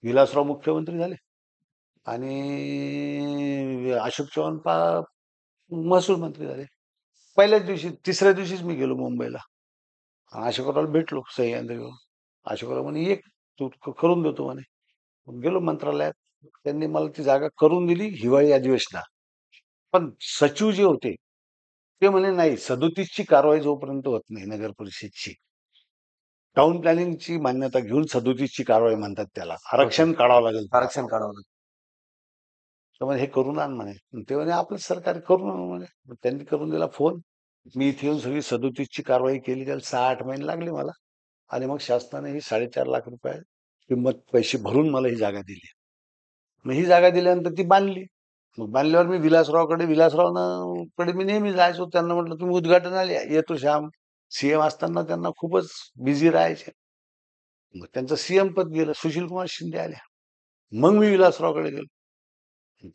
विलासराव मुख्यमंत्री झाले, आणि अशोक चव्हाण महसूल मंत्री झाले. पहिल्याच दिवशी, तिसऱ्या दिवशीच मी गेलो मुंबईला. अशोकरावला भेटलो सह्याद्री घेऊन. अशोकराव म्हणे, "ये, तू करून देतो" म्हणे. मग गेलो मंत्रालयात. त्यांनी मला ती जागा करून दिली हिवाळी अधिवेशनात. पण सचिव जे होते ते म्हणे, "नाही, 37 ची कारवाई जोपर्यंत होत नाही नगर परिषदची, टाउन प्लॅनिंगची मान्यता घेऊन 37 ची कारवाई म्हणतात त्याला. आरक्षण काढावं लागेल तुम्हाला." आरक्षण काढावं लागेल. तर म्हणे, "हे करून आण" म्हणे. ते म्हणे, "आपलं सरकार करून आणू" म्हणे. मग त्यांनी करून दिला फोन. मी इथे येऊन सगळी 37 ची कारवाई केली. त्याला 6-8 महिने लागले मला. आणि मग शासनाने ही ₹4.5 लाख किंमत पैसे भरून मला ही जागा दिली. मग ही जागा दिल्यानंतर ती बांधली. मग बांधल्यावर मी विलासरावकडे मी नेहमी जायचो. त्यांना म्हटलं, "तुम्ही उद्घाटनाला या." येतो श्याम. सीएम असताना त्यांना खूपच बिझी राहायचे. मग त्यांचं सीएम पद गेलं. सुशीलकुमार शिंदे आले. मग मी विलासरावकडे गेलो.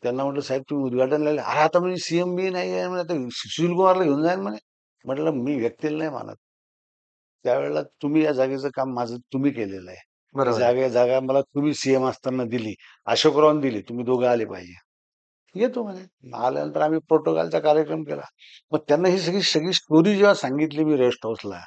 त्यांना म्हटलं, "साहेब, तुम्ही उद्घाटनला आले." "अरे, आता म्हणजे सीएम मी नाही आहे म्हणे, आता सुशीलकुमारला घेऊन जाईन म्हणे." म्हटलं, "मी व्यक्तीला नाही मानत. त्यावेळेला तुम्ही या जागेचं काम माझं तुम्ही केलेलं आहे. ही बरोबर आहे. जागा मला तुम्ही सीएम असताना दिली. अशोकरावांनी दिली. तुम्ही दोघं आले पाहिजे." येतो म्हणे. आल्यानंतर आम्ही प्रोटोकॉलचा कार्यक्रम केला. मग त्यांना ही सगळी सगळी स्टोरी जेव्हा सांगितली मी रेस्ट हाऊसला,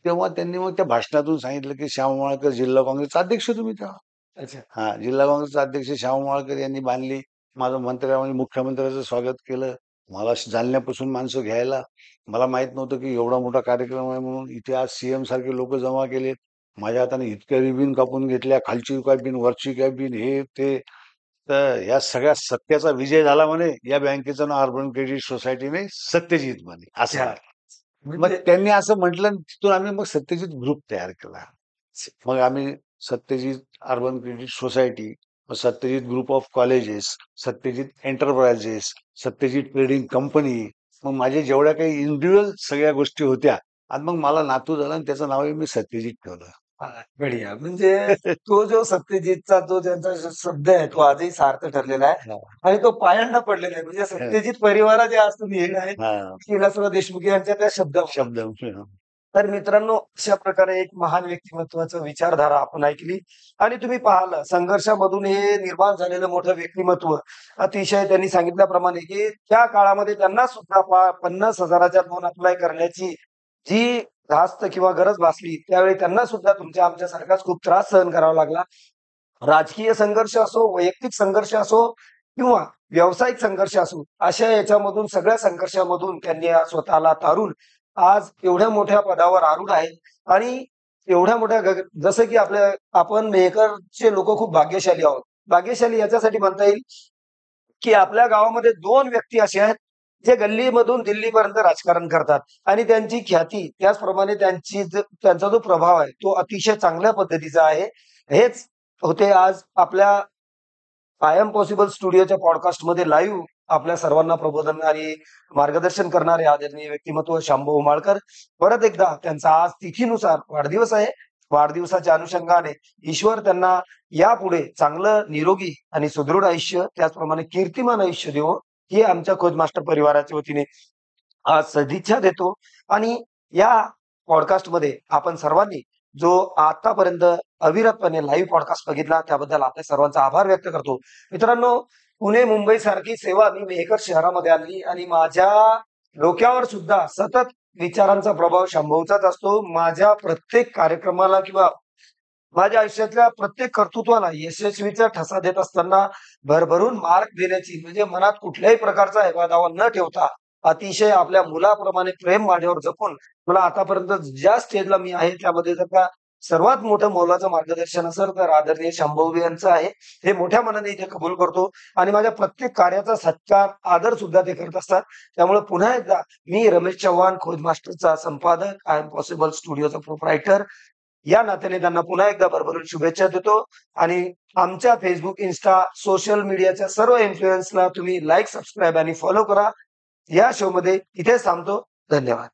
तेव्हा त्यांनी मग त्या भाषणातून सांगितलं, की श्याम माळकर जिल्हा काँग्रेसचे अध्यक्ष तुम्ही तेव्हा. अच्छा. हा, जिल्हा काँग्रेसचे अध्यक्ष श्याम माळकर यांनी बांधली. माझं मंत्र्यामध्ये मुख्यमंत्र्याचं स्वागत केलं. मला जालन्यापासून माणसं घ्यायला. मला माहित नव्हतं की एवढा मोठा कार्यक्रम आहे म्हणून. इथे आज सीएम सारखे लोक जमा केलेत. माझ्या हाताने इतक्या रिबीन कापून घेतल्या, खालची कॅबिन, वरची कॅबिन, हे ते. तर या सगळ्या सत्याचा विजय झाला म्हणे. या बँकेचं नाव अर्बन क्रेडिट सोसायटीने सत्यजित म्हणे असं क्या झालं. मग म्हणजे त्यांनी असं म्हटलं आणि तिथून आम्ही मग सत्यजित ग्रुप तयार केला. मग आम्ही Satyajit urban credit society, Satyajit group of colleges, Satyajit enterprises, Satyajit trading company, मग माझे जेवढ्या काही इंडिव्हिज्युअल सगळ्या गोष्टी होत्या. आणि मग मला नातू झाला आणि त्याचं नावही मी सत्यजित ठेवलं. बढिया. म्हणजे तो जो सत्यजितचा जो त्यांचा शब्द आहे तो आजही सार्थ ठरलेला आहे हा, आणि तो पायंडा पडलेला आहे. म्हणजे हा, सत्यजित परिवाराचे आज तुम्ही हे आहे हा, विलासराव देशमुख यांच्या त्या शब्दावर. शब्द तर मित्रांनो, अशा प्रकारे एक महान व्यक्तिमत्वाचं विचारधारा आपण ऐकली आणि तुम्ही पाहिलं संघर्षामधून हे निर्माण झालेलं मोठं व्यक्तिमत्व. अतिशय त्यांनी सांगितल्याप्रमाणे, की त्या काळामध्ये त्यांना सुद्धा 50,000च्या लोन अप्लाय करण्याची जी धास्त किंवा गरज भासली, त्यावेळी त्यांना सुद्धा तुमच्या आमच्यासारखाच खूप त्रास सहन करावा लागला. राजकीय संघर्ष असो, वैयक्तिक संघर्ष असो किंवा व्यावसायिक संघर्ष असो, अशा याच्यामधून सगळ्या संघर्षामधून त्यांनी आज स्वतःला तारून आज एवढ्या मोठ्या पदावर आरूढ आहेत आणि एवढ्या मोठ्या जसं की आपण मेहकरचे लोक खूप भाग्यशाली आहोत. भाग्यशाली याच्यासाठी म्हणता येईल, की आपल्या गावामध्ये 2 व्यक्ती असे आहेत, जे गल्लीमधून दिल्लीपर्यंत राजकारण करतात आणि त्यांची ख्याती त्याचप्रमाणे त्यांचा जो प्रभाव आहे, तो अतिशय चांगल्या पद्धतीचा आहे. हेच होते आज आपल्या आय एम पॉसिबल स्टुडिओच्या पॉडकास्टमध्ये लाईव्ह आपल्या सर्वांना प्रबोधन आणि मार्गदर्शन करणारे आदरणीय व्यक्तिमत्व शांभू उमाळकर. परत एकदा त्यांचा आज तिथीनुसार वाढदिवस आहे. वाढदिवसाच्या अनुषंगाने ईश्वर त्यांना यापुढे चांगलं, निरोगी आणि सुदृढ आयुष्य, त्याचप्रमाणे कीर्तिमान आयुष्य देवो, ही आमच्या खोज मास्टर परिवाराच्या वतीने आज सदिच्छा देतो आणि या पॉडकास्टमध्ये आपण सर्वांनी जो आतापर्यंत अविरतपणे लाईव्ह पॉडकास्ट बघितला त्याबद्दल आपल्या सर्वांचा आभार व्यक्त करतो. मित्रांनो, पुणे, मुंबई सारखी सेवा मी मेहकर शहरामध्ये आणली आणि माझ्या डोक्यावर सुद्धा सतत विचारांचा प्रभाव शंभूचाच असतो. माझ्या प्रत्येक कार्यक्रमाला किंवा माझ्या आयुष्यातल्या प्रत्येक कर्तृत्वाला यशस्वीचा ठसा देत असताना भरभरून मार्क देण्याची म्हणजे मनात कुठल्याही प्रकारचा हेवादावा न ठेवता अतिशय आपल्या मुलाप्रमाणे प्रेम माझ्यावर जपून मला आतापर्यंत ज्या स्टेजला मी आहे त्यामध्ये जर का सर्वात मोठं मोलाचं मार्गदर्शन असेल तर आदरणीय शंभू यांचं आहे. हे मोठ्या मनाने इथे कबूल करतो आणि माझ्या प्रत्येक कार्याचा सत्कार, आदर सुद्धा ते करत असतात. त्यामुळे पुन्हा एकदा मी रमेश चव्हाण, खोज मास्टरचा संपादक, आय एम पॉसिबल स्टुडिओचा प्रोप्रायटर या नात्याने त्यांना पुन्हा एकदा भरभरून शुभेच्छा देतो आणि आमच्या Facebook, Insta, सोशल मीडियाच्या सर्व इन्फ्लुएन्सला तुम्ही लाईक, सबस्क्राईब आणि फॉलो करा. या शोमध्ये इथेच थांबतो. धन्यवाद.